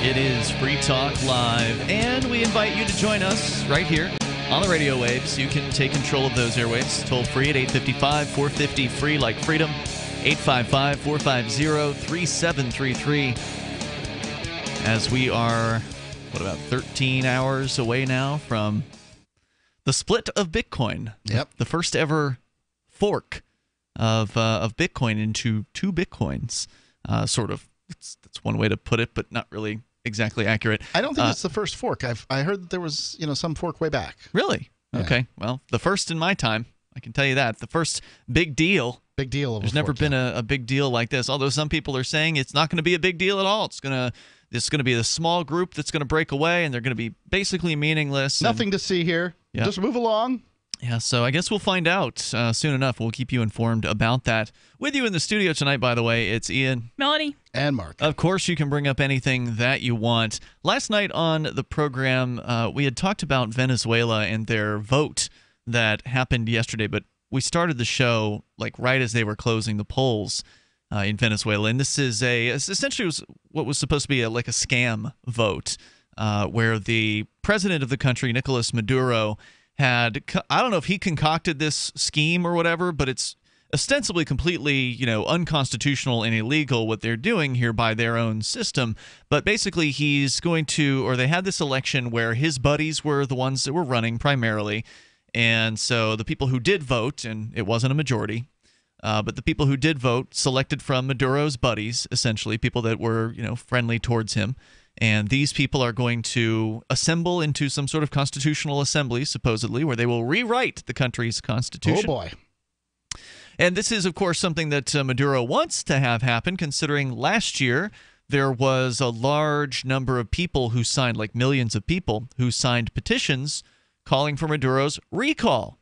It is Free Talk Live, and we invite you to join us right here on the radio waves. You can take control of those airwaves toll free at 855-450-FREE like freedom, 855-450-3733. As we are, about 13 hours away now from the split of Bitcoin. Yep. The first ever fork of Bitcoin into two Bitcoins, sort of. That's one way to put it, but not really exactly accurate. I don't think it's the first fork. I heard that there was some fork way back. Really? Yeah. Okay. Well, the first in my time, I can tell you that. The first big deal. Big deal. There's never been a big deal like this. Although some people are saying it's not going to be a big deal at all. It's going to be the small group that's going to break away, and they're going to be basically meaningless. Nothing to see here. Yeah. Just move along. Yeah, so I guess we'll find out soon enough. We'll keep you informed about that. With you in the studio tonight, by the way, it's Ian, Melanie, and Mark. Of course, you can bring up anything that you want. Last night on the program, we had talked about Venezuela and their vote that happened yesterday, but we started the show right as they were closing the polls in Venezuela. And this is essentially what was supposed to be like a scam vote, where the president of the country, Nicolas Maduro, I don't know if he concocted this scheme or whatever, but it's ostensibly completely, unconstitutional and illegal what they're doing here by their own system. But basically they had this election where his buddies were the ones that were running primarily. And so the people who did vote, and it wasn't a majority, but the people who did vote selected from Maduro's buddies, essentially people that were, friendly towards him. And these people are going to assemble into some sort of constitutional assembly, supposedly, where they will rewrite the country's constitution. Oh, boy. And this is, of course, something that Maduro wants to have happen, considering last year there was a large number of people who signed, millions of people, who signed petitions calling for Maduro's recall.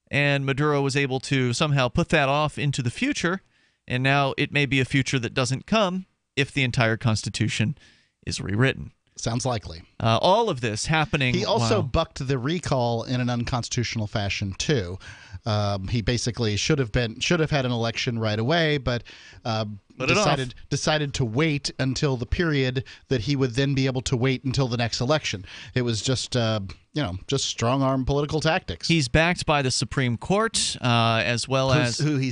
And Maduro was able to somehow put that off into the future, and now it may be a future that doesn't come if the entire constitution is rewritten. Sounds likely. All of this happening. He also bucked the recall in an unconstitutional fashion too. He basically should have had an election right away, but decided to wait until the period that he would then be able to wait until the next election. It was just strong arm political tactics. He's backed by the Supreme Court, as well as whom he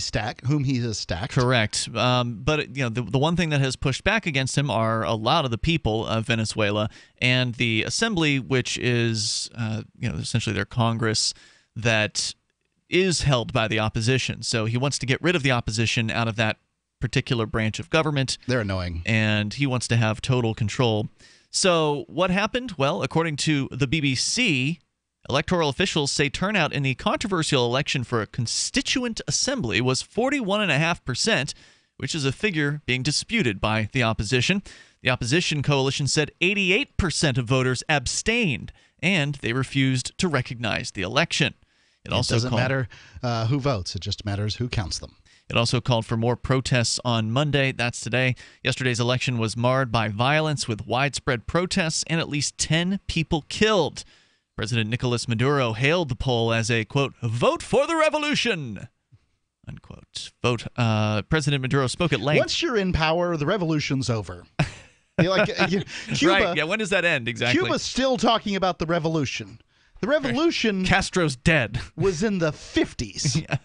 has stacked. Correct. But the one thing that has pushed back against him are a lot of the people of Venezuela and the assembly, which is essentially their Congress that is held by the opposition. So he wants to get rid of the opposition out of that particular branch of government. They're annoying. And he wants to have total control. So what happened? Well, according to the BBC, electoral officials say turnout in the controversial election for a constituent assembly was 41.5%, which is a figure being disputed by the opposition. The opposition coalition said 88% of voters abstained, and they refused to recognize the election. It doesn't matter who votes. It just matters who counts them. It also called for more protests on Monday. That's today. Yesterday's election was marred by violence with widespread protests and at least 10 people killed. President Nicolas Maduro hailed the poll as a, quote, vote for the revolution, unquote. President Maduro spoke at length. Once you're in power, the revolution's over. Cuba, right, yeah, when does that end exactly? Cuba's still talking about the revolution. The revolution Castro's dead. Was in the 50s. Yeah.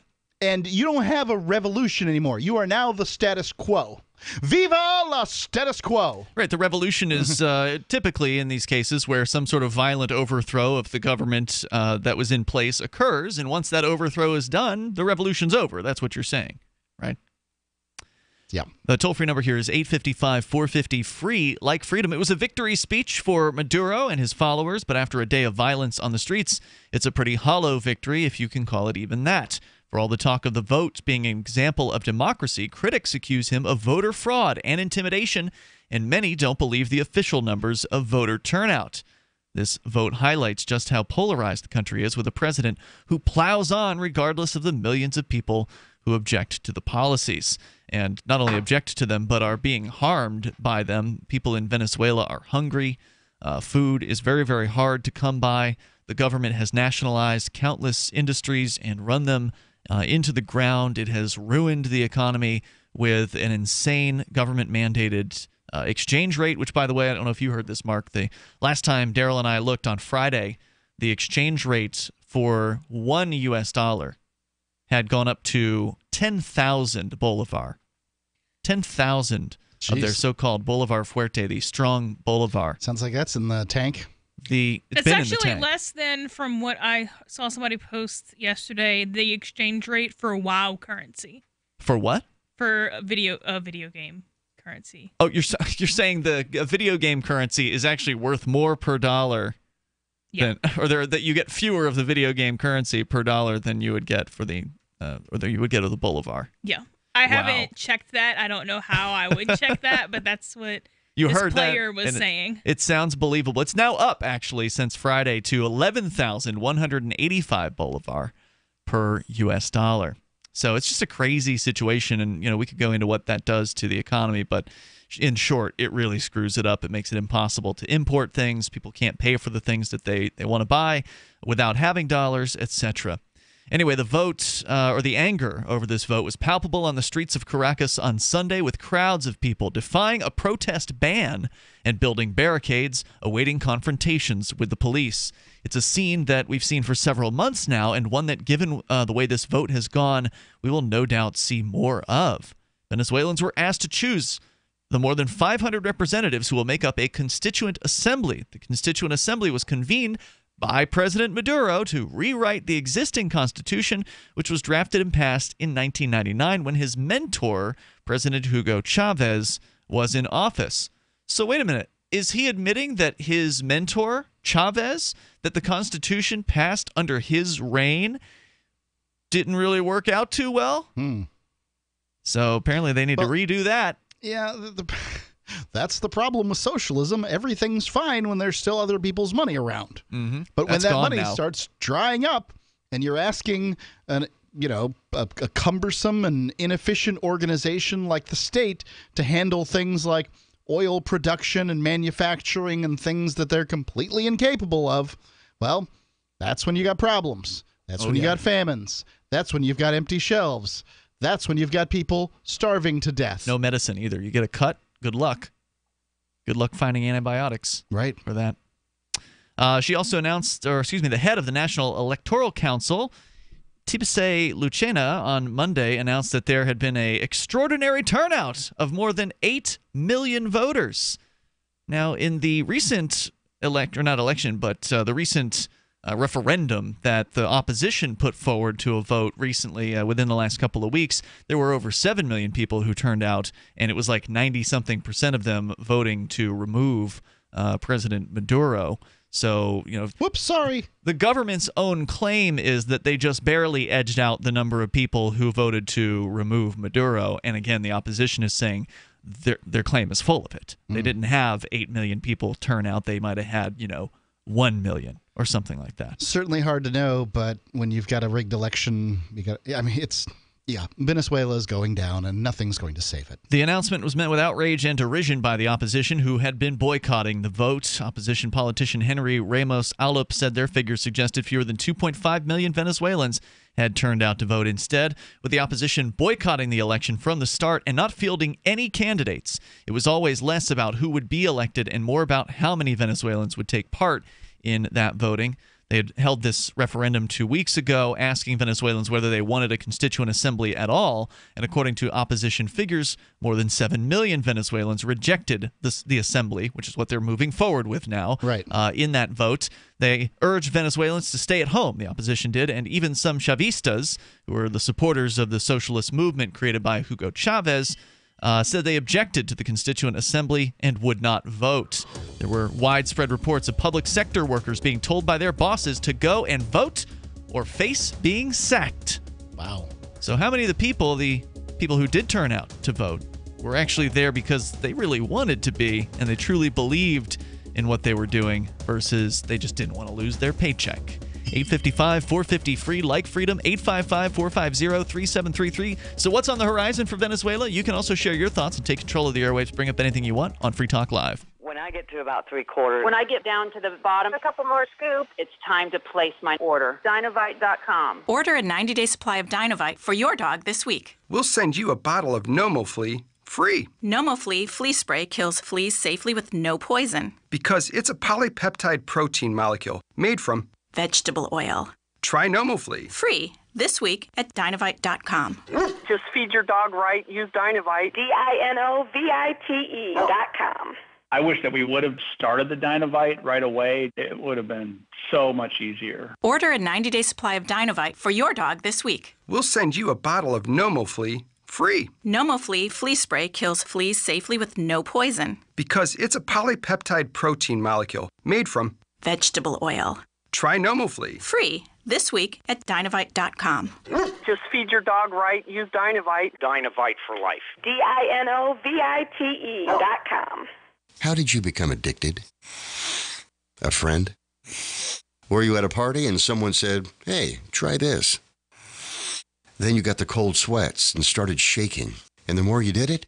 And you don't have a revolution anymore. You are now the status quo. Viva la status quo. Right. The revolution is typically in these cases where some sort of violent overthrow of the government that was in place occurs. And once that overthrow is done, the revolution's over. That's what you're saying, right? Yeah. The toll-free number here is 855-450-FREE, like freedom. It was a victory speech for Maduro and his followers, but after a day of violence on the streets, it's a pretty hollow victory, if you can call it even that. For all the talk of the vote being an example of democracy, critics accuse him of voter fraud and intimidation, and many don't believe the official numbers of voter turnout. This vote highlights just how polarized the country is, with a president who plows on regardless of the millions of people who object to the policies. And not only object to them, but are being harmed by them. People in Venezuela are hungry. Food is very, very hard to come by. The government has nationalized countless industries and run them into the ground. It has ruined the economy with an insane government-mandated exchange rate, which, by the way, I don't know if you heard this, Mark. The last time Daryl and I looked on Friday, the exchange rate for $1 US had gone up to 10,000 bolivar. 10,000 of their so-called Bolivar Fuerte, the strong bolivar. Sounds like that's in the tank. It's actually less than, from what I saw somebody post yesterday, the exchange rate for WoW currency. For what? For a video game currency. Oh, you're saying the video game currency is actually worth more per dollar, that you get fewer of the video game currency per dollar than you would get for the of the bolivar. Yeah, I haven't checked that. I don't know how I would check that, but that's what you this heard player that, was saying. It sounds believable. It's now up actually since Friday to 11,185 bolivar per US dollar. So it's just a crazy situation, and we could go into what that does to the economy, but in short, it really screws it up. It makes it impossible to import things. People can't pay for the things that they want to buy without having dollars, etc. Anyway, the vote, or the anger over this vote, was palpable on the streets of Caracas on Sunday, with crowds of people defying a protest ban and building barricades, awaiting confrontations with the police. It's a scene that we've seen for several months now, and one that, given the way this vote has gone, we will no doubt see more of. Venezuelans were asked to choose the more than 500 representatives who will make up a constituent assembly. The constituent assembly was convened by President Maduro to rewrite the existing constitution, which was drafted and passed in 1999 when his mentor, President Hugo Chavez, was in office. So wait a minute. Is he admitting that his mentor, Chavez, that the Constitution passed under his reign didn't really work out too well? So apparently they need to redo that. Yeah, that's the problem with socialism. Everything's fine when there's still other people's money around. Mm-hmm. But when that money starts drying up and you're asking a cumbersome and inefficient organization like the state to handle things like oil production and manufacturing and things that they're completely incapable of, well, that's when you got problems. That's when you got famines. That's when you've got empty shelves. That's when you've got people starving to death. No medicine either. You get a cut, good luck. Good luck finding antibiotics for that. She also announced, the head of the National Electoral Council, Tipse Lucena, on Monday announced that there had been an extraordinary turnout of more than 8 million voters. Now, in the recent the recent referendum that the opposition put forward to a vote recently, within the last couple of weeks, there were over 7 million people who turned out, and it was like 90-something% of them voting to remove President Maduro. So, whoops, sorry. The government's own claim is that they just barely edged out the number of people who voted to remove Maduro. And again, the opposition is saying their claim is full of it. They didn't have 8 million people turn out. They might have had, 1 million or something like that. Certainly hard to know, but when you've got a rigged election, Venezuela is going down and nothing's going to save it. The announcement was met with outrage and derision by the opposition, who had been boycotting the vote. Opposition politician Henry Ramos Alup said their figures suggested fewer than 2.5 million Venezuelans had turned out to vote instead, with the opposition boycotting the election from the start and not fielding any candidates. It was always less about who would be elected and more about how many Venezuelans would take part in that voting. They had held this referendum 2 weeks ago, asking Venezuelans whether they wanted a constituent assembly at all. And according to opposition figures, more than 7 million Venezuelans rejected the assembly, which is what they're moving forward with now. Right. In that vote, they urged Venezuelans to stay at home, the opposition did, and even some Chavistas, who are the supporters of the socialist movement created by Hugo Chavez, said they objected to the Constituent Assembly and would not vote. There were widespread reports of public sector workers being told by their bosses to go and vote or face being sacked. Wow. So how many of the people who did turn out to vote, were actually there because they really wanted to be and they truly believed in what they were doing versus they just didn't want to lose their paycheck? 855-450-FREE, like freedom, 855-450-3733. So what's on the horizon for Venezuela? You can also share your thoughts and take control of the airwaves. Bring up anything you want on Free Talk Live. When I get to about 3/4, when I get down to the bottom, a couple more scoops, it's time to place my order. Dinovite.com. Order a 90-day supply of Dinovite for your dog this week. We'll send you a bottle of Nomoflea free. NomoFlea flea spray kills fleas safely with no poison. Because it's a polypeptide protein molecule made from vegetable oil. Try NomoFlea. Free this week at Dinovite.com. Just feed your dog right. Use Dinovite. DINOVITE.com. I wish that we would have started the Dinovite right away. It would have been so much easier. Order a 90-day supply of Dinovite for your dog this week. We'll send you a bottle of NomoFlea free. NomoFlea flea spray kills fleas safely with no poison. Because it's a polypeptide protein molecule made from vegetable oil. Try NomoFlea. Free this week at Dinovite.com. Just feed your dog right. Use Dinovite. Dinovite for life. DINOVITE.com. How did you become addicted? A friend? Were you at a party and someone said, "Hey, try this"? Then you got the cold sweats and started shaking. And the more you did it,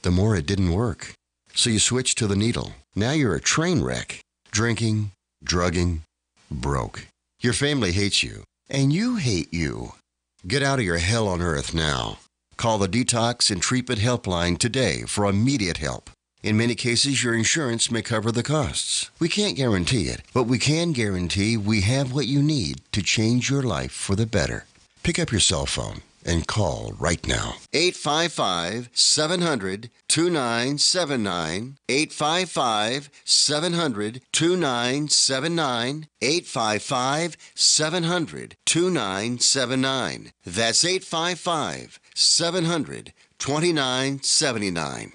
the more it didn't work. So you switched to the needle. Now you're a train wreck. Drinking, drugging, broke. Your family hates you, and you hate you. Get out of your hell on earth now. Call the Detox and Treatment Helpline today for immediate help. In many cases, your insurance may cover the costs. We can't guarantee it, but we can guarantee we have what you need to change your life for the better. Pick up your cell phone and call right now. 855-700-2979. 855-700-2979. 855-700-2979. That's 855-700-2979.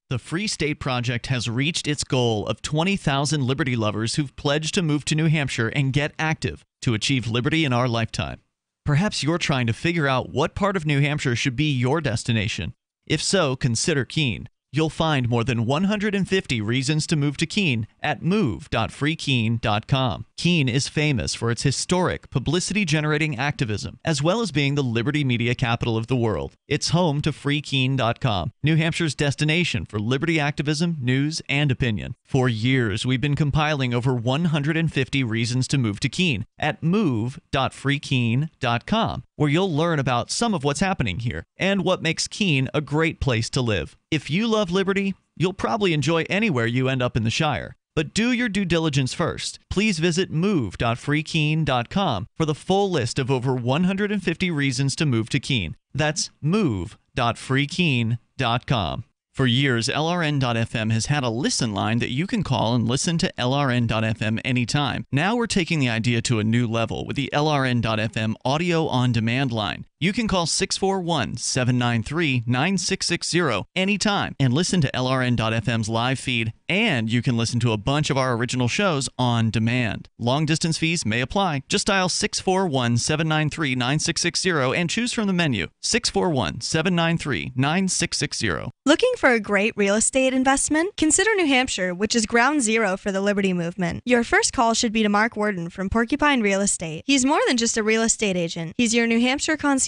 The Free State Project has reached its goal of 20,000 liberty lovers who've pledged to move to New Hampshire and get active to achieve liberty in our lifetime. Perhaps you're trying to figure out what part of New Hampshire should be your destination. If so, consider Keene. You'll find more than 150 reasons to move to Keene at move.freekeene.com. Keene is famous for its historic, publicity-generating activism, as well as being the liberty media capital of the world. It's home to freekeene.com, New Hampshire's destination for liberty activism, news, and opinion. For years, we've been compiling over 150 reasons to move to Keene at move.freekeene.com, where you'll learn about some of what's happening here and what makes Keene a great place to live. If you love liberty, you'll probably enjoy anywhere you end up in the Shire. But do your due diligence first. Please visit move.freekeene.com for the full list of over 150 reasons to move to Keene. That's move.freekeene.com. For years, LRN.FM has had a listen line that you can call and listen to LRN.FM anytime. Now we're taking the idea to a new level with the LRN.FM audio on demand line. You can call 641-793-9660 anytime and listen to LRN.FM's live feed, and you can listen to a bunch of our original shows on demand. Long distance fees may apply. Just dial 641-793-9660 and choose from the menu. 641-793-9660. Looking for a great real estate investment? Consider New Hampshire, which is ground zero for the Liberty Movement. Your first call should be to Mark Worden from Porcupine Real Estate. He's more than just a real estate agent. He's your New Hampshire concierge.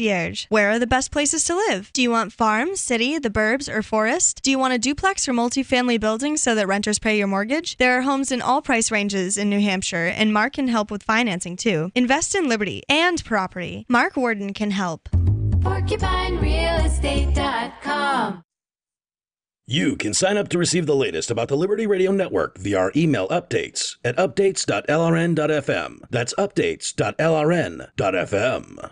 Where are the best places to live? Do you want farm, city, the burbs, or forest? Do you want a duplex or multifamily building so that renters pay your mortgage? There are homes in all price ranges in New Hampshire, and Mark can help with financing too. Invest in liberty and property. Mark Worden can help. PorcupineRealEstate.com. You can sign up to receive the latest about the Liberty Radio Network via our email updates at updates.lrn.fm. That's updates.lrn.fm.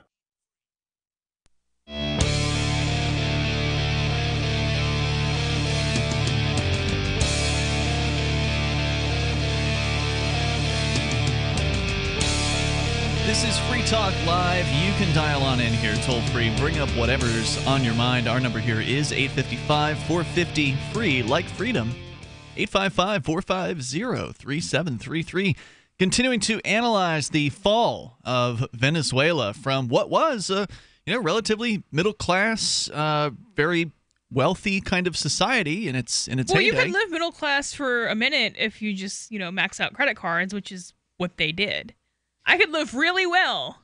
This is Free Talk Live. You can dial on in here toll free. Bring up whatever's on your mind. Our number here is 855-450-FREE, like freedom. 855-450-3733. Continuing to analyze the fall of Venezuela from what was a relatively middle class, very wealthy kind of society in its heyday. Well, you can live middle class for a minute if you just max out credit cards, which is what they did. I could live really well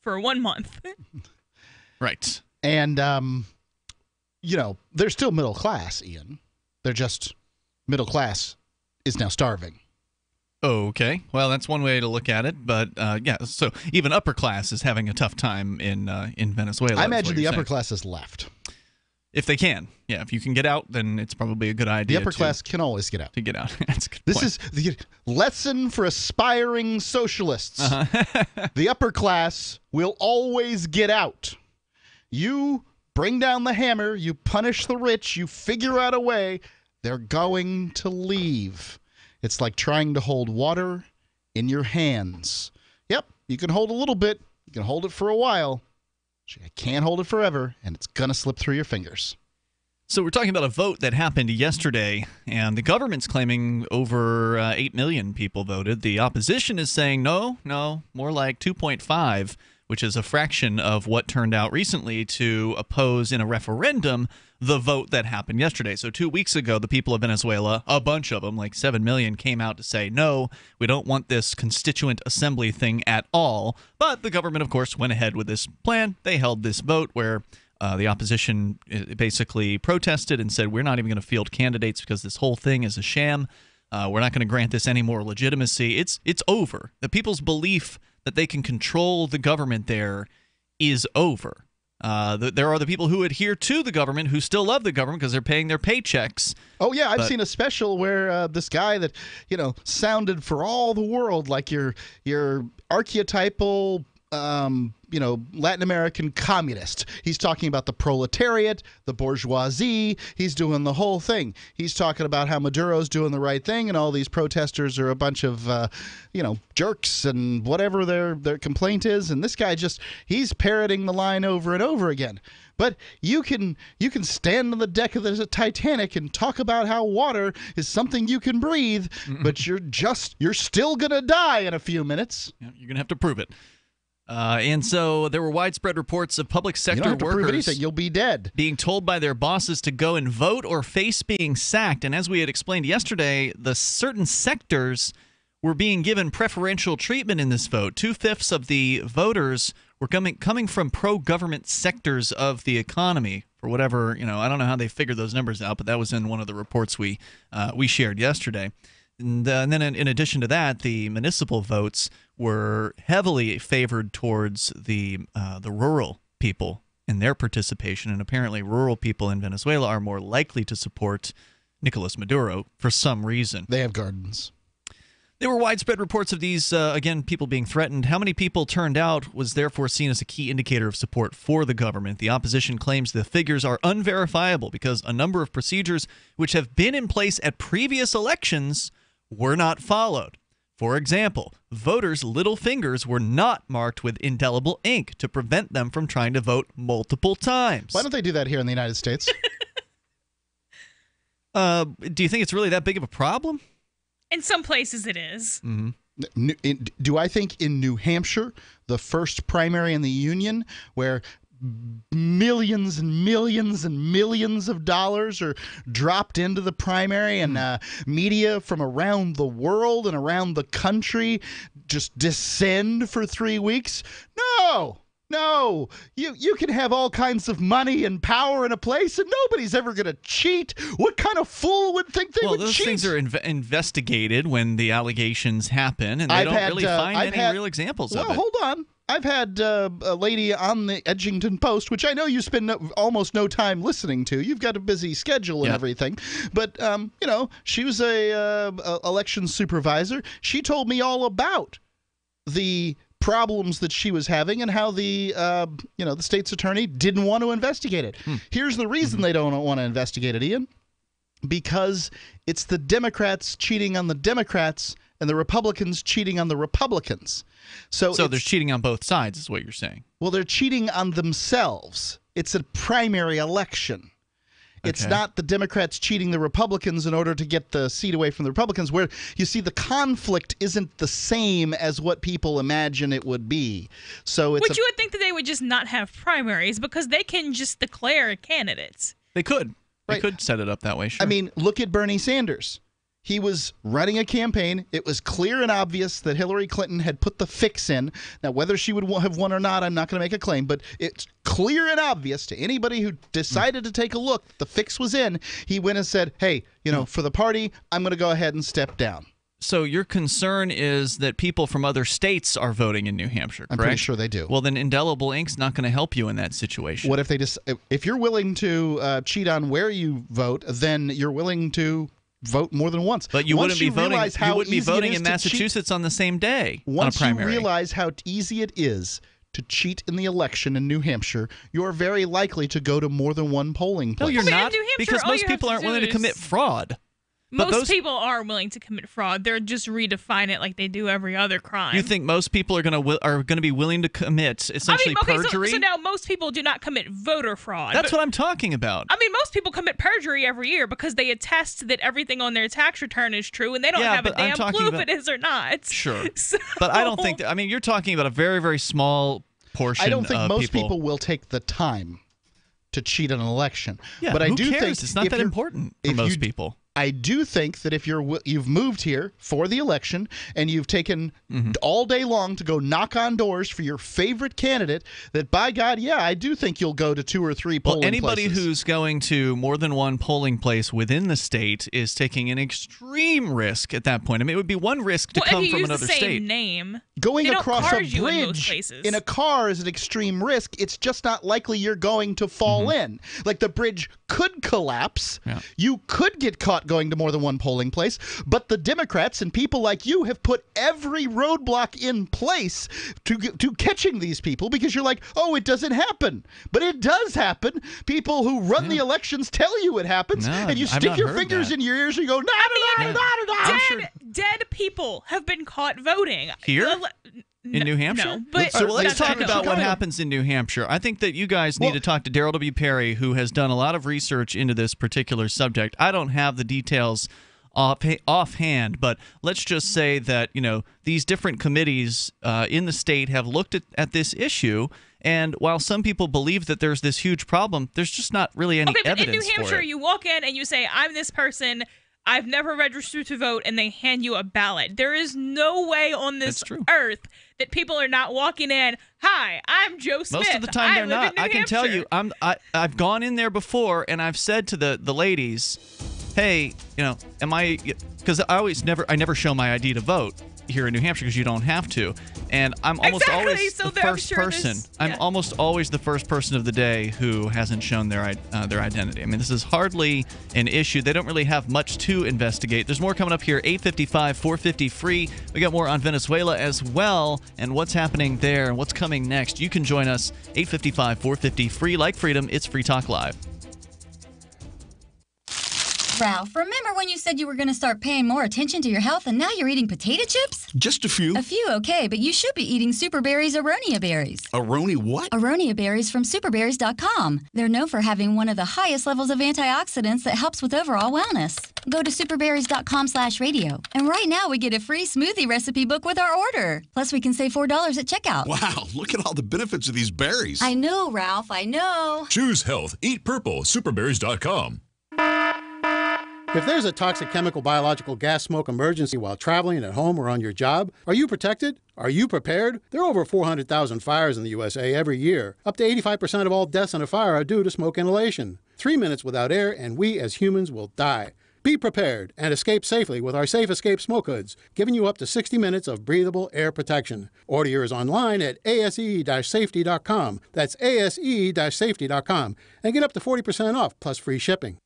for 1 month. Right. And, they're still middle class, Ian. They're just middle class is now starving. Okay, well, that's one way to look at it, but yeah, so even upper class is having a tough time in Venezuela. I imagine the upper class is left. If they can. Yeah, if you can get out, then it's probably a good idea. The upper class can always get out. To get out. That's a good This point. is the lesson for aspiring socialists. The upper class will always get out. You bring down the hammer, you punish the rich, you figure out a way, they're going to leave. It's like trying to hold water in your hands. Yep, you can hold a little bit, you can hold it for a while. You can't hold it forever, and it's going to slip through your fingers. So we're talking about a vote that happened yesterday, and the government's claiming over 8 million people voted. The opposition is saying no, more like 2.5, which is a fraction of what turned out recently to oppose in a referendum the vote that happened yesterday. So 2 weeks ago, the people of Venezuela, a bunch of them, like 7 million, came out to say, no, we don't want this constituent assembly thing at all. But the government, of course, went ahead with this plan. They held this vote where the opposition basically protested and said, we're not even going to field candidates because this whole thing is a sham. We're not going to grant this any more legitimacy. It's over. The people's belief that they can control the government there is over. There are the people who adhere to the government who still love the government because they're paying their paychecks. Oh, yeah. I've seen a special where this guy that, sounded for all the world like your archetypal, Latin American communist. He's talking about the proletariat, the bourgeoisie. He's doing the whole thing. He's talking about how Maduro's doing the right thing and all these protesters are a bunch of, jerks and whatever their complaint is. And this guy he's parroting the line over and over again. But you can stand on the deck of the Titanic and talk about how water is something you can breathe, but you're still going to die in a few minutes. Yeah, you're going to have to prove it. And so there were widespread reports of public sector you don't have to workers prove anything. You'll be dead. Being told by their bosses to go and vote or face being sacked. And as we had explained yesterday, the certain sectors were being given preferential treatment in this vote. 2/5 of the voters were coming from pro-government sectors of the economy. For whatever, I don't know how they figured those numbers out, but that was in one of the reports we shared yesterday. And then in addition to that, the municipal votes were heavily favored towards the rural people in their participation. And apparently rural people in Venezuela are more likely to support Nicolas Maduro for some reason. They have gardens. There were widespread reports of these, again, people being threatened. How many people turned out was therefore seen as a key indicator of support for the government. The opposition claims the figures are unverifiable because a number of procedures which have been in place at previous elections were not followed. For example, voters' little fingers were not marked with indelible ink to prevent them from trying to vote multiple times. Why don't they do that here in the United States? Do you think it's really that big of a problem? In some places it is. Mm-hmm. Do I think in New Hampshire, the first primary in the Union, where millions and millions and millions of dollars are dropped into the primary and media from around the world and around the country just descend for 3 weeks? No, you can have all kinds of money and power in a place, and nobody's ever going to cheat. What kind of fool would think they would cheat? Well, those things are investigated when the allegations happen, and they don't really find any real examples of it. Well, hold on. I've had a lady on the Edgington Post, which I know you spend almost no time listening to. You've got a busy schedule and everything. But, she was a election supervisor. She told me all about the problems that she was having and how the state's attorney didn't want to investigate it. Here's the reason they don't want to investigate it, Ian. Because it's the Democrats cheating on the Democrats and the Republicans cheating on the Republicans. So there's cheating on both sides is what you're saying. Well, they're cheating on themselves. It's a primary election. It's not the Democrats cheating the Republicans in order to get the seat away from the Republicans, where you see the conflict isn't the same as what people imagine it would be. So you would think that they would just not have primaries because they can just declare candidates. They could. They could set it up that way, sure. I mean, look at Bernie Sanders. He was running a campaign. It was clear and obvious that Hillary Clinton had put the fix in. Now, whether she would have won or not, I'm not going to make a claim, but it's clear and obvious to anybody who decided to take a look. The fix was in. He went and said, hey, for the party, I'm going to go ahead and step down. So your concern is that people from other states are voting in New Hampshire, correct? I'm pretty sure they do. Well, then indelible ink's not going to help you in that situation. What if they just, if you're willing to cheat on where you vote, then you're willing to vote more than once. But you wouldn't be voting. You wouldn't be voting in Massachusetts on the same day. Once on a primary. you realize how easy it is to cheat in the election in New Hampshire, you're very likely to go to more than one polling place. No, you're not, in New Hampshire, because all most you have people to aren't do willing to is- commit fraud. Most people are willing to commit fraud. They're just redefine it like they do every other crime. You think most people are going to be willing to commit essentially perjury? So now most people do not commit voter fraud. That's what I'm talking about. I mean, most people commit perjury every year because they attest that everything on their tax return is true, and they don't have a damn clue if it is or not. Sure. So, but I don't think. I mean, you're talking about a very, very small portion. I don't think of most people will take the time to cheat on an election. Yeah, but I who do cares? think It's not that important for most people. I do think that if you've moved here for the election and you've taken all day long to go knock on doors for your favorite candidate, that by God, yeah, I do think you'll go to 2 or 3 polling places. Well, anybody who's going to more than one polling place within the state is taking an extreme risk at that point. I mean, it would be one risk to come from another state. Name, going across a in bridge in a car is an extreme risk. It's just not likely you're going to fall in. Like, the bridge could collapse. Yeah. You could get caught going to more than one polling place, but the Democrats and people like you have put every roadblock in place to catching these people, because you're like, oh, it doesn't happen. But it does happen. People who run the elections tell you it happens, and you stick your fingers in your ears and you go, Dead people have been caught voting. Here? In New Hampshire? No, but so let's talk about what happens in New Hampshire. I think that you guys need to talk to Darrell W. Perry, who has done a lot of research into this particular subject. I don't have the details offhand, but let's just say that, these different committees in the state have looked at this issue, and while some people believe that there's this huge problem, there's just not really any evidence for it. In New Hampshire, you walk in and you say, I'm this person, I've never registered to vote, and they hand you a ballot. There is no way on this earth that people are not walking in, hi, I'm Joe Smith. Most of the time they're not. I can tell you, I've gone in there before, and I've said to the ladies, hey, am I, because I never show my ID to vote here in New Hampshire because you don't have to, and I'm almost always the first person. I'm almost always the first person of the day who hasn't shown their identity. I mean, this is hardly an issue. They don't really have much to investigate. There's more coming up here. 855 450 free. We got more on Venezuela as well, and what's happening there and what's coming next. You can join us 855 450 free. Like freedom, it's Free Talk Live. Ralph, remember when you said you were going to start paying more attention to your health and now you're eating potato chips? Just a few. A few, okay, but you should be eating Super Berries Aronia berries. Aronia what? Aronia berries from superberries.com. They're known for having one of the highest levels of antioxidants that helps with overall wellness. Go to superberries.com/radio. And right now we get a free smoothie recipe book with our order. Plus we can save $4 at checkout. Wow, look at all the benefits of these berries. I know, Ralph, I know. Choose health. Eat purple. Superberries.com. If there's a toxic chemical, biological, gas, smoke emergency while traveling, at home, or on your job, are you protected? Are you prepared? There are over 400,000 fires in the USA every year. Up to 85% of all deaths in a fire are due to smoke inhalation. 3 minutes without air, and we as humans will die. Be prepared and escape safely with our Safe Escape Smoke Hoods, giving you up to 60 minutes of breathable air protection. Order yours online at ase-safety.com. That's ase-safety.com. And get up to 40% off, plus free shipping.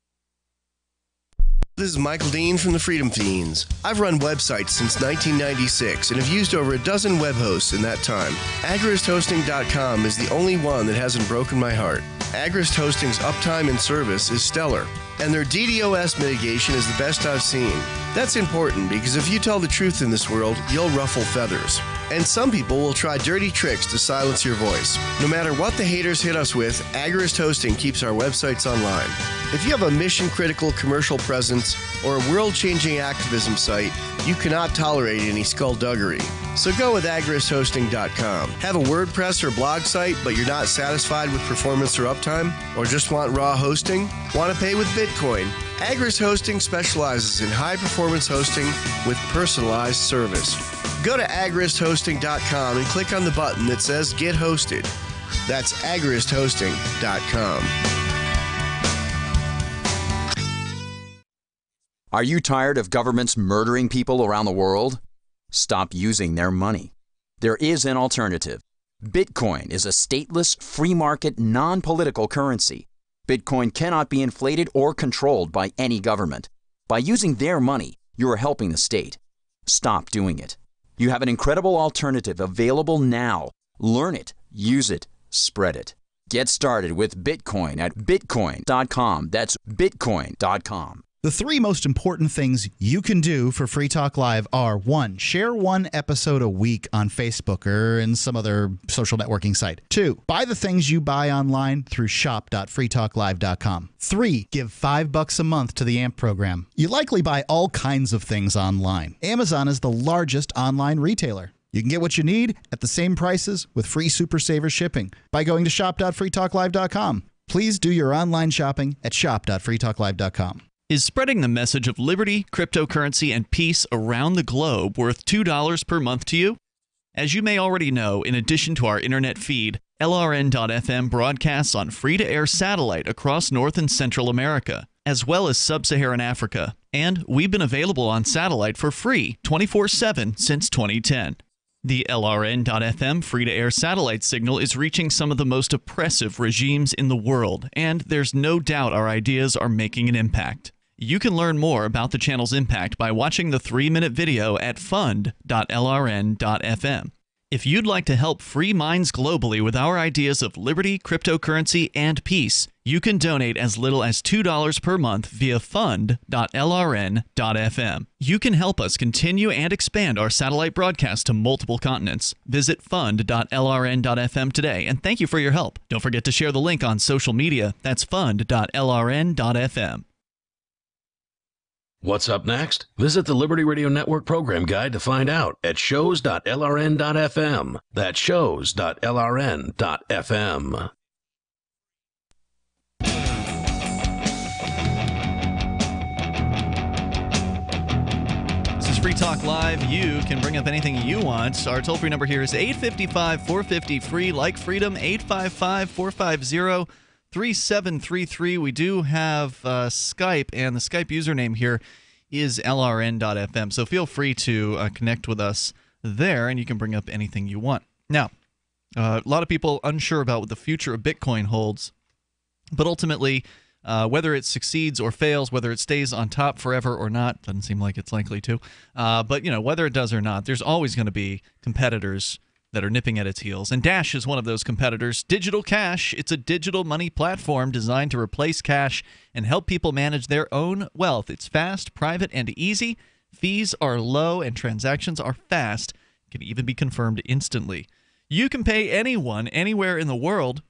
This is Michael Dean from the Freedom Fiends. I've run websites since 1996 and have used over a dozen web hosts in that time. AgristHosting.com is the only one that hasn't broken my heart. Agrist Hosting's uptime and service is stellar, and their DDoS mitigation is the best I've seen. That's important because if you tell the truth in this world, you'll ruffle feathers. And some people will try dirty tricks to silence your voice. No matter what the haters hit us with, Agrist Hosting keeps our websites online. If you have a mission-critical commercial presence or a world-changing activism site, you cannot tolerate any skullduggery. So go with agristhosting.com. Have a WordPress or blog site, but you're not satisfied with performance or uptime? Or just want raw hosting? Want to pay with Bitcoin? Agrist Hosting specializes in high-performance hosting with personalized service. Go to agristhosting.com and click on the button that says Get Hosted. That's agristhosting.com. Are you tired of governments murdering people around the world? Stop using their money. There is an alternative. Bitcoin is a stateless, free market, non-political currency. Bitcoin cannot be inflated or controlled by any government. By using their money, you are helping the state. Stop doing it. You have an incredible alternative available now. Learn it, use it, spread it. Get started with Bitcoin at bitcoin.com. That's bitcoin.com. The three most important things you can do for Free Talk Live are: 1, share one episode a week on Facebook or in some other social networking site. 2, buy the things you buy online through shop.freetalklive.com. 3, give $5 a month to the AMP program. You likely buy all kinds of things online. Amazon is the largest online retailer. You can get what you need at the same prices with free Super Saver shipping by going to shop.freetalklive.com. Please do your online shopping at shop.freetalklive.com. Is spreading the message of liberty, cryptocurrency, and peace around the globe worth $2 per month to you? As you may already know, in addition to our internet feed, LRN.FM broadcasts on free-to-air satellite across North and Central America, as well as Sub-Saharan Africa. And we've been available on satellite for free 24/7 since 2010. The LRN.FM free-to-air satellite signal is reaching some of the most oppressive regimes in the world, and there's no doubt our ideas are making an impact. You can learn more about the channel's impact by watching the 3-minute video at fund.lrn.fm. If you'd like to help free minds globally with our ideas of liberty, cryptocurrency, and peace, you can donate as little as $2 per month via fund.lrn.fm. You can help us continue and expand our satellite broadcast to multiple continents. Visit fund.lrn.fm today, and thank you for your help. Don't forget to share the link on social media. That's fund.lrn.fm. What's up next? Visit the Liberty Radio Network program guide to find out at shows.lrn.fm. That's shows.lrn.fm. This is Free Talk Live. You can bring up anything you want. Our toll-free number here is 855-450-FREE, like freedom, 855-450-3733. We do have Skype, and the Skype username here is lrn.fm. So feel free to connect with us there, and you can bring up anything you want. Now, a lot of people unsure about what the future of Bitcoin holds, but ultimately, whether it succeeds or fails, whether it stays on top forever or not, doesn't seem like it's likely to. But whether it does or not, there's always going to be competitors that are nipping at its heels. And Dash is one of those competitors. Digital Cash, it's a digital money platform designed to replace cash and help people manage their own wealth. It's fast, private, and easy. Fees are low and transactions are fast. It can even be confirmed instantly. You can pay anyone, anywhere in the world,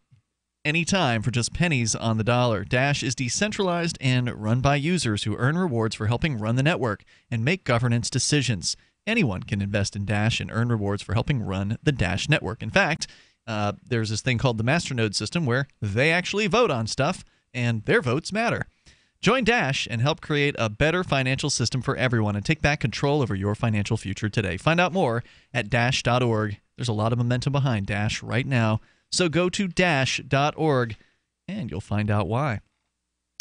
anytime for just pennies on the dollar. Dash is decentralized and run by users who earn rewards for helping run the network and make governance decisions. Anyone can invest in Dash and earn rewards for helping run the Dash network. In fact, there's this thing called the Masternode system where they actually vote on stuff, and their votes matter. Join Dash and help create a better financial system for everyone and take back control over your financial future today. Find out more at dash.org. There's a lot of momentum behind Dash right now. So go to dash.org, and you'll find out why.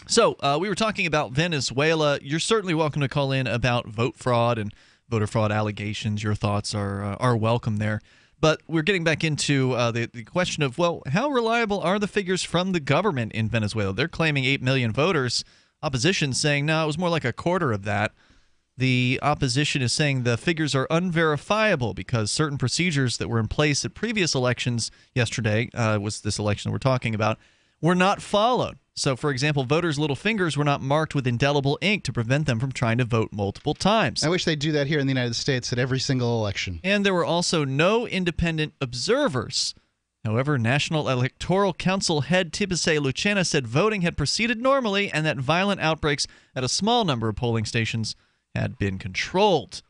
So we were talking about Venezuela. You're certainly welcome to call in about vote fraud and voter fraud allegations. Your thoughts are welcome there. But we're getting back into the question of, well, how reliable are the figures from the government in Venezuela? They're claiming 8 million voters. Opposition saying, no, it was more like a quarter of that. The opposition is saying the figures are unverifiable because certain procedures that were in place at previous elections yesterday, was this election we're talking about, were not followed. So, for example, voters' little fingers were not marked with indelible ink to prevent them from trying to vote multiple times. I wish they'd do that here in the United States at every single election. And there were also no independent observers. However, National Electoral Council head Tibisay Lucena said voting had proceeded normally and that violent outbreaks at a small number of polling stations had been controlled.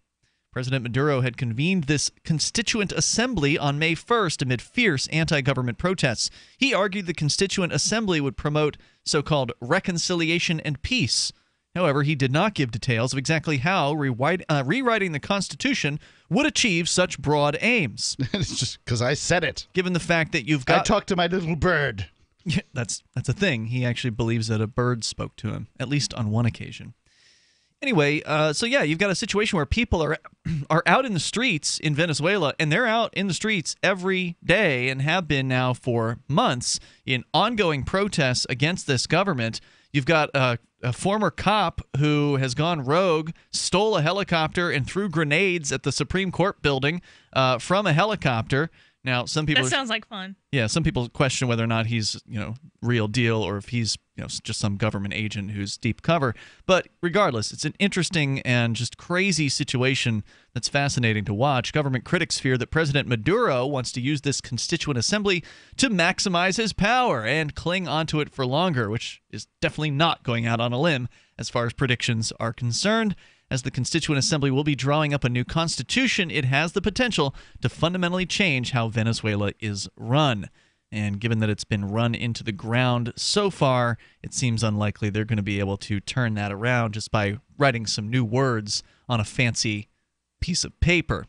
President Maduro had convened this Constituent Assembly on May 1st amid fierce anti-government protests. He argued the Constituent Assembly would promote so-called reconciliation and peace. However, he did not give details of exactly how rewriting the Constitution would achieve such broad aims. It's just because I said it. Given the fact that you've got... I talked to my little bird. That's a thing. He actually believes that a bird spoke to him, at least on one occasion. Anyway, so yeah, you've got a situation where people are out in the streets in Venezuela, and they're out in the streets every day and have been now for months in ongoing protests against this government. You've got a former cop who has gone rogue, stole a helicopter, and threw grenades at the Supreme Court building from a helicopter. Now, some people that sounds like fun. Yeah, some people question whether or not he's, real deal or if he's, just some government agent who's deep cover. But regardless, it's an interesting and just crazy situation that's fascinating to watch. Government critics fear that President Maduro wants to use this constituent assembly to maximize his power and cling onto it for longer, which is definitely not going out on a limb as far as predictions are concerned. As the Constituent Assembly will be drawing up a new constitution, it has the potential to fundamentally change how Venezuela is run. And given that it's been run into the ground so far, it seems unlikely they're going to be able to turn that around just by writing some new words on a fancy piece of paper.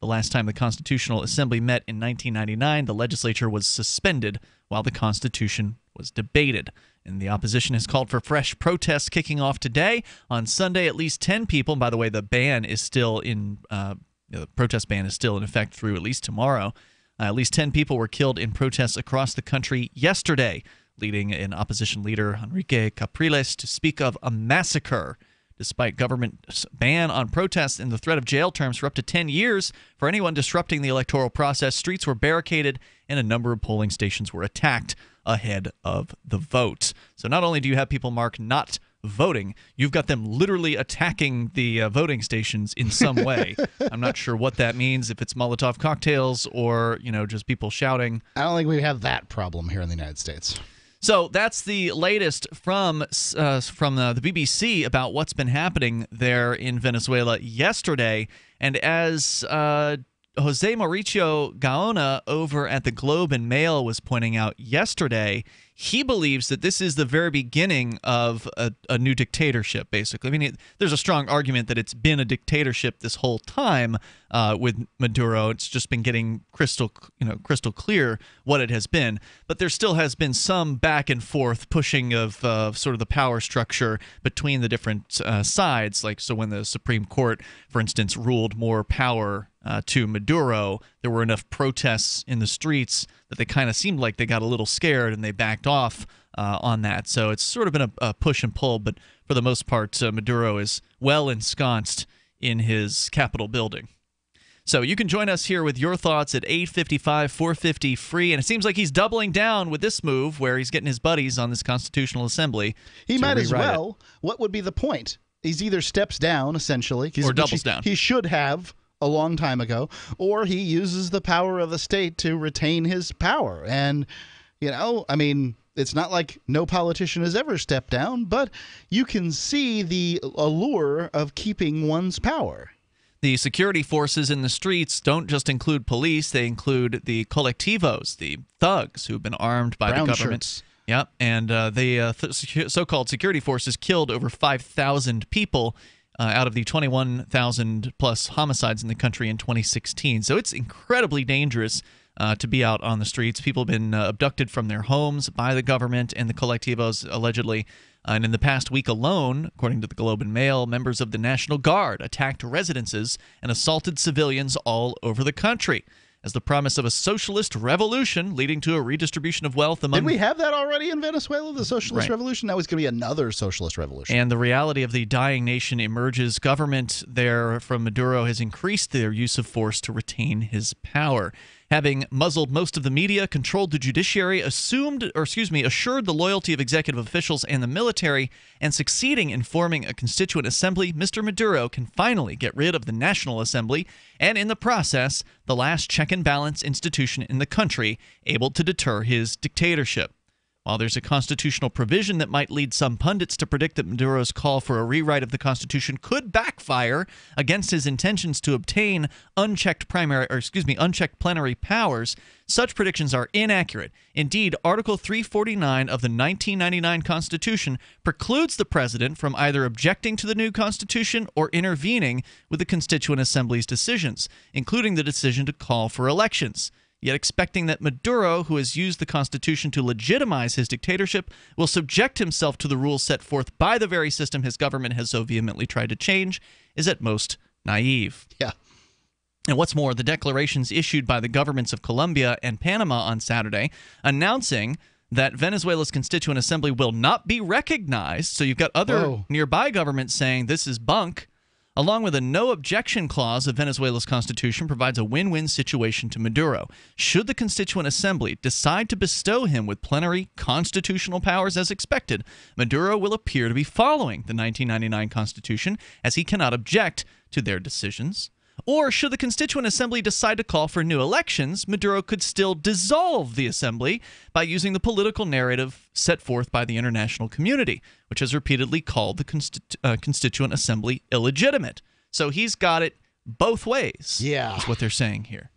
The last time the Constitutional Assembly met in 1999, the legislature was suspended while the Constitution was debated. And the opposition has called for fresh protests kicking off today. On Sunday, at least 10 people, and by the way, the ban is still in the protest ban is still in effect through at least tomorrow. At least 10 people were killed in protests across the country yesterday, leading an opposition leader, Enrique Capriles, to speak of a massacre. Despite government's ban on protests and the threat of jail terms for up to 10 years for anyone disrupting the electoral process, streets were barricaded and a number of polling stations were attacked ahead of the vote. So not only do you have people, Mark, not voting, you've got them literally attacking the voting stations in some way. I'm not sure what that means, if it's Molotov cocktails or, just people shouting. I don't think we have that problem here in the United States. So that's the latest from the BBC about what's been happening there in Venezuela yesterday. And as Jose Mauricio Gaona over at the Globe and Mail was pointing out yesterday, he believes that this is the very beginning of a new dictatorship, basically. I mean, there's a strong argument that it's been a dictatorship this whole time with Maduro. It's just been getting crystal clear what it has been. But there still has been some back and forth pushing of sort of the power structure between the different sides. Like, so when the Supreme Court, for instance, ruled more power to Maduro, there were enough protests in the streets that they kind of seemed like they got a little scared and they backed off on that. So it's sort of been a push and pull, but for the most part, Maduro is well ensconced in his Capitol building. So you can join us here with your thoughts at 855-450 free, and it seems like he's doubling down with this move where he's getting his buddies on this Constitutional Assembly. He might as well. What would be the point? He's either steps down, essentially, or doubles down. He should have a long time ago, or he uses the power of the state to retain his power. And, it's not like no politician has ever stepped down, but you can see the allure of keeping one's power. The security forces in the streets don't just include police, they include the colectivos, the thugs who've been armed by the government. Shirts. Yep, and the so-called security forces killed over 5,000 people out of the 21,000 plus homicides in the country in 2016. So it's incredibly dangerous to be out on the streets. People have been abducted from their homes by the government and the colectivos, allegedly. And in the past week alone, according to the Globe and Mail, members of the National Guard attacked residences and assaulted civilians all over the country. As the promise of a socialist revolution leading to a redistribution of wealth among... Did we have that already in Venezuela, the socialist revolution? Now it's going to be another socialist revolution. And the reality of the dying nation emerges. Government there from Maduro has increased their use of force to retain his power. Having muzzled most of the media, controlled the judiciary, assured the loyalty of executive officials and the military, and succeeding in forming a constituent assembly, Mr. Maduro can finally get rid of the National Assembly, and in the process, the last check and balance institution in the country, able to deter his dictatorship. While there's a constitutional provision that might lead some pundits to predict that Maduro's call for a rewrite of the Constitution could backfire against his intentions to obtain unchecked plenary powers, such predictions are inaccurate. Indeed, Article 349 of the 1999 Constitution precludes the president from either objecting to the new Constitution or intervening with the Constituent Assembly's decisions, including the decision to call for elections. yet expecting that Maduro, who has used the Constitution to legitimize his dictatorship, will subject himself to the rules set forth by the very system his government has so vehemently tried to change, is at most naive. Yeah. And what's more, the declarations issued by the governments of Colombia and Panama on Saturday announcing that Venezuela's Constituent Assembly will not be recognized, so you've got other nearby governments saying this is bunk, along with a no-objection clause of Venezuela's constitution, provides a win-win situation to Maduro. Should the Constituent Assembly decide to bestow him with plenary constitutional powers as expected, Maduro will appear to be following the 1999 Constitution, as he cannot object to their decisions. Or should the Constituent Assembly decide to call for new elections, Maduro could still dissolve the assembly by using the political narrative set forth by the international community, which has repeatedly called the Constituent Assembly illegitimate. So he's got it both ways. Yeah. Is what they're saying here.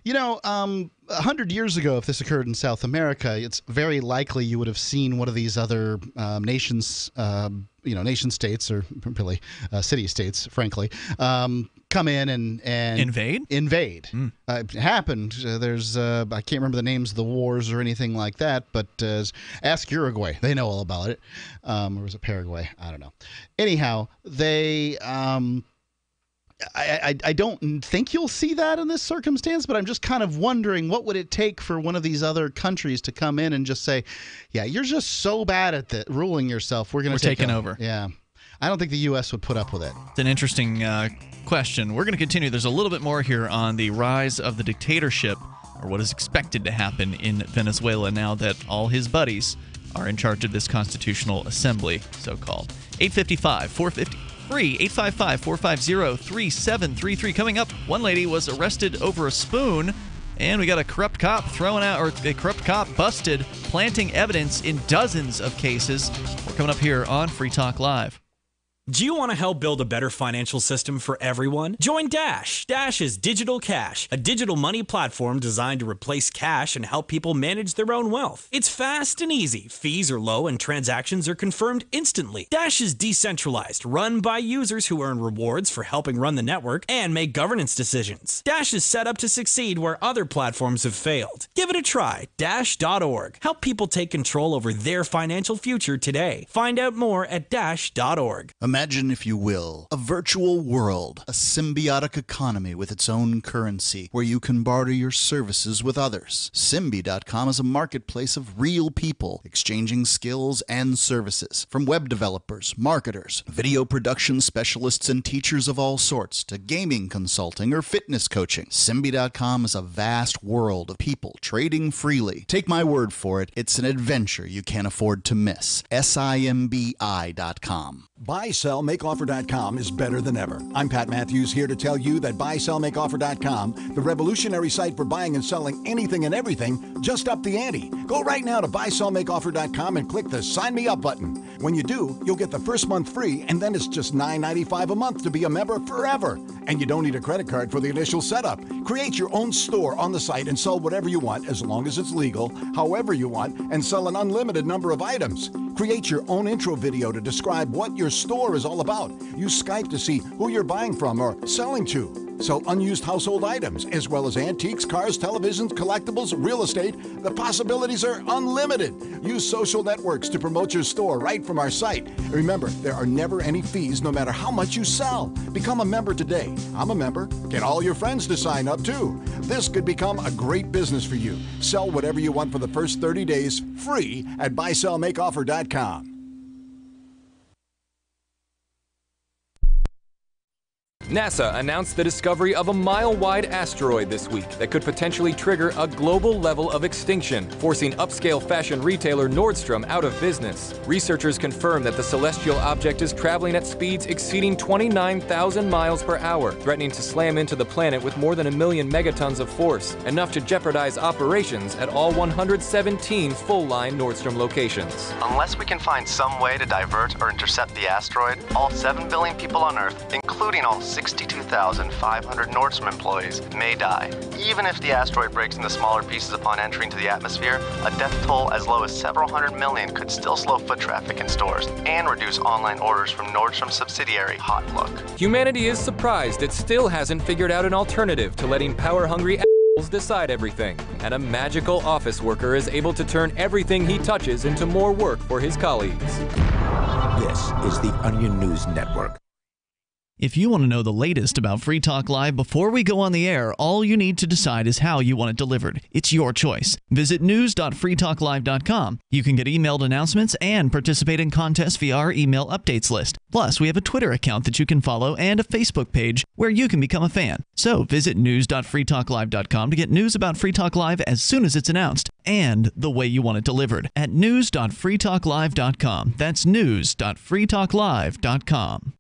100 years ago, if this occurred in South America, it's very likely you would have seen one of these other nations, nation states, or really city states, frankly, come in and invade. It happened. There's I can't remember the names of the wars or anything like that, but ask Uruguay; they know all about it. Or was it Paraguay? I don't know. Anyhow, they. I don't think you'll see that in this circumstance, but I'm just kind of wondering what would it take for one of these other countries to come in and just say, yeah, you're just so bad at ruling yourself. We're taking over. Yeah. I don't think the U.S. would put up with it. It's an interesting question. We're going to continue. There's a little bit more here on the rise of the dictatorship, or what is expected to happen in Venezuela now that all his buddies are in charge of this constitutional assembly, so-called. 855-450. Free 855-450-3733. Coming up, one lady was arrested over a spoon, and we got a corrupt cop busted planting evidence in dozens of cases. We're coming up here on Free Talk Live. Do you want to help build a better financial system for everyone? Join Dash. Dash is Digital Cash, a digital money platform designed to replace cash and help people manage their own wealth. It's fast and easy. Fees are low and transactions are confirmed instantly. Dash is decentralized, run by users who earn rewards for helping run the network and make governance decisions. Dash is set up to succeed where other platforms have failed. Give it a try. Dash.org. Help people take control over their financial future today. Find out more at Dash.org. Imagine, if you will, a virtual world, a symbiotic economy with its own currency, where you can barter your services with others. Symbi.com is a marketplace of real people exchanging skills and services, from web developers, marketers, video production specialists, and teachers of all sorts, to gaming consulting or fitness coaching. Symbi.com is a vast world of people trading freely. Take my word for it, it's an adventure you can't afford to miss. Simbi.com. BuySellMakeOffer.com is better than ever. I'm Pat Matthews, here to tell you that BuySellMakeOffer.com, the revolutionary site for buying and selling anything and everything, just upped the ante. Go right now to BuySellMakeOffer.com and click the Sign Me Up button. When you do, you'll get the first month free, and then it's just $9.95 a month to be a member forever. And you don't need a credit card for the initial setup. Create your own store on the site and sell whatever you want, as long as it's legal, however you want, and sell an unlimited number of items. Create your own intro video to describe what your store is all about. Use Skype to see who you're buying from or selling to. Sell unused household items, as well as antiques, cars, televisions, collectibles, real estate. The possibilities are unlimited. Use social networks to promote your store right from our site. Remember, there are never any fees, no matter how much you sell. Become a member today. I'm a member. Get all your friends to sign up, too. This could become a great business for you. Sell whatever you want for the first 30 days, free at BuySellMakeOffer.com. NASA announced the discovery of a mile-wide asteroid this week that could potentially trigger a global level of extinction, forcing upscale fashion retailer Nordstrom out of business. Researchers confirm that the celestial object is traveling at speeds exceeding 29,000 miles per hour, threatening to slam into the planet with more than 1 million megatons of force, enough to jeopardize operations at all 117 full-line Nordstrom locations. Unless we can find some way to divert or intercept the asteroid, all 7 billion people on Earth, including all 62,500 Nordstrom employees, may die. Even if the asteroid breaks into smaller pieces upon entering to the atmosphere, a death toll as low as several hundred million could still slow foot traffic in stores and reduce online orders from Nordstrom's subsidiary, Hot Look. Humanity is surprised it still hasn't figured out an alternative to letting power-hungry decide everything, and a magical office worker is able to turn everything he touches into more work for his colleagues. This is the Onion News Network. If you want to know the latest about Free Talk Live before we go on the air, all you need to decide is how you want it delivered. It's your choice. Visit news.freetalklive.com. You can get emailed announcements and participate in contests via our email updates list. Plus, we have a Twitter account that you can follow and a Facebook page where you can become a fan. So visit news.freetalklive.com to get news about Free Talk Live as soon as it's announced and the way you want it delivered at news.freetalklive.com. That's news.freetalklive.com.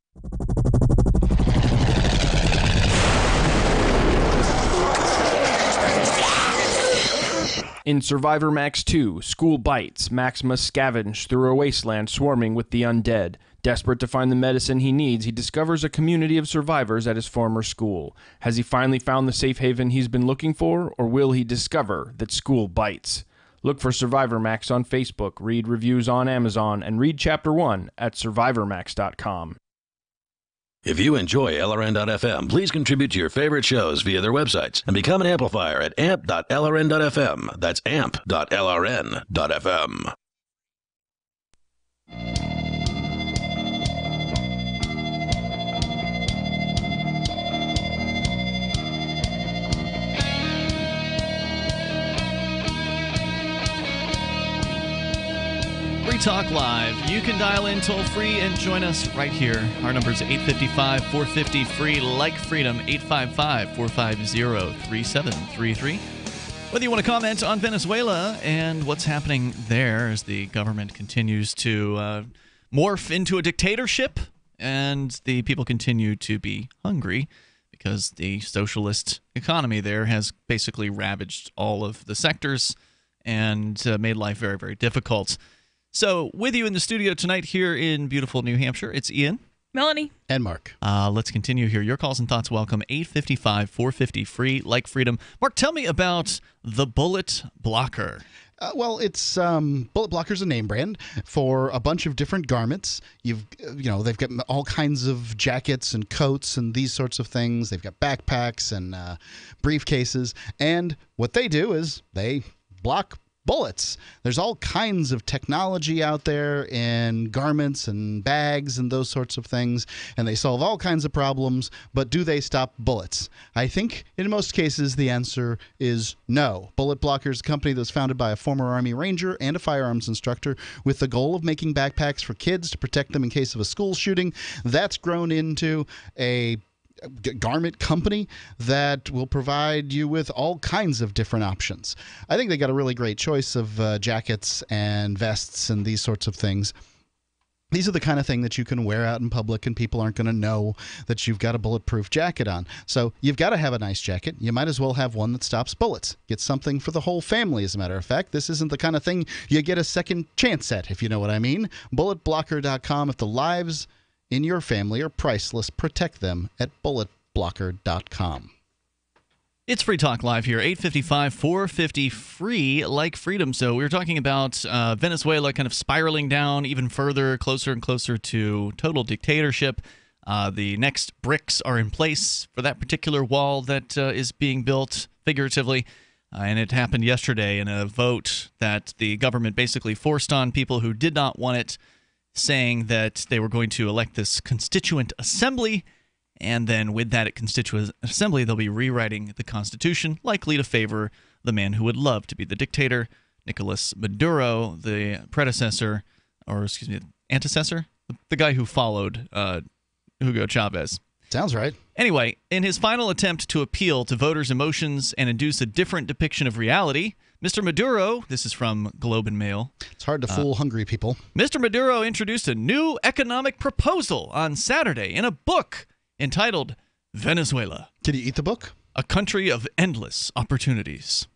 In Survivor Max 2, School Bites, Max must scavenge through a wasteland swarming with the undead. Desperate to find the medicine he needs, he discovers a community of survivors at his former school. Has he finally found the safe haven he's been looking for, or will he discover that school bites? Look for Survivor Max on Facebook, read reviews on Amazon, and read Chapter 1 at survivormax.com. If you enjoy LRN.FM, please contribute to your favorite shows via their websites and become an amplifier at amp.lrn.fm. That's amp.lrn.fm. Free Talk Live. You can dial in toll free and join us right here. Our number is 855-450-FREE, like freedom, 855-450-3733. Whether you want to comment on Venezuela and what's happening there as the government continues to morph into a dictatorship and the people continue to be hungry because the socialist economy there has basically ravaged all of the sectors and made life very, very difficult. So, with you in the studio tonight here in beautiful New Hampshire, it's Ian, Melanie, and Mark. Let's continue here. Your calls and thoughts welcome. 855-450-FREE, like freedom. Mark, tell me about the Bullet Blocker. Well, it's Bullet Blocker's a name brand for a bunch of different garments. They've got all kinds of jackets and coats and these sorts of things. They've got backpacks and briefcases, and what they do is they block bullets. There's all kinds of technology out there in garments and bags and those sorts of things, and they solve all kinds of problems, but do they stop bullets? I think in most cases the answer is no. Bullet Blocker is a company that was founded by a former Army Ranger and a firearms instructor with the goal of making backpacks for kids to protect them in case of a school shooting. That's grown into a garment company that will provide you with all kinds of different options. I think they got a really great choice of jackets and vests and these sorts of things. These are the kind of thing that you can wear out in public and people aren't going to know that you've got a bulletproof jacket on. So you've got to have a nice jacket. You might as well have one that stops bullets. Get something for the whole family, as a matter of fact. This isn't the kind of thing you get a second chance at, if you know what I mean. Bulletblocker.com. If the lives in your family are priceless, protect them at bulletblocker.com. It's Free Talk Live here, 855-450-FREE, like freedom. So we were talking about Venezuela kind of spiraling down even further, closer and closer to total dictatorship. The next bricks are in place for that particular wall that is being built, figuratively. And it happened yesterday in a vote that the government basically forced on people who did not want it, saying that they were going to elect this constituent assembly, and then with that constituent assembly, they'll be rewriting the Constitution, likely to favor the man who would love to be the dictator, Nicolas Maduro, the predecessor, or excuse me, antecessor, the guy who followed Hugo Chavez. Sounds right. Anyway, in his final attempt to appeal to voters' emotions and induce a different depiction of reality, Mr. Maduro, this is from Globe and Mail. It's hard to fool hungry people. Mr. Maduro introduced a new economic proposal on Saturday in a book entitled Venezuela. Can you eat the book? A country of endless opportunities.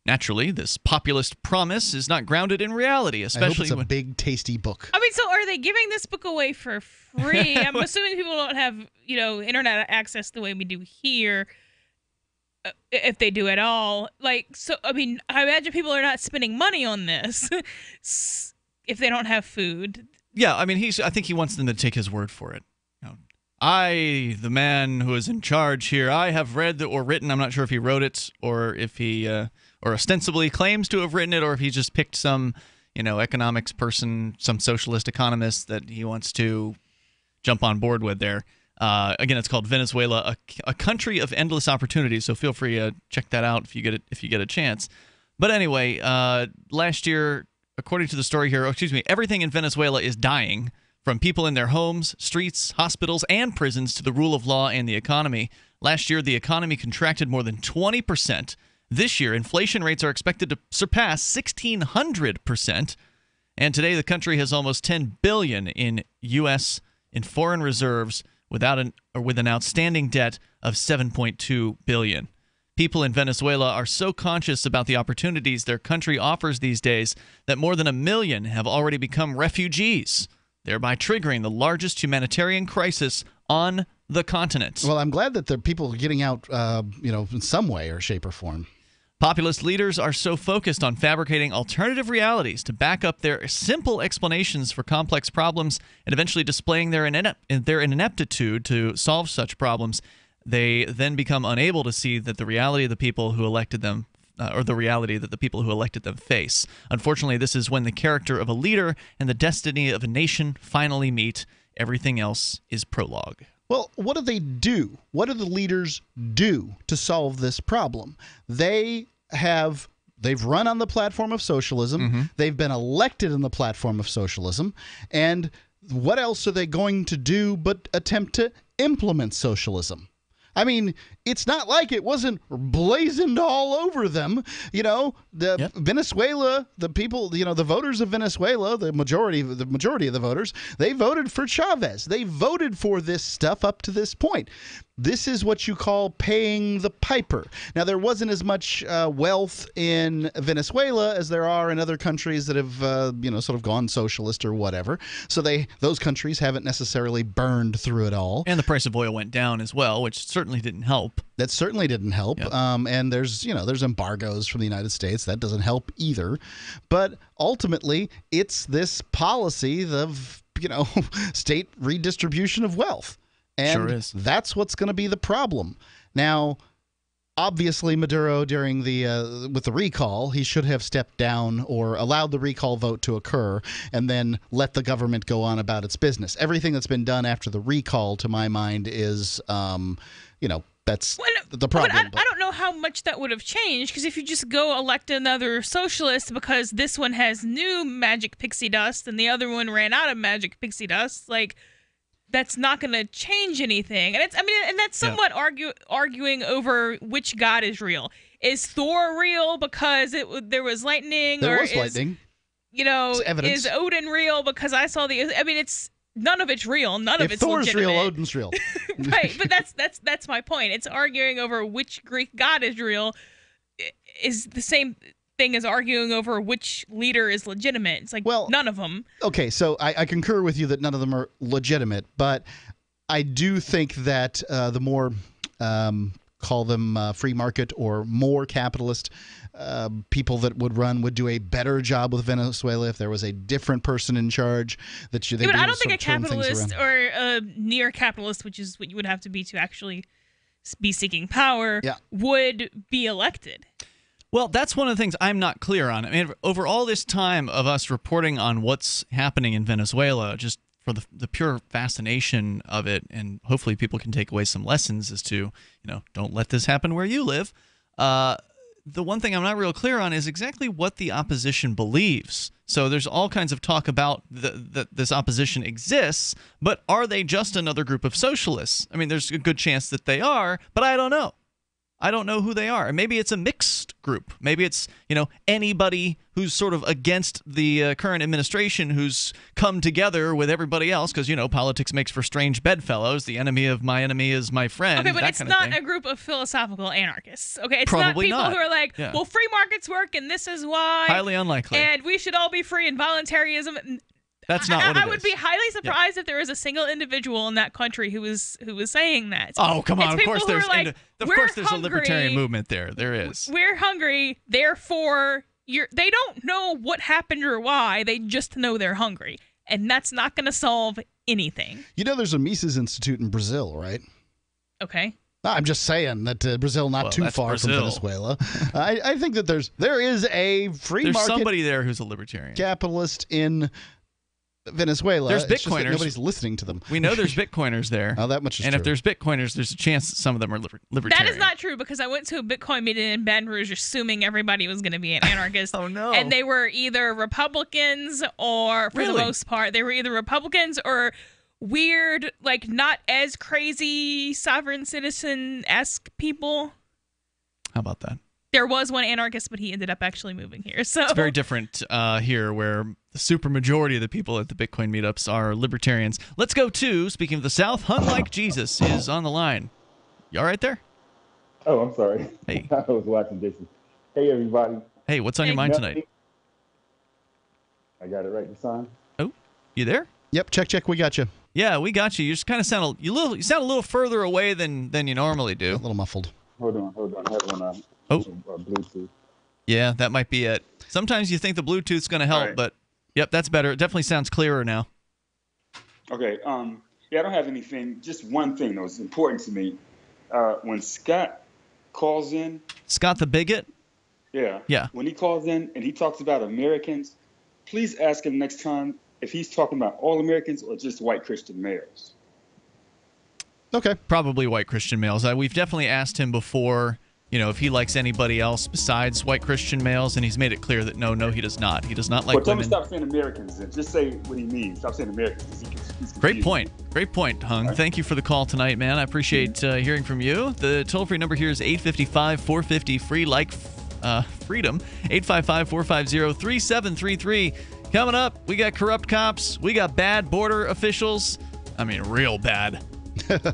Naturally, this populist promise is not grounded in reality, especially I hope it's a big, tasty book. I mean, so are they giving this book away for free? I'm assuming people don't have, internet access the way we do here, if they do at all. I imagine people are not spending money on this if they don't have food. Yeah, I mean, I think he wants them to take his word for it. I, the man who is in charge here, I have read or written, I'm not sure if he wrote it or if he, or ostensibly claims to have written it, or if he just picked some, economics person, some socialist economist that he wants to jump on board with there. Again, it's called Venezuela, a country of endless opportunities, so feel free to check that out if you get a chance. But anyway, last year, according to the story here, everything in Venezuela is dying. From people in their homes, streets, hospitals, and prisons to the rule of law and the economy. Last year, the economy contracted more than 20%. This year, inflation rates are expected to surpass 1,600%. And today, the country has almost $10 billion in U.S. in foreign reserves with an outstanding debt of $7.2 billion. People in Venezuela are so conscious about the opportunities their country offers these days that more than 1 million have already become refugees, thereby triggering the largest humanitarian crisis on the continent. Well, I'm glad that there are people getting out, in some way or shape or form. Populist leaders are so focused on fabricating alternative realities to back up their simple explanations for complex problems and eventually displaying their ineptitude to solve such problems, they then become unable to see that the reality of the people who elected them or the reality that the people who elected them face. Unfortunately, this is when the character of a leader and the destiny of a nation finally meet. Everything else is prologue. Well, what do they do? What do the leaders do to solve this problem? They've run on the platform of socialism. Mm-hmm. They've been elected on the platform of socialism. And what else are they going to do but attempt to implement socialism? I mean, it's not like it wasn't blazoned all over them. Venezuela, the people, the voters of Venezuela, the majority of the voters, they voted for Chavez. They voted for this stuff up to this point. This is what you call paying the piper. Now, there wasn't as much wealth in Venezuela as there are in other countries that have, sort of gone socialist or whatever. So those countries haven't necessarily burned through it all. And the price of oil went down as well, which certainly didn't help. That certainly didn't help. Yep. And there's embargoes from the United States. That doesn't help either. But ultimately, it's this policy of, state redistribution of wealth. And sure is. That's what's going to be the problem. Now, obviously, Maduro, during with the recall, he should have stepped down or allowed the recall vote to occur and then let the government go on about its business. Everything that's been done after the recall, to my mind, is, that's the problem. I don't know how much that would have changed, because if you just go elect another socialist because this one has new magic pixie dust and the other one ran out of magic pixie dust, that's not going to change anything. And that's somewhat arguing over which god is real. Is Thor real because there was lightning? There was lightning. Is Odin real because I saw it's none of it's real. None of it's Thor's legitimate. real, Odin's real. Right, but that's my point. It's arguing over which Greek god is real is the same thing as arguing over which leader is legitimate. It's none of them. Okay, so I concur with you that none of them are legitimate, but I do think that the more call them free market or more capitalist people that would do a better job with Venezuela if there was a different person in charge. I don't think a capitalist or a near capitalist, which is what you would have to be to actually be seeking power, would be elected. Well, that's one of the things I'm not clear on. I mean, over all this time of us reporting on what's happening in Venezuela, just for the pure fascination of it, and hopefully people can take away some lessons as to, don't let this happen where you live. The one thing I'm not real clear on is exactly what the opposition believes. So there's all kinds of talk about this opposition exists, but are they just another group of socialists? I mean, there's a good chance that they are, but I don't know. I don't know who they are. Maybe it's a mixed group. Maybe it's, anybody who's sort of against the current administration who's come together with everybody else because, politics makes for strange bedfellows. The enemy of my enemy is my friend. Okay, but it's not a group of philosophical anarchists. Okay, it's Probably not people not. who are like, well, free markets work and this is why. Highly unlikely. And we should all be free and voluntarism. That's not what it is. I would be highly surprised if there was a single individual in that country who was saying that. Oh, come on. Of course there's a libertarian movement there. There is. We're hungry, therefore they don't know what happened or why. They just know they're hungry. and that's not going to solve anything. You know, there's a Mises Institute in Brazil, right? Okay. I'm just saying that Brazil not too far from Venezuela. I think that there is a free market. There's somebody there who's a libertarian. Capitalist in Venezuela. There's It's just that Bitcoiners. nobody's listening to them. We know there's Bitcoiners there. Oh, that much is and true. if there's Bitcoiners, there's a chance that some of them are libertarian. That is not true, because I went to a Bitcoin meeting in Baton Rouge assuming everybody was going to be an anarchist. Oh, no. And they were either Republicans or, for the most part, they were either Republicans or weird, like not as crazy sovereign citizen-esque people. How about that? There was one anarchist, but he ended up actually moving here. So It's very different here, where the supermajority of the people at the Bitcoin meetups are libertarians. Let's go to, speaking of the South, Hung Like Jesus is on the line. You all right there? Oh, I'm sorry. Hey. I was watching Disney. Hey, everybody. Hey, what's on your mind tonight? I got it right this time. Oh, you there? Yep, check. We got you. Yeah, we got you. You just kind of sound you sound a little further away than you normally do. A little muffled. Hold on. I have one on Bluetooth. Yeah, that might be it. Sometimes you think the Bluetooth's going to help, but yep, that's better. It definitely sounds clearer now. Okay. Yeah, I don't have anything. Just one thing that was important to me. When Scott calls in. Scott the Bigot? Yeah. When he calls in and he talks about Americans, please ask him next time if he's talking about all Americans or just white Christian males. Okay. Probably white Christian males. We've definitely asked him before, if he likes anybody else besides white Christian males, and he's made it clear that no, he does not. He does not like tell women. him to stop saying Americans then. Just say what he means. Stop saying Americans. He's Great point, Hung. Right. Thank you for the call tonight, man. I appreciate hearing from you. The toll-free number here is 855-450-FREE, like freedom, 855-450-3733. Coming up, we got corrupt cops. We got bad border officials. I mean, real bad.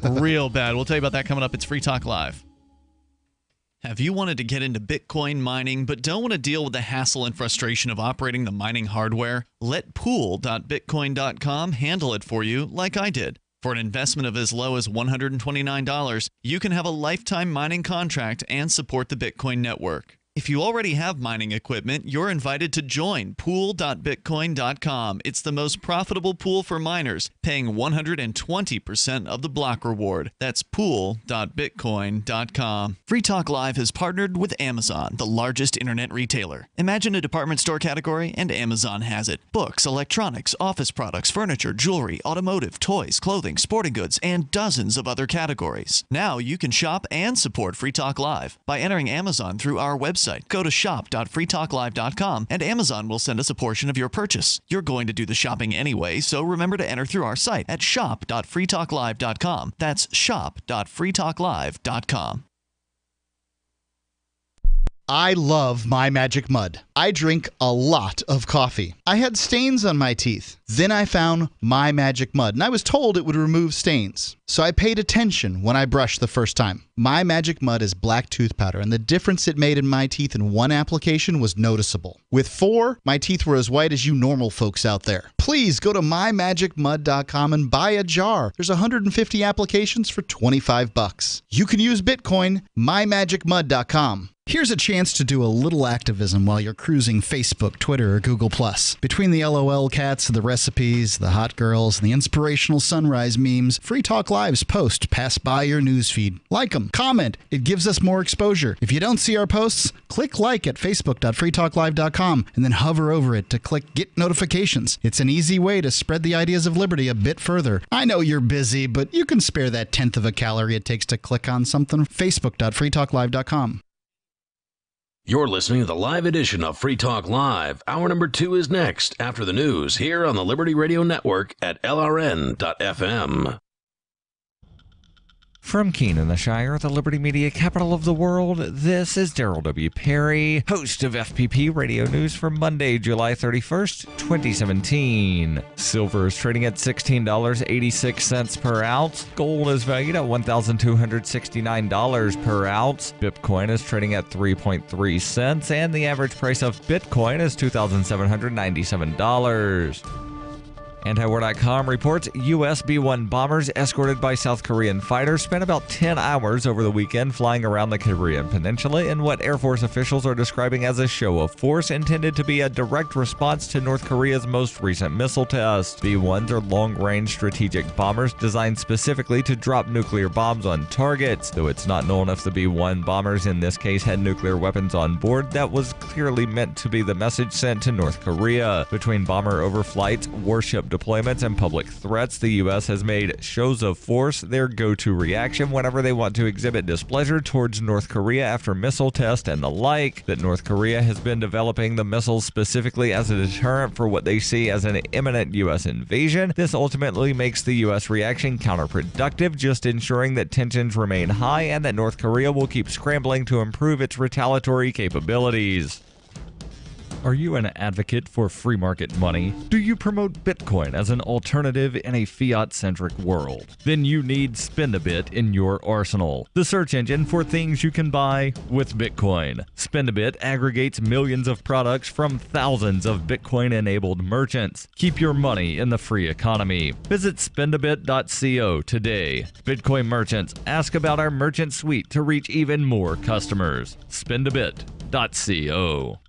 Real bad. We'll tell you about that coming up. It's Free Talk Live. Have you wanted to get into Bitcoin mining but don't want to deal with the hassle and frustration of operating the mining hardware? Let pool.bitcoin.com handle it for you like I did. For an investment of as low as $129, you can have a lifetime mining contract and support the Bitcoin network. If you already have mining equipment, you're invited to join pool.bitcoin.com. It's the most profitable pool for miners, paying 120% of the block reward. That's pool.bitcoin.com. Free Talk Live has partnered with Amazon, the largest internet retailer. Imagine a department store category, and Amazon has it. Books, electronics, office products, furniture, jewelry, automotive, toys, clothing, sporting goods, and dozens of other categories. Now you can shop and support Free Talk Live by entering Amazon through our website. Go to shop.freetalklive.com and Amazon will send us a portion of your purchase. You're going to do the shopping anyway, so remember to enter through our site at shop.freetalklive.com. That's shop.freetalklive.com. I love My Magic Mud. I drink a lot of coffee. I had stains on my teeth. Then I found My Magic Mud, and I was told it would remove stains. So I paid attention when I brushed the first time. My Magic Mud is black tooth powder, and the difference it made in my teeth in one application was noticeable. With 4, my teeth were as white as you normal folks out there. Please go to mymagicmud.com and buy a jar. There's 150 applications for $25. You can use Bitcoin, mymagicmud.com. Here's a chance to do a little activism while you're cruising Facebook, Twitter, or Google+. Between the LOL cats, the recipes, the hot girls, and the inspirational sunrise memes, Free Talk Live's posts pass by your newsfeed. Like them, comment. It gives us more exposure. If you don't see our posts, click like at facebook.freetalklive.com and then hover over it to click Get Notifications. It's an easy way to spread the ideas of liberty a bit further. I know you're busy, but you can spare that 1/10 of a calorie it takes to click on something. Facebook.freetalklive.com. You're listening to the live edition of Free Talk Live. Hour number 2 is next after the news here on the Liberty Radio Network at LRN.FM. From Keene in the Shire, the Liberty Media capital of the world, this is Daryl W. Perry, host of FPP Radio News for Monday, July 31st, 2017. Silver is trading at $16.86 per ounce. Gold is valued at $1,269 per ounce. Bitcoin is trading at 3.3 cents, and the average price of Bitcoin is $2,797. Antiwar.com reports U.S. B-1 bombers escorted by South Korean fighters spent about 10 hours over the weekend flying around the Korean Peninsula in what Air Force officials are describing as a show of force intended to be a direct response to North Korea's most recent missile test. B-1s are long-range strategic bombers designed specifically to drop nuclear bombs on targets. Though it's not known if the B-1 bombers in this case had nuclear weapons on board, that was clearly meant to be the message sent to North Korea. Between bomber overflights, warship deployments, and public threats, the U.S. has made shows of force their go-to reaction whenever they want to exhibit displeasure towards North Korea after missile tests and the like. That North Korea has been developing the missiles specifically as a deterrent for what they see as an imminent U.S. invasion. This ultimately makes the U.S. reaction counterproductive, just ensuring that tensions remain high and that North Korea will keep scrambling to improve its retaliatory capabilities. Are you an advocate for free market money? Do you promote Bitcoin as an alternative in a fiat-centric world? Then you need Spend a Bit in your arsenal, the search engine for things you can buy with Bitcoin. Spend a Bit aggregates millions of products from thousands of Bitcoin-enabled merchants. Keep your money in the free economy. Visit spendabit.co today. Bitcoin merchants, ask about our merchant suite to reach even more customers. Spendabit.co.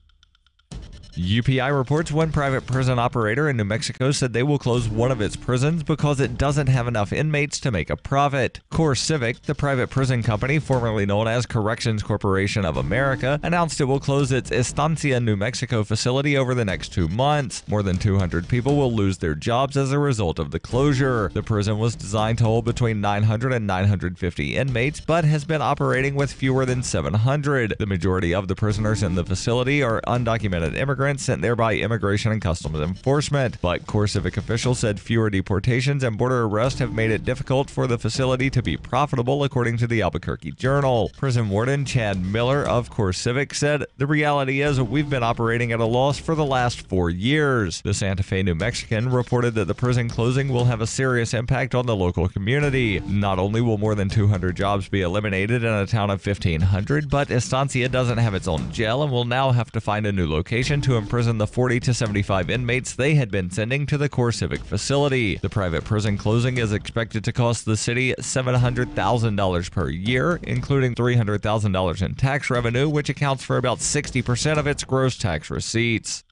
UPI reports one private prison operator in New Mexico said they will close one of its prisons because it doesn't have enough inmates to make a profit. CoreCivic, the private prison company formerly known as Corrections Corporation of America, announced it will close its Estancia, New Mexico facility over the next 2 months. More than 200 people will lose their jobs as a result of the closure. The prison was designed to hold between 900 and 950 inmates, but has been operating with fewer than 700. The majority of the prisoners in the facility are undocumented immigrants sent there by Immigration and Customs Enforcement. But CoreCivic officials said fewer deportations and border arrests have made it difficult for the facility to be profitable, according to the Albuquerque Journal. Prison warden Chad Miller of CoreCivic said, "The reality is we've been operating at a loss for the last 4 years." The Santa Fe New Mexican reported that the prison closing will have a serious impact on the local community. Not only will more than 200 jobs be eliminated in a town of 1,500, but Estancia doesn't have its own jail and will now have to find a new location to imprison the 40 to 75 inmates they had been sending to the CoreCivic facility. The private prison closing is expected to cost the city $700,000 per year, including $300,000 in tax revenue, which accounts for about 60% of its gross tax receipts.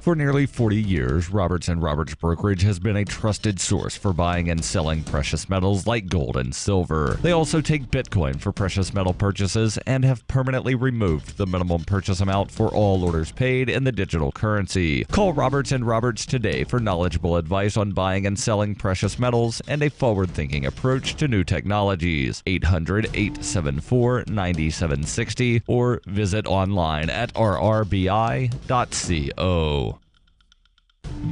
For nearly 40 years, Roberts & Roberts Brokerage has been a trusted source for buying and selling precious metals like gold and silver. They also take Bitcoin for precious metal purchases and have permanently removed the minimum purchase amount for all orders paid in the digital currency. Call Roberts & Roberts today for knowledgeable advice on buying and selling precious metals and a forward-thinking approach to new technologies. 800-874-9760 or visit online at rrbi.co.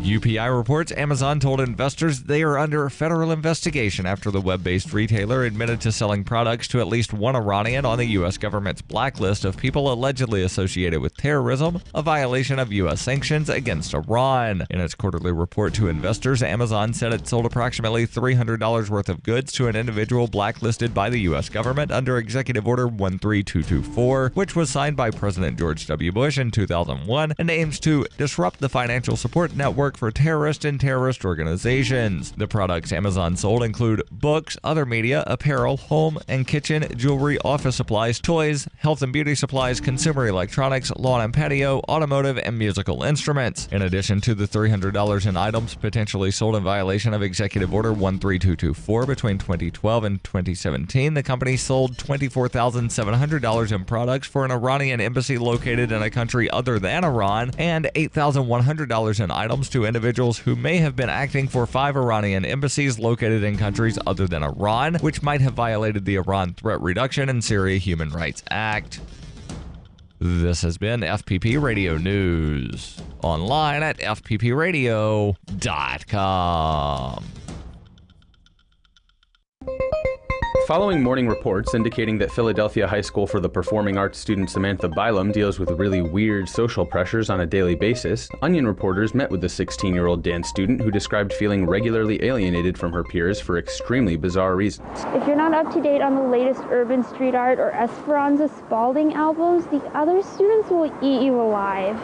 UPI reports Amazon told investors they are under federal investigation after the web-based retailer admitted to selling products to at least one Iranian on the U.S. government's blacklist of people allegedly associated with terrorism, a violation of U.S. sanctions against Iran. In its quarterly report to investors, Amazon said it sold approximately $300 worth of goods to an individual blacklisted by the U.S. government under Executive Order 13224, which was signed by President George W. Bush in 2001 and aims to disrupt the financial support network for terrorists and terrorist organizations. The products Amazon sold include books, other media, apparel, home and kitchen, jewelry, office supplies, toys, health and beauty supplies, consumer electronics, lawn and patio, automotive, and musical instruments. In addition to the $300 in items potentially sold in violation of Executive Order 13224 between 2012 and 2017, the company sold $24,700 in products for an Iranian embassy located in a country other than Iran and $8,100 in items to individuals who may have been acting for 5 Iranian embassies located in countries other than Iran, which might have violated the Iran Threat Reduction and Syria Human Rights Act. This has been FPP Radio News. Online at fppradio.com. Following morning reports indicating that Philadelphia High School for the Performing Arts student Samantha Bylum deals with really weird social pressures on a daily basis, Onion reporters met with the 16-year-old dance student who described feeling regularly alienated from her peers for extremely bizarre reasons. If you're not up to date on the latest urban street art or Esperanza Spalding albums, the other students will eat you alive.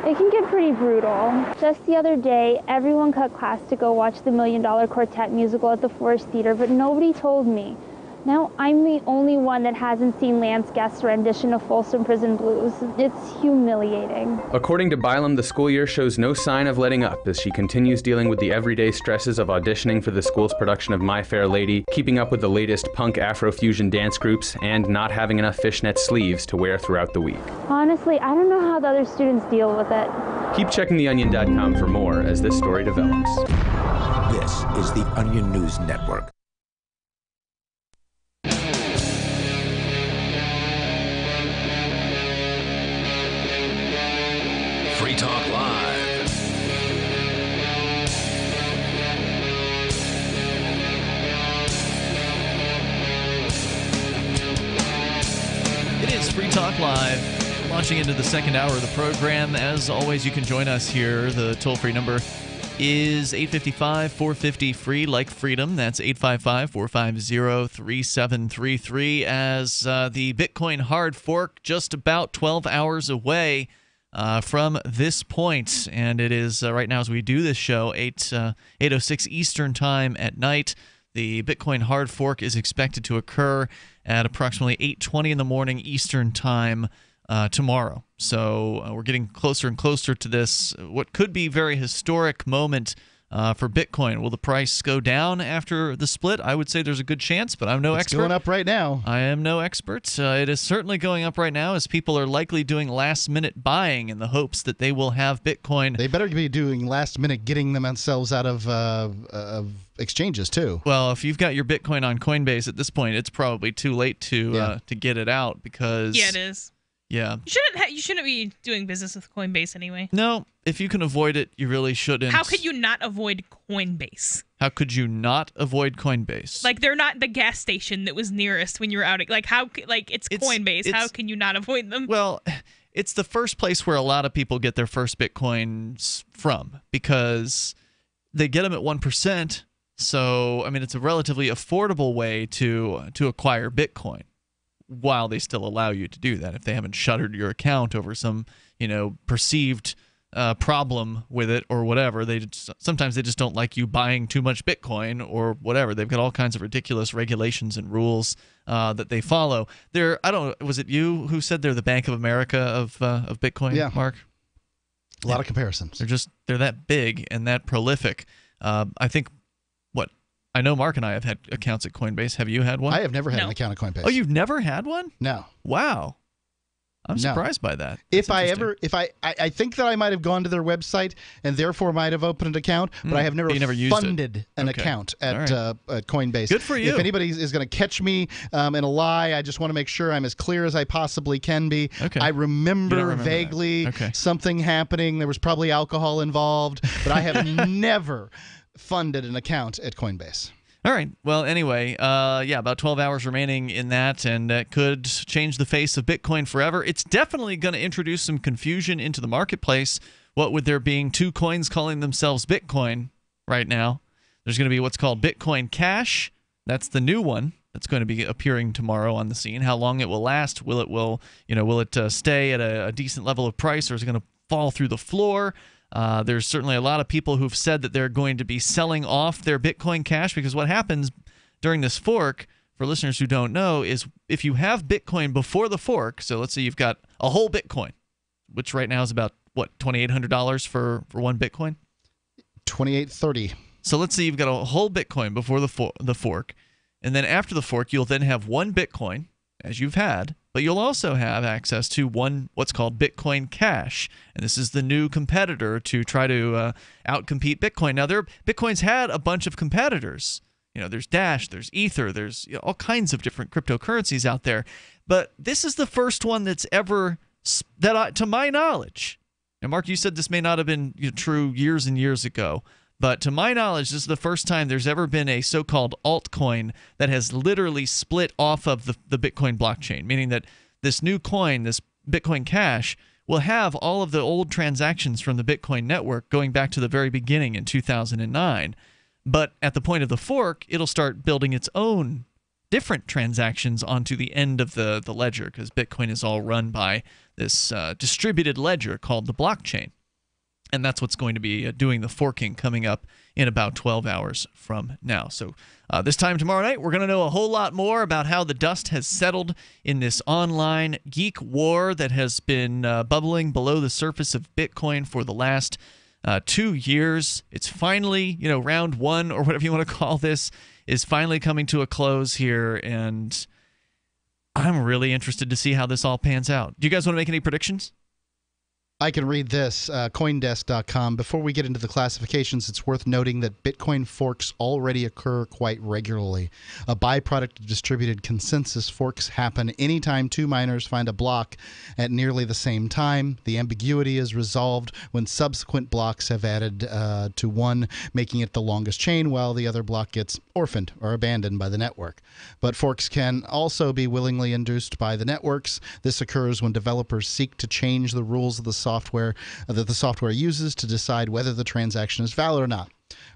It can get pretty brutal. Just the other day, everyone cut class to go watch the $1 Million Quartet musical at the Forest Theater, but nobody told me. Now I'm the only one that hasn't seen Lance Guest's rendition of Folsom Prison Blues. It's humiliating. According to Bylum, the school year shows no sign of letting up as she continues dealing with the everyday stresses of auditioning for the school's production of My Fair Lady, keeping up with the latest punk Afrofusion dance groups, and not having enough fishnet sleeves to wear throughout the week. Honestly, I don't know how the other students deal with it. Keep checking theonion.com for more as this story develops. This is the Onion News Network. Free Talk Live. It is Free Talk Live, launching into the second hour of the program. As always, you can join us here. The toll-free number is 855-450-FREE, like freedom. That's 855-450-3733. As the Bitcoin hard fork just about 12 hours away from this point, and it is right now as we do this show, 8:06 Eastern Time at night. The Bitcoin hard fork is expected to occur at approximately 8:20 in the morning Eastern Time tomorrow. So we're getting closer and closer to this, what could be very historic moment for Bitcoin. Will the price go down after the split? I would say there's a good chance, but I'm no expert. It's going up right now. I am no expert. It is certainly going up right now as people are likely doing last-minute buying in the hopes that they will have Bitcoin. They better be doing last-minute getting themselves out of exchanges, too. Well, if you've got your Bitcoin on Coinbase at this point, it's probably too late to get it out because... Yeah, it is. Yeah. You shouldn't be doing business with Coinbase anyway. No, if you can avoid it, you really shouldn't. How could you not avoid Coinbase? How could you not avoid Coinbase? Like, they're not the gas station that was nearest when you were out. Like, it's Coinbase. How can you not avoid them? Well, it's the first place where a lot of people get their first Bitcoins from because they get them at 1%. So, I mean, it's a relatively affordable way to acquire Bitcoin, while they still allow you to do that. If they haven't shuttered your account over some, perceived problem with it or whatever, sometimes they just don't like you buying too much Bitcoin or whatever. They've got all kinds of ridiculous regulations and rules that they follow. Was it you who said they're the Bank of America of Bitcoin, yeah. Mark? A lot of comparisons. They're that big and that prolific. I think I know Mark and I have had accounts at Coinbase. Have you had one? I have never had an account at Coinbase. Oh, you've never had one? No. Wow. I'm surprised by that. I think that I might have gone to their website and therefore might have opened an account, but I have never funded an account at Coinbase. Good for you. If anybody is going to catch me in a lie, I just want to make sure I'm as clear as I possibly can be. Okay. I remember vaguely something happening. There was probably alcohol involved, but I have never funded an account at Coinbase. All right. Well, anyway, about 12 hours remaining in that, and that could change the face of Bitcoin forever. It's definitely going to introduce some confusion into the marketplace. What with there being two coins calling themselves Bitcoin right now, there's going to be what's called Bitcoin Cash. That's the new one that's going to be appearing tomorrow on the scene. How long it will last? Will it stay at a decent level of price, or is it going to fall through the floor? There's certainly a lot of people who've said that they're going to be selling off their Bitcoin Cash, because what happens during this fork, for listeners who don't know, is if you have Bitcoin before the fork, so let's say you've got a whole Bitcoin, which right now is about, $2,800 for one Bitcoin? $2,830. So let's say you've got a whole Bitcoin before the fork, and then after the fork, you'll then have one Bitcoin, as you've had, but you'll also have access to what's called Bitcoin Cash, and this is the new competitor to try to outcompete Bitcoin. Now, Bitcoin's had a bunch of competitors. There's Dash, there's Ether, there's all kinds of different cryptocurrencies out there, but this is the first one that's ever, to my knowledge, and Mark, you said this may not have been true years and years ago, but to my knowledge, this is the first time there's ever been a so-called altcoin that has literally split off of the Bitcoin blockchain, meaning that this new coin, this Bitcoin Cash, will have all of the old transactions from the Bitcoin network going back to the very beginning in 2009. But at the point of the fork, it'll start building its own different transactions onto the end of the ledger, because Bitcoin is all run by this distributed ledger called the blockchain. And that's what's going to be doing the forking coming up in about 12 hours from now. So this time tomorrow night, we're going to know a whole lot more about how the dust has settled in this online geek war that has been bubbling below the surface of Bitcoin for the last 2 years. It's finally, round one, or whatever you want to call this, is finally coming to a close here. And I'm really interested to see how this all pans out. Do you guys want to make any predictions? I can read this, Coindesk.com. Before we get into the classifications, it's worth noting that Bitcoin forks already occur quite regularly. A byproduct of distributed consensus, forks happen anytime two miners find a block at nearly the same time. The ambiguity is resolved when subsequent blocks have added to one, making it the longest chain, while the other block gets orphaned or abandoned by the network. But forks can also be willingly induced by the networks. This occurs when developers seek to change the rules of the software that the software uses to decide whether the transaction is valid or not.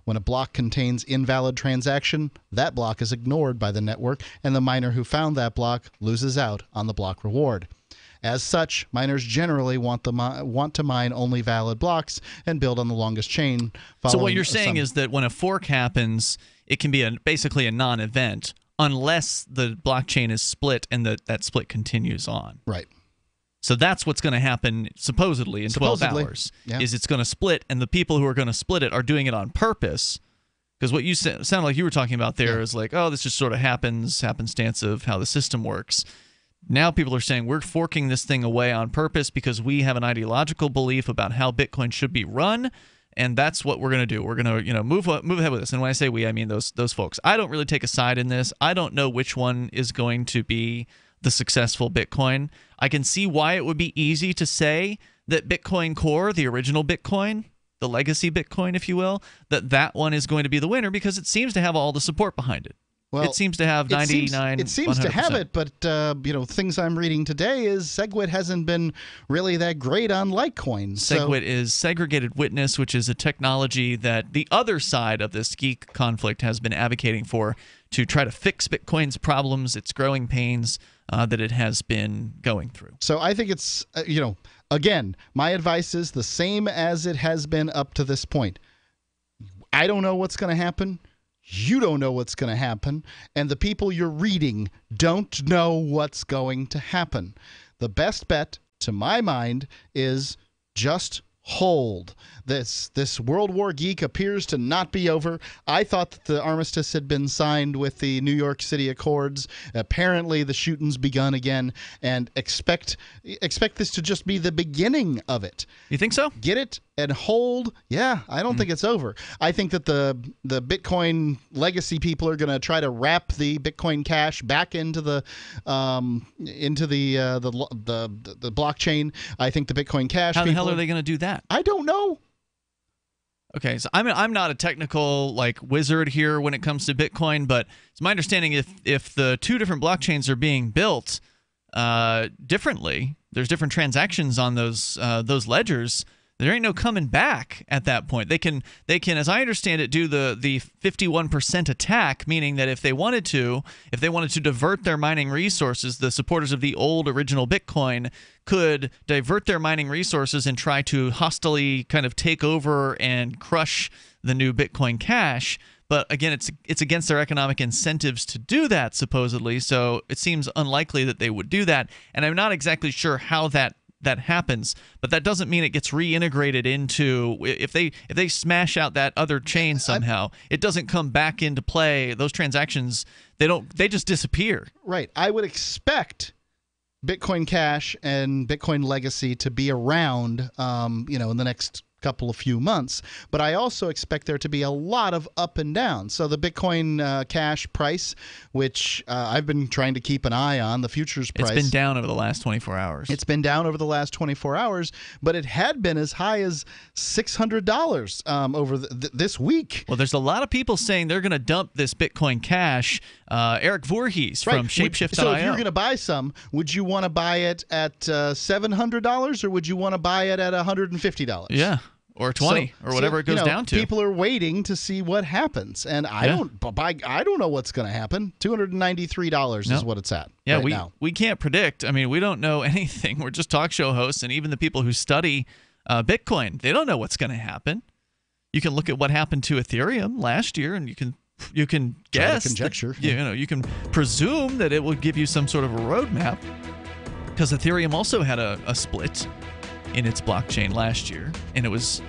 When a block contains invalid transaction, that block is ignored by the network, and the miner who found that block loses out on the block reward. As such, miners generally want to mine only valid blocks and build on the longest chain. So what you're saying is that when a fork happens, it can be basically a non-event unless the blockchain is split and that split continues on. Right. So that's what's going to happen supposedly in 12 hours. Yeah. Is it's going to split, and the people who are going to split it are doing it on purpose. Because what you sound like you were talking about there is like, oh, this just sort of happenstance of how the system works. Now people are saying we're forking this thing away on purpose because we have an ideological belief about how Bitcoin should be run, and that's what we're going to do. We're going to move ahead with this. And when I say we, I mean those folks. I don't really take a side in this. I don't know which one is going to be the successful Bitcoin. I can see why it would be easy to say that Bitcoin Core, the original Bitcoin, the legacy Bitcoin, if you will, that one is going to be the winner because it seems to have all the support behind it. Well, it seems to have 99. It seems 100%. to have it, but things I'm reading today is SegWit hasn't been really that great on Litecoin. SegWit is segregated witness, which is a technology that the other side of this geek conflict has been advocating for to try to fix Bitcoin's problems, its growing pains that it has been going through. So I think it's again, my advice is the same as it has been up to this point. I don't know what's going to happen. You don't know what's going to happen, and the people you're reading don't know what's going to happen. The best bet, to my mind, is just hold. This World War geek appears to not be over. I thought that the armistice had been signed with the New York City Accords. Apparently, the shooting's begun again, and expect this to just be the beginning of it. You think so? Get it and hold. Yeah, I don't think it's over. I think that the Bitcoin legacy people are going to try to wrap the Bitcoin Cash back into the blockchain. I think the Bitcoin Cash. How the hell are they going to do that? I don't know. Okay, so I'm not a technical wizard here when it comes to Bitcoin, but it's my understanding if the two different blockchains are being built differently, there's different transactions on those ledgers. There ain't no coming back at that point. They can, as I understand it, do the 51% attack, meaning that if they wanted to divert their mining resources, the supporters of the old original Bitcoin could divert their mining resources and try to hostily kind of take over and crush the new Bitcoin Cash. But again, it's against their economic incentives to do that, supposedly. So it seems unlikely that they would do that. And I'm not exactly sure how that happens, but that doesn't mean it gets reintegrated into if they smash out that other chain somehow, it doesn't come back into play. Those transactions, they just disappear. Right. I would expect Bitcoin Cash and Bitcoin Legacy to be around in the next couple of few months, but I also expect there to be a lot of up and down. So the Bitcoin Cash price, which I've been trying to keep an eye on, the futures price. It's been down over the last 24 hours. It's been down over the last 24 hours, but it had been as high as $600 over this week. Well, there's a lot of people saying they're going to dump this Bitcoin Cash. Eric Voorhees from Shapeshift.io. So if you're going to buy some, would you want to buy it at $700 or would you want to buy it at $150? Yeah. Or 20, or whatever it goes down to. People are waiting to see what happens, and I don't know what's going to happen. $293 is what it's at. Yeah, right now. We can't predict. I mean, we don't know anything. We're just talk show hosts, and even the people who study Bitcoin, they don't know what's going to happen. You can look at what happened to Ethereum last year, and you can guess, conjecture. You can presume that it would give you some sort of a roadmap, because Ethereum also had a split in its blockchain last year, and it was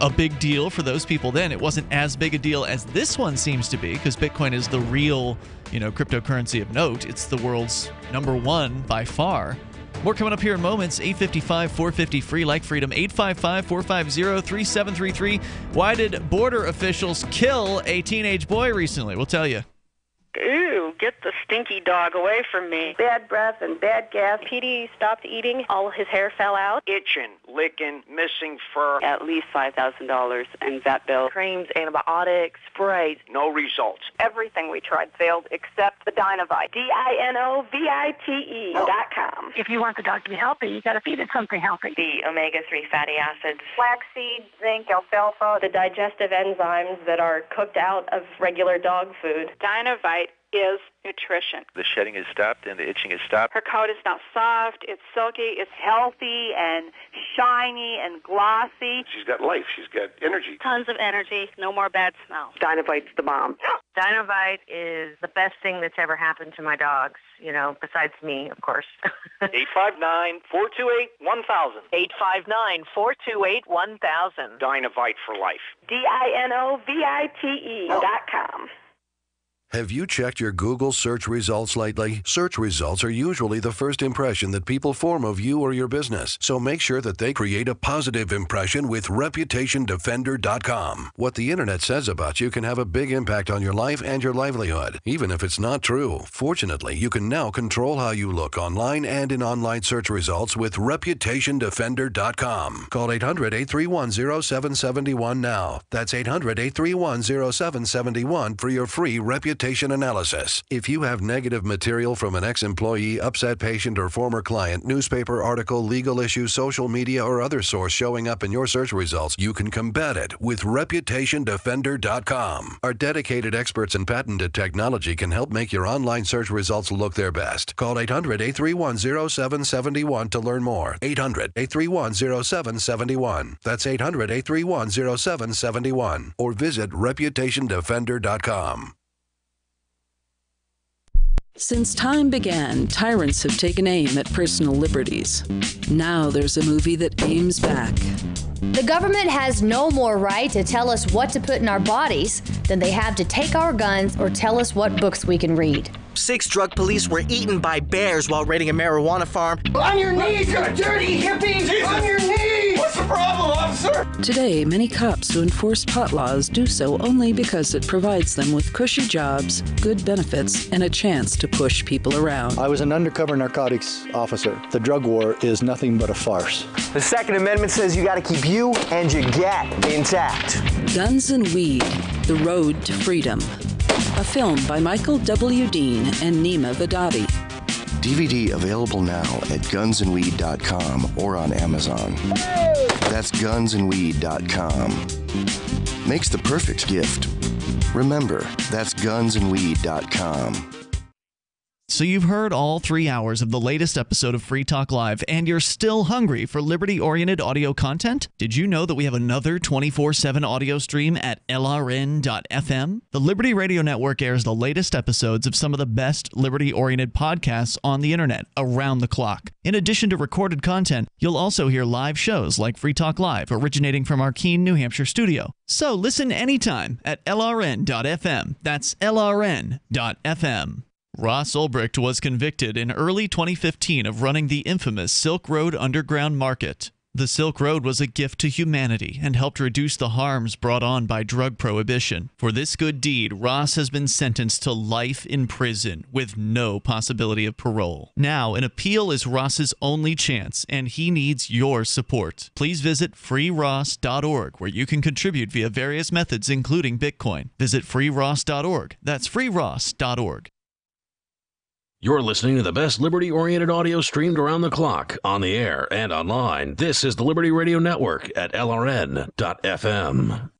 a big deal for those people then. It wasn't as big a deal as this one seems to be, because Bitcoin is the real cryptocurrency of note. It's the world's #1 by far. More coming up here in moments. 855-450 free like freedom. 855-450-3733. Why did border officials kill a teenage boy recently? We'll tell you. Ew, get the stinky dog away from me. Bad breath and bad gas. Petey stopped eating. All his hair fell out. Itching, licking, missing fur. At least $5,000 in vet bill. Creams, antibiotics, sprays. No results. Everything we tried failed except the Dinovite. DINOVITE.com. If you want the dog to be healthy, you got to feed it something healthy. The omega-3 fatty acids. Flaxseed, zinc, alfalfa. The digestive enzymes that are cooked out of regular dog food. Dinovite is nutrition. The shedding is stopped and the itching is stopped. Her coat is now soft, it's silky, it's healthy and shiny and glossy. She's got life. She's got energy. Tons of energy, no more bad smell. Dinovite's the bomb. Dinovite is the best thing that's ever happened to my dogs, besides me, of course. 859-428-1000. 859-428-1000. Dinovite for life. DINOVITE.com. Have you checked your Google search results lately? Search results are usually the first impression that people form of you or your business, so make sure that they create a positive impression with ReputationDefender.com. What the internet says about you can have a big impact on your life and your livelihood, even if it's not true. Fortunately, you can now control how you look online and in online search results with ReputationDefender.com. Call 800-831-0771 now. That's 800-831-0771 for your free reputation analysis. If you have negative material from an ex-employee, upset patient, or former client, newspaper article, legal issue, social media, or other source showing up in your search results, you can combat it with ReputationDefender.com. Our dedicated experts in patented technology can help make your online search results look their best. Call 800-831-0771 to learn more. 800-831-0771. That's 800-831-0771. Or visit ReputationDefender.com. Since time began, tyrants have taken aim at personal liberties. Now there's a movie that aims back. The government has no more right to tell us what to put in our bodies than they have to take our guns or tell us what books we can read. 6 drug police were eaten by bears while raiding a marijuana farm. On your knees, you dirty hippie! Jesus. On your knees! What's the problem, officer? Today, many cops who enforce pot laws do so only because it provides them with cushy jobs, good benefits, and a chance to push people around. I was an undercover narcotics officer. The drug war is nothing but a farce. The Second Amendment says you gotta keep you and your gat intact. Guns and Weed, The Road to Freedom. A film by Michael W. Dean and Nima Vadati. DVD available now at gunsandweed.com or on Amazon. That's gunsandweed.com. Makes the perfect gift. Remember, that's gunsandweed.com. So you've heard all 3 hours of the latest episode of Free Talk Live, and you're still hungry for liberty-oriented audio content? Did you know that we have another 24/7 audio stream at LRN.FM? The Liberty Radio Network airs the latest episodes of some of the best liberty-oriented podcasts on the internet around the clock. In addition to recorded content, you'll also hear live shows like Free Talk Live, originating from our Keene, New Hampshire studio. So listen anytime at LRN.FM. That's LRN.FM. Ross Ulbricht was convicted in early 2015 of running the infamous Silk Road Underground Market. The Silk Road was a gift to humanity and helped reduce the harms brought on by drug prohibition. For this good deed, Ross has been sentenced to life in prison with no possibility of parole. Now, an appeal is Ross's only chance, and he needs your support. Please visit freeross.org, where you can contribute via various methods, including Bitcoin. Visit freeross.org. That's freeross.org. You're listening to the best liberty-oriented audio streamed around the clock, on the air, and online. This is the Liberty Radio Network at LRN.FM.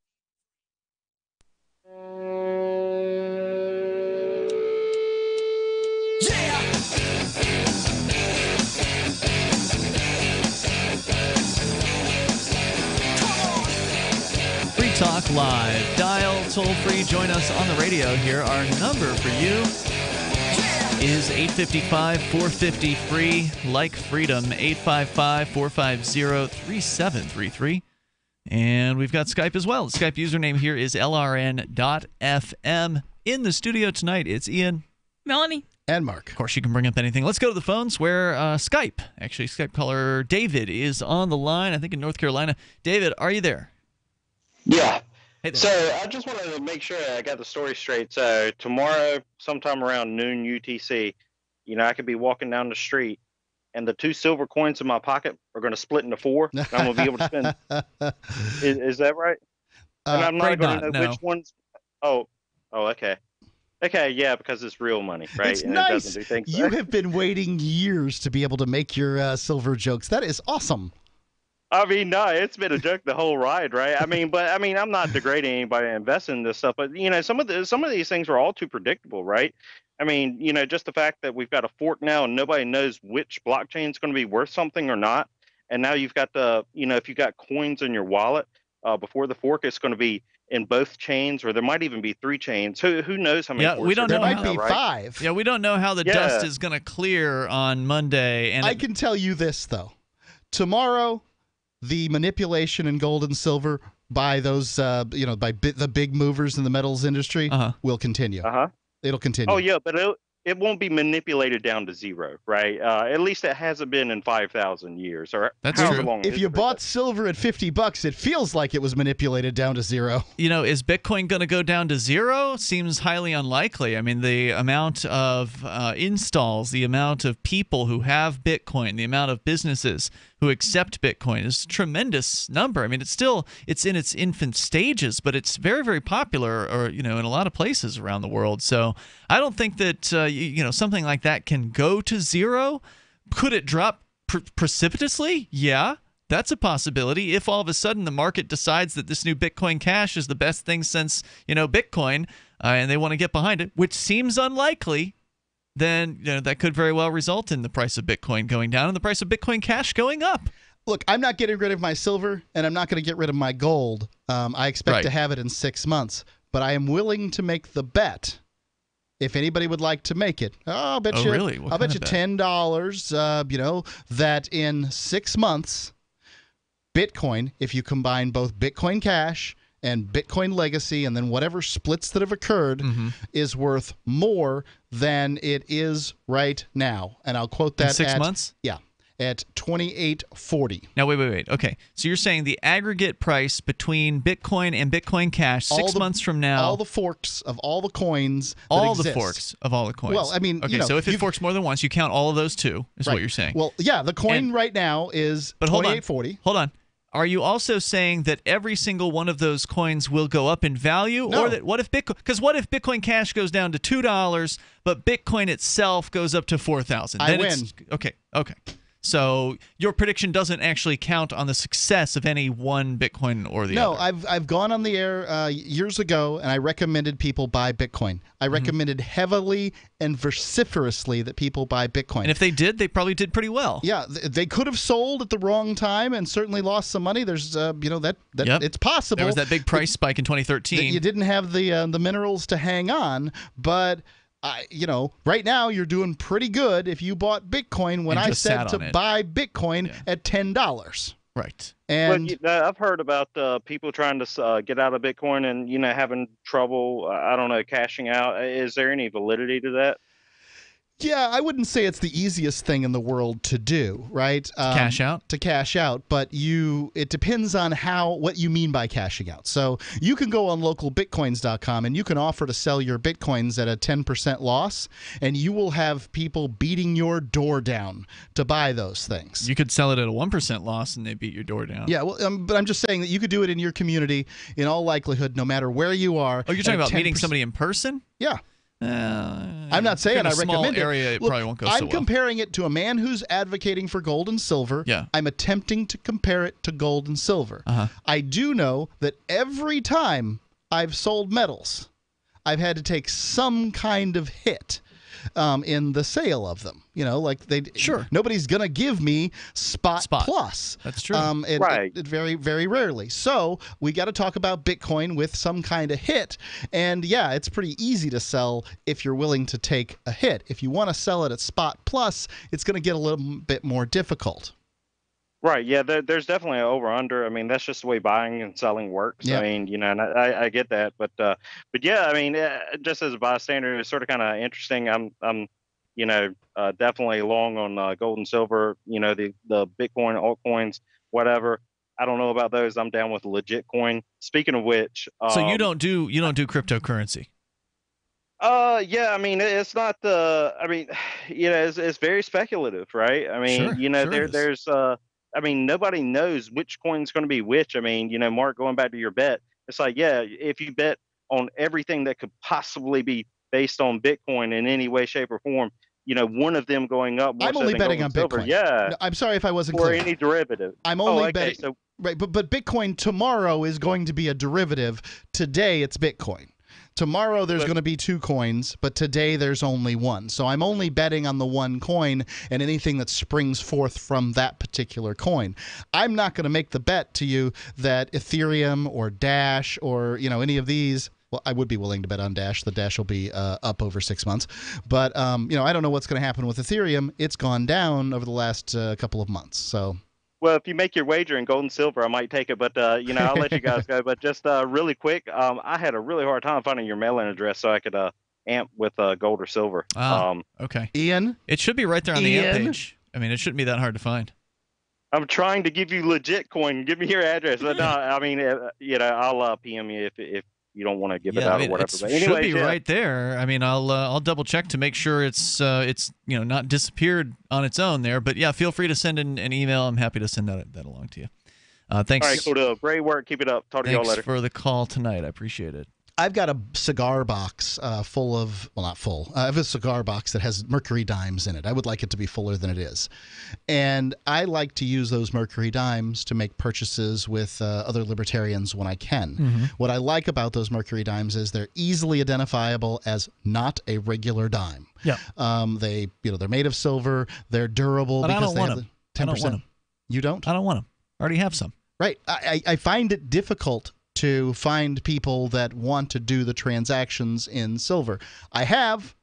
Talk Live. Dial toll-free. Join us on the radio here. Our number for you is 855-450-FREE, like freedom, 855-450-3733. And we've got Skype as well. The Skype username here is LRN.FM. In the studio tonight, it's Ian, Melanie, and Mark. Of course, you can bring up anything. Let's go to the phones where Skype caller David is on the line, I think in North Carolina. David, are you there? Yeah. Hey there. So I just wanted to make sure I got the story straight. So tomorrow, sometime around noon UTC, I could be walking down the street, and the 2 silver coins in my pocket are going to split into 4. And I'm going to be able to spend. Is that right? And I'm not going to know which ones. Oh, okay. Okay, yeah, because it's real money, right? It's and nice. It doesn't do things You have been waiting years to be able to make your silver jokes. That is awesome. I mean, no, it's been a joke the whole ride, right? I'm not degrading anybody investing in this stuff, but some of these things are all too predictable, right? I mean, just the fact that we've got a fork now and nobody knows which blockchain is going to be worth something or not, and now you've got if you've got coins in your wallet before the fork, it's going to be in both chains, or there might even be 3 chains. Who knows how many? Yeah, we don't know. There might be 5. Yeah, we don't know how the dust is going to clear on Monday. And I can tell you this though: tomorrow, the manipulation in gold and silver by those, the big movers in the metals industry will continue. It'll continue. Oh yeah, but it won't be manipulated down to 0, right? At least it hasn't been in 5,000 years, or that's however true. long. If you bought silver at $50, it feels like it was manipulated down to 0. Is Bitcoin going to go down to 0? Seems highly unlikely. I mean, the amount of installs, the amount of people who have Bitcoin, the amount of businesses who accept Bitcoin is a tremendous number. I mean, it's in its infant stages, but it's very, very popular, in a lot of places around the world. So I don't think that something like that can go to 0. Could it drop precipitously? Yeah, that's a possibility. If all of a sudden the market decides that this new Bitcoin Cash is the best thing since Bitcoin, and they want to get behind it, which seems unlikely, then that could very well result in the price of Bitcoin going down and the price of Bitcoin Cash going up. Look, I'm not getting rid of my silver, and I'm not going to get rid of my gold. I expect to have it in 6 months, but I am willing to make the bet. If anybody would like to make it, I'll bet you. Really? I'll bet you $10. That in 6 months, Bitcoin, if you combine both Bitcoin Cash and Bitcoin Legacy, and then whatever splits that have occurred, is worth more than it is right now. And I'll quote that in 6 months. Yeah. At $28.40. Now, wait. Okay. So you're saying the aggregate price between Bitcoin and Bitcoin Cash 6 months from now. All the forks of all the coins. The forks of all the coins. Well, I mean, okay. So if it forks more than once, you count all of those too, is what you're saying. Well, yeah, the coin right now is $28.40. Hold on. Are you also saying that every single one of those coins will go up in value? No. Or that what if Bitcoin Cash goes down to $2, but Bitcoin itself goes up to $4,000? I win. Okay. So your prediction doesn't actually count on the success of any one Bitcoin or the other. No, I've gone on the air years ago, and I recommended people buy Bitcoin. I recommended heavily and vociferously that people buy Bitcoin. And if they did, they probably did pretty well. Yeah, they could have sold at the wrong time and certainly lost some money. There's, it's possible. There was that big price spike in 2013. You didn't have the minerals to hang on, but right now you're doing pretty good if you bought Bitcoin when I said to buy Bitcoin at $10. Right. And I've heard about people trying to get out of Bitcoin and having trouble. Cashing out. Is there any validity to that? Yeah, I wouldn't say it's the easiest thing in the world to do, right? Cash out? To cash out, but it depends on what you mean by cashing out. So you can go on localbitcoins.com and you can offer to sell your Bitcoins at a 10% loss, and you will have people beating your door down to buy those things. You could sell it at a 1% loss and they beat your door down. Yeah, well, but I'm just saying that you could do it in your community in all likelihood, no matter where you are. Oh, you're talking about meeting somebody in person? Yeah. I'm not saying I recommend area, it. Look, probably won't go so well. I'm comparing it to a man who's advocating for gold and silver. Yeah. I'm attempting to compare it to gold and silver. I do know that every time I've sold metals, I've had to take some kind of hit. in the sale of them. Nobody's gonna give me spot plus. That's true. Right. Very, very rarely. So we got to talk about Bitcoin with some kind of hit. And yeah, it's pretty easy to sell if you're willing to take a hit. If you want to sell it at spot plus, it's going to get a little bit more difficult. Right. Yeah. There's definitely an over/under. I mean, that's just the way buying and selling works. Yeah. I mean, and I get that, but yeah. I mean, just as a bystander, it's sort of kind of interesting. I'm definitely long on gold and silver. The Bitcoin, altcoins, whatever. I don't know about those. I'm down with legit coin. Speaking of which, so you don't do cryptocurrency. Yeah, I mean, it's not it's very speculative, right? I mean, there's I mean, nobody knows which coin's going to be which. I mean, Mark, going back to your bet, it's like, yeah, if you bet on everything that could possibly be based on Bitcoin in any way, shape, or form, one of them going up. I'm only betting on Bitcoin. Yeah. No, I'm sorry if I wasn't clear. Or any derivative. I'm only betting. So, right, but Bitcoin tomorrow is going to be a derivative. Today it's Bitcoin. Tomorrow there's going to be two coins, but today there's only one. So I'm only betting on the one coin and anything that springs forth from that particular coin. I'm not going to make the bet to you that Ethereum or Dash or any of these. Well, I would be willing to bet on Dash. The Dash will be up over 6 months. But I don't know what's going to happen with Ethereum. It's gone down over the last couple of months. So. Well, if you make your wager in gold and silver, I might take it, but I'll let you guys go. But just really quick, I had a really hard time finding your mailing address so I could amp with gold or silver. Okay. Ian? It should be right there on the amp page. I mean, it shouldn't be that hard to find. I'm trying to give you legit coin. Give me your address. But no, I mean, I'll PM you if you don't want to give it out or whatever. But should be right there. I mean, I'll double check to make sure it's not disappeared on its own there. But yeah, feel free to send an email. I'm happy to send that along to you. Thanks. All right, cool. Great work. Keep it up. Talk to y'all later. Thanks for the call tonight. I appreciate it. I've got a cigar box full of, well, not full. I have a cigar box that has mercury dimes in it. I would like it to be fuller than it is. And I like to use those mercury dimes to make purchases with other libertarians when I can. Mm-hmm. What I like about those mercury dimes is they're easily identifiable as not a regular dime. Yeah. They're made of silver. They're durable. But because I don't they want have them. the 10%. I don't want them. You don't? I don't want them. I already have some. Right. I find it difficult to find people that want to do the transactions in silver. I have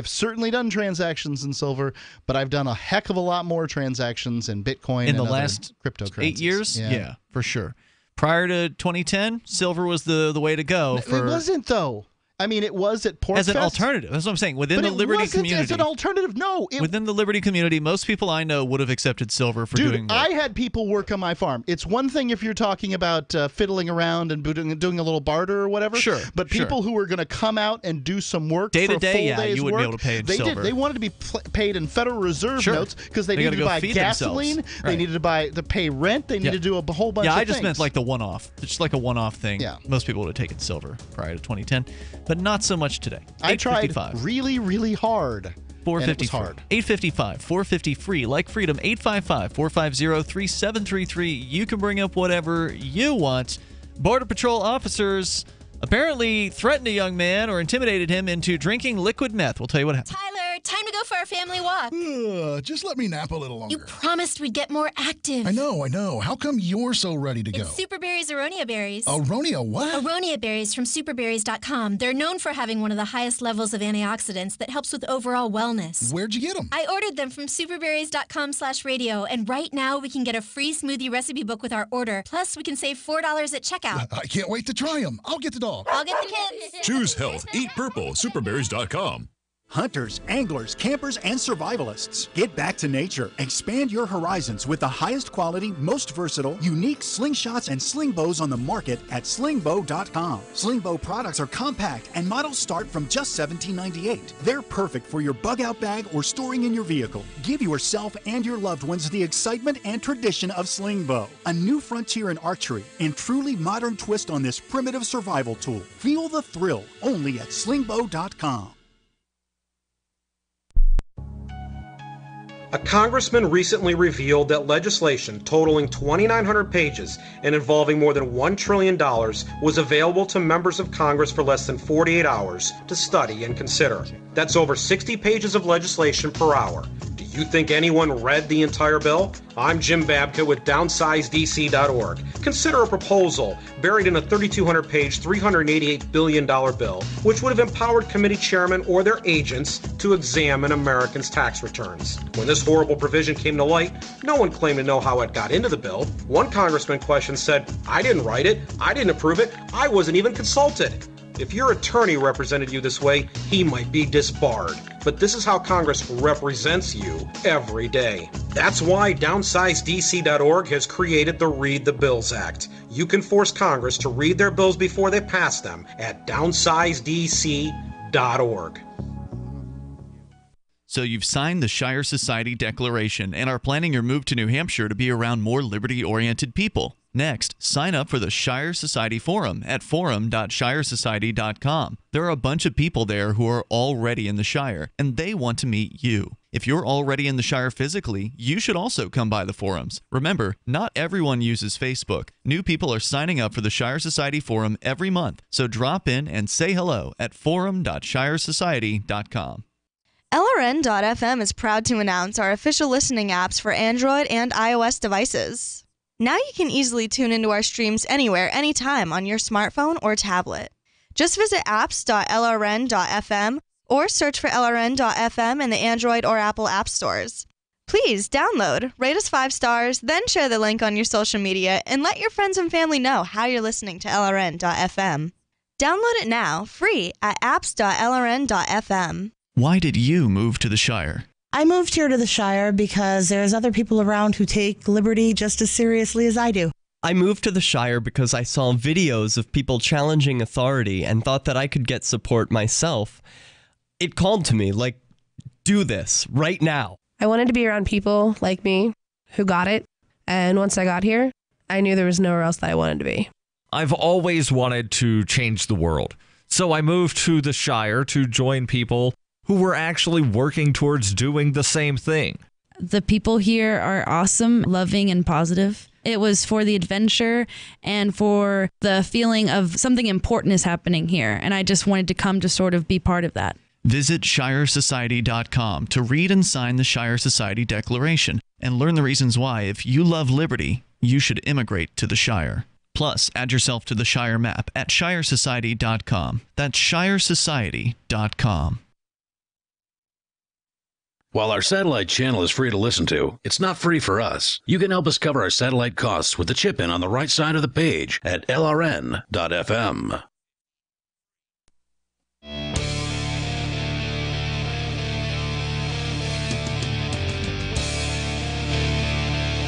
certainly done transactions in silver, but I've done a heck of a lot more transactions in Bitcoin in and the last cryptocurrencies. 8 years. Yeah, for sure. Prior to 2010, silver was the way to go. It wasn't though. I mean, it was at PorcFest. As an alternative. That's what I'm saying. Within the Liberty community. As an alternative, no. Within the Liberty community, most people I know would have accepted silver for doing work. I had people work on my farm. It's one thing if you're talking about fiddling around and doing a little barter or whatever. Sure. But people who were going to come out and do some work day for to day, a full day's you wouldn't work, be able to pay in they silver. They wanted to be paid in Federal Reserve notes because they needed to buy gasoline. Right. They needed to pay rent. They needed to do a whole bunch of things. Yeah, I just meant like the one-off. It's just like a one-off thing. Yeah. Most people would have taken silver prior to 2010, but not so much today. I tried really, really hard. 450 hard. 855 450 free. Like freedom. 855 450 3733. You can bring up whatever you want. Border Patrol officers apparently threatened a young man or intimidated him into drinking liquid meth. We'll tell you what happened. Tyler, time to go for our family walk. Just let me nap a little longer. You promised we'd get more active. I know. How come you're so ready to go? It's Superberry's Aronia berries. Aronia what? Aronia berries from superberries.com. They're known for having one of the highest levels of antioxidants that helps with overall wellness. Where'd you get them? I ordered them from superberries.com/radio, and right now we can get a free smoothie recipe book with our order. Plus, we can save $4 at checkout. I can't wait to try them. I'll get the dog. I'll get the kids. Choose health. Eat purple. Superberries.com. Hunters, anglers, campers, and survivalists. Get back to nature. Expand your horizons with the highest quality, most versatile, unique slingshots and sling bows on the market at slingbow.com. Sling bow products are compact and models start from just $17.98. They're perfect for your bug out bag or storing in your vehicle. Give yourself and your loved ones the excitement and tradition of sling bow. A new frontier in archery and truly modern twist on this primitive survival tool. Feel the thrill only at slingbow.com. A congressman recently revealed that legislation totaling 2,900 pages and involving more than $1 trillion was available to members of Congress for less than 48 hours to study and consider. That's over 60 pages of legislation per hour. Do you think anyone read the entire bill? I'm Jim Babka with DownsizeDC.org. Consider a proposal buried in a 3,200-page, $388 billion bill, which would have empowered committee chairmen or their agents to examine Americans' tax returns. When this horrible provision came to light, no one claimed to know how it got into the bill. One congressman questioned said, "I didn't write it, I didn't approve it, I wasn't even consulted." If your attorney represented you this way, he might be disbarred. But this is how Congress represents you every day. That's why DownsizeDC.org has created the Read the Bills Act. You can force Congress to read their bills before they pass them at DownsizeDC.org. So you've signed the Shire Society Declaration and are planning your move to New Hampshire to be around more liberty-oriented people. Next, sign up for the Shire Society Forum at forum.shiresociety.com. There are a bunch of people there who are already in the Shire, and they want to meet you. If you're already in the Shire physically, you should also come by the forums. Remember, not everyone uses Facebook. New people are signing up for the Shire Society Forum every month, so drop in and say hello at forum.shiresociety.com. LRN.FM is proud to announce our official listening apps for Android and iOS devices. Now you can easily tune into our streams anywhere, anytime on your smartphone or tablet. Just visit apps.lrn.fm or search for LRN.FM in the Android or Apple app stores. Please download, rate us 5 stars, then share the link on your social media and let your friends and family know how you're listening to LRN.FM. Download it now, free at apps.lrn.fm. Why did you move to the Shire? I moved here to the Shire because there's other people around who take liberty just as seriously as I do. I moved to the Shire because I saw videos of people challenging authority and thought that I could get support myself. It called to me, like, do this right now. I wanted to be around people like me who got it, and once I got here, I knew there was nowhere else that I wanted to be. I've always wanted to change the world, so I moved to the Shire to join people who were actually working towards doing the same thing. The people here are awesome, loving, and positive. It was for the adventure and for the feeling of something important is happening here, and I just wanted to come to sort of be part of that. Visit shiresociety.com to read and sign the Shire Society Declaration and learn the reasons why, if you love liberty, you should immigrate to the Shire. Plus, add yourself to the Shire map at shiresociety.com. That's shiresociety.com. While our satellite channel is free to listen to, it's not free for us. You can help us cover our satellite costs with the chip-in on the right side of the page at lrn.fm.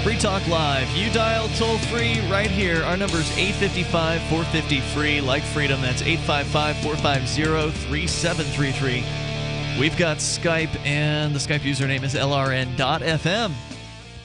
Free Talk Live. You dial toll-free right here. Our number is 855-450-FREE. Like freedom, that's 855-450-3733. We've got Skype, and the Skype username is lrn.fm.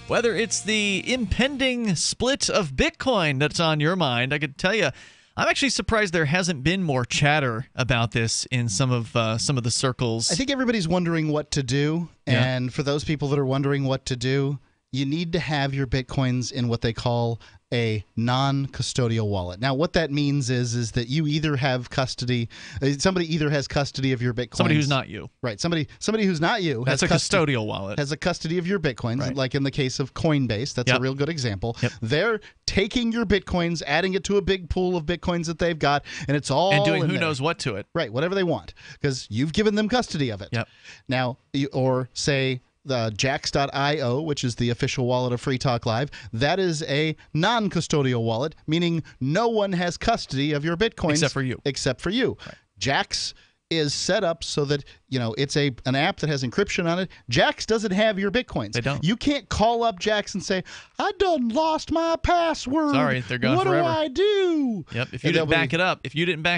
Whether it's the impending split of Bitcoin that's on your mind, I could tell you, I'm actually surprised there hasn't been more chatter about this in some of the circles. I think everybody's wondering what to do, and for those people that are wondering what to do, you need to have your Bitcoins in what they call a non-custodial wallet. Now, what that means is that you either have custody, somebody either has custody of your Bitcoins. Somebody who's not you. Right. Somebody who's not you. That's a custodial wallet. Has a custody of your Bitcoins, right. Like in the case of Coinbase. That's a real good example. Yep. They're taking your Bitcoins, adding it to a big pool of Bitcoins that they've got, and it's all and doing in who there. knows what to it. Right. Whatever they want, because you've given them custody of it. Yep. Now, or say the Jax.io, which is the official wallet of Free Talk Live, that is a non-custodial wallet, meaning no one has custody of your Bitcoins except for you. Right. Jax is set up so that, it's an app that has encryption on it. Jax doesn't have your Bitcoins. They don't. You can't call up Jax and say, I done lost my password. Sorry, they're gone forever. What do I do? Yep. If you didn't back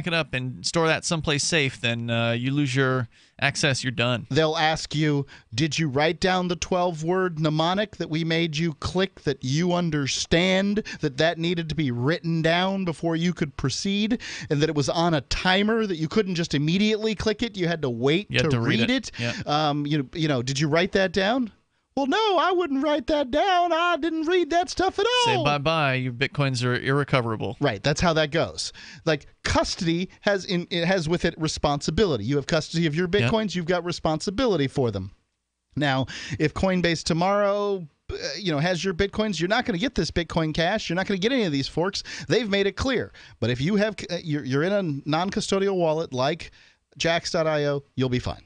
it up and store that someplace safe, then you lose your access. You're done. They'll ask you, did you write down the 12-word mnemonic that we made you click that you understand that needed to be written down before you could proceed, and that it was on a timer that you couldn't just immediately click it? You had to wait to read it. Yep. Did you write that down? well, no, I wouldn't write that down. I didn't read that stuff at all. Say bye-bye. Your Bitcoins are irrecoverable. Right. That's how that goes. Like custody has with it responsibility. You have custody of your Bitcoins. You've got responsibility for them. Now, if Coinbase tomorrow has your Bitcoins, you're not going to get this Bitcoin Cash. You're not going to get any of these forks. They've made it clear. But if you have you're in a non-custodial wallet like Jax.io, you'll be fine.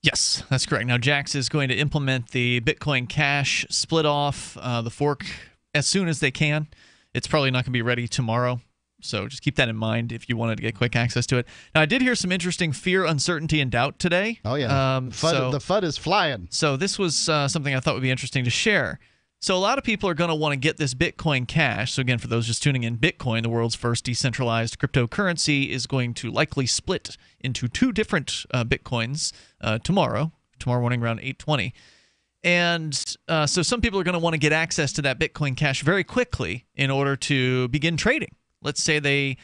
Yes, that's correct. Now, Jax is going to implement the Bitcoin Cash split off the fork as soon as they can. It's probably not going to be ready tomorrow. So just keep that in mind if you wanted to get quick access to it. Now, I did hear some interesting fear, uncertainty, and doubt today. Oh, yeah. The FUD is flying. So this was something I thought would be interesting to share. So a lot of people are going to want to get this Bitcoin Cash. So again, for those just tuning in, Bitcoin, the world's first decentralized cryptocurrency, is going to likely split into 2 different Bitcoins tomorrow morning around 8:20. And so some people are going to want to get access to that Bitcoin Cash very quickly in order to begin trading. Let's say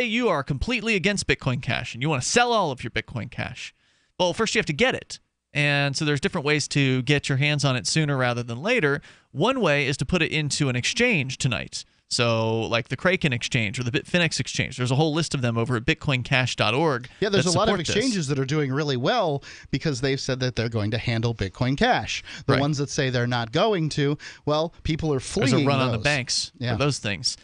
you are completely against Bitcoin Cash and you want to sell all of your Bitcoin Cash. Well, first you have to get it. And so there's different ways to get your hands on it sooner rather than later. One way is to put it into an exchange tonight. So like the Kraken exchange or the Bitfinex exchange. There's a whole list of them over at bitcoincash.org. Yeah, there's a lot of exchanges that are doing really well because they've said that they're going to handle Bitcoin Cash. The ones that say they're not going to, well, people are fleeing There's a run those. on the banks for those things.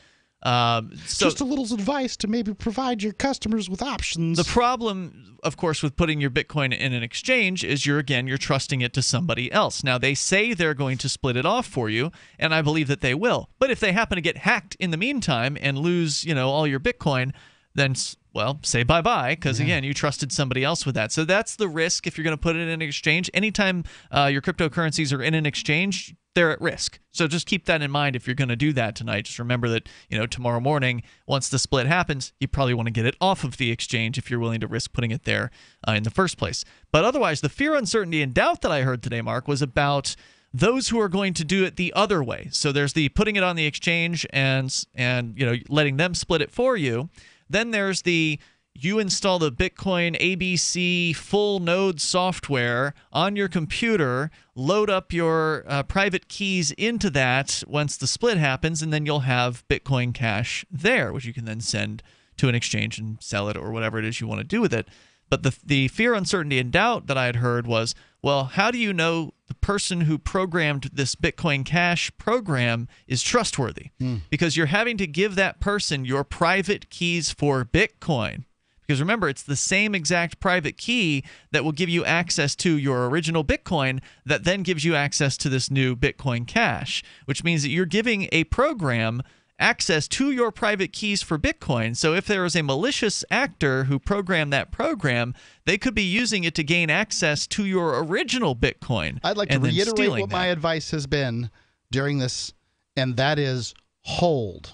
Just a little advice to maybe provide your customers with options. The problem, of course, with putting your Bitcoin in an exchange is you're trusting it to somebody else. Now, they say they're going to split it off for you, and I believe that they will. But if they happen to get hacked in the meantime and lose, all your Bitcoin, then, well, say bye-bye because, again, you trusted somebody else with that. So that's the risk if you're going to put it in an exchange. Anytime your cryptocurrencies are in an exchange, they're at risk. So just keep that in mind if you're going to do that tonight. Just remember that, tomorrow morning, once the split happens, you probably want to get it off of the exchange if you're willing to risk putting it there in the first place. But otherwise, the fear, uncertainty, and doubt that I heard today, Mark, was about those who are going to do it the other way. So there's the putting it on the exchange and letting them split it for you. Then there's you install the Bitcoin ABC full node software on your computer, load up your private keys into that once the split happens, and then you'll have Bitcoin Cash there, which you can then send to an exchange and sell it or whatever it is you want to do with it. But the fear, uncertainty, and doubt that I had heard was, well, how do you know the person who programmed this Bitcoin Cash program is trustworthy? Because you're having to give that person your private keys for Bitcoin. Because remember, it's the same exact private key that will give you access to your original Bitcoin that then gives you access to this new Bitcoin Cash, which means that you're giving a program access to your private keys for Bitcoin. So if there is a malicious actor who programmed that program, they could be using it to gain access to your original Bitcoin. I'd like to reiterate what my advice has been during this, and that is hold.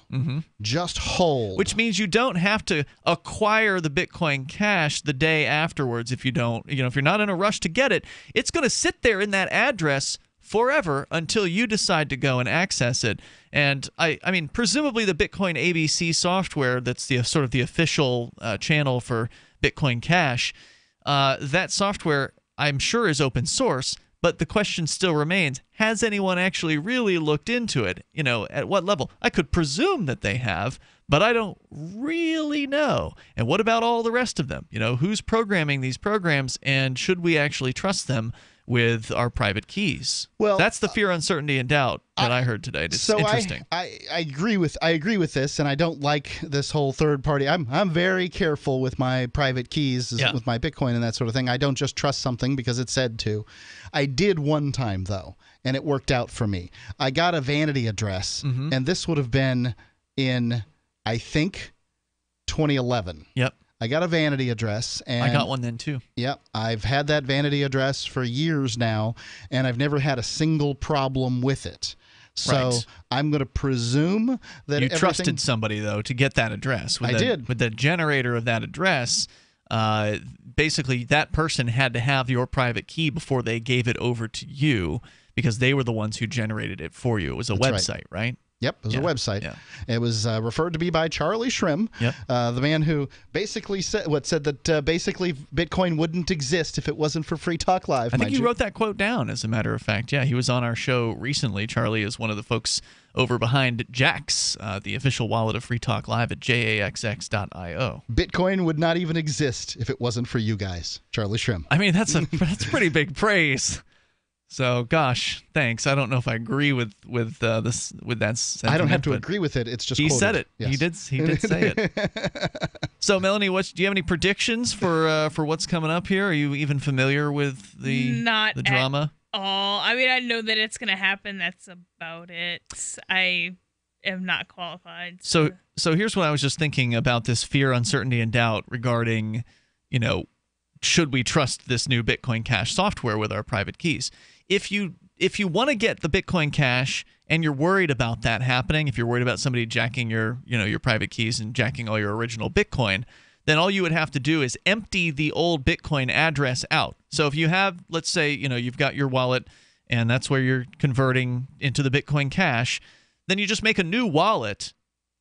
Just hold. Which means you don't have to acquire the Bitcoin Cash the day afterwards if you don't, if you're not in a rush to get it. It's going to sit there in that address forever until you decide to go and access it. And I mean, presumably the Bitcoin ABC software, that's the sort of the official channel for Bitcoin Cash, that software I'm sure is open source. But the question still remains, has anyone actually really looked into it? At what level? I could presume that they have, but I don't really know. And what about all the rest of them? Who's programming these programs, and should we actually trust them with our private keys? Well, that's the fear, uncertainty, and doubt that I heard today. It's interesting. I agree with this, and I don't like this whole third party. I'm very careful with my private keys, with my Bitcoin and that sort of thing. I don't just trust something because it's said to. I did one time though, and it worked out for me. I got a vanity address, and this would have been in, I think, 2011. Yep. I got a vanity address. And I got one then too. Yep. I've had that vanity address for years now, and I've never had a single problem with it. So I'm going to presume that you trusted somebody, though, to get that address. I did. With the generator of that address, basically that person had to have your private key before they gave it over to you because they were the ones who generated it for you. It was a website, right? Yep, it was a website. Yeah. It was referred to me by Charlie Shrim, the man who basically said that basically Bitcoin wouldn't exist if it wasn't for Free Talk Live. I think you wrote that quote down, as a matter of fact. Yeah, he was on our show recently. Charlie is one of the folks over behind Jax, the official wallet of Free Talk Live at jaxx.io. Bitcoin would not even exist if it wasn't for you guys, Charlie Shrim. I mean, that's pretty big praise. So, gosh, thanks. I don't know if I agree with that sentiment. I don't have to agree with it. It's just he quoted. said it. Yes. He did say it. So, Melanie, do you have any predictions for what's coming up here? Are you even familiar with the drama? At all. I mean, I know that it's going to happen. That's about it. I am not qualified. So here's what I was just thinking about this fear, uncertainty, and doubt regarding, should we trust this new Bitcoin Cash software with our private keys? If you want to get the Bitcoin Cash and you're worried about that happening, if you're worried about somebody jacking your private keys and jacking all your original Bitcoin, then all you would have to do is empty the old Bitcoin address out. So if you have, let's say, you've got your wallet and that's where you're converting into the Bitcoin Cash, then you just make a new wallet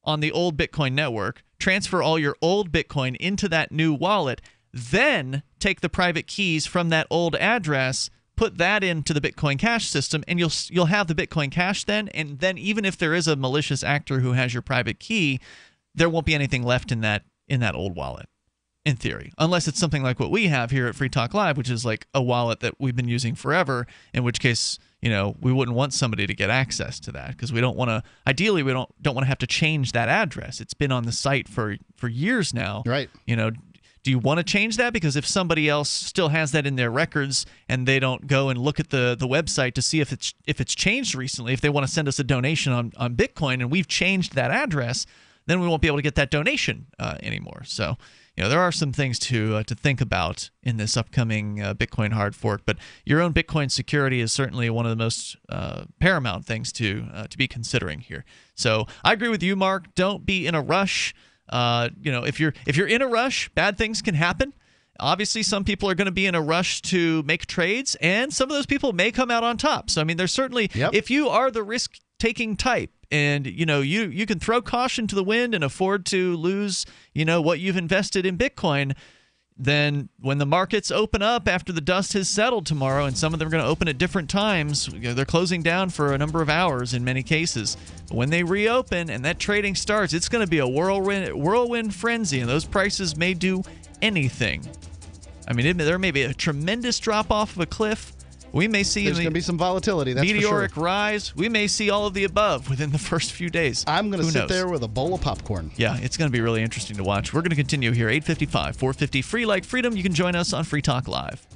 on the old Bitcoin network, transfer all your old Bitcoin into that new wallet, then take the private keys from that old address, put that into the Bitcoin Cash system, and you'll have the Bitcoin Cash then. And then even if there is a malicious actor who has your private key, there won't be anything left in that old wallet, in theory, unless it's something like what we have here at Free Talk Live, which is like a wallet that we've been using forever. In which case, we wouldn't want somebody to get access to that because we don't want to. Ideally, we don't want to have to change that address. It's been on the site for years now. Right. Do you want to change that? Because if somebody else still has that in their records and they don't go and look at the website to see if it's changed recently, if they want to send us a donation on Bitcoin and we've changed that address, then we won't be able to get that donation anymore. So, there are some things to think about in this upcoming Bitcoin hard fork. But your own Bitcoin security is certainly one of the most paramount things to be considering here. So I agree with you, Mark. Don't be in a rush. If you're in a rush, bad things can happen. Obviously, some people are going to be in a rush to make trades, and some of those people may come out on top. So, I mean, there's certainly, if you are the risk-taking type, and you can throw caution to the wind and afford to lose, what you've invested in Bitcoin, then when the markets open up after the dust has settled tomorrow, and some of them are going to open at different times, they're closing down for a number of hours in many cases. But when they reopen and that trading starts, it's going to be a whirlwind frenzy, and those prices may do anything. I mean, there may be a tremendous drop off of a cliff. We may see there's going to be some volatility. That's meteoric for sure. rise. We may see all of the above within the first few days. I'm going to sit there with a bowl of popcorn. Yeah, it's going to be really interesting to watch. We're going to continue here. 855 450 free like freedom. You can join us on Free Talk Live.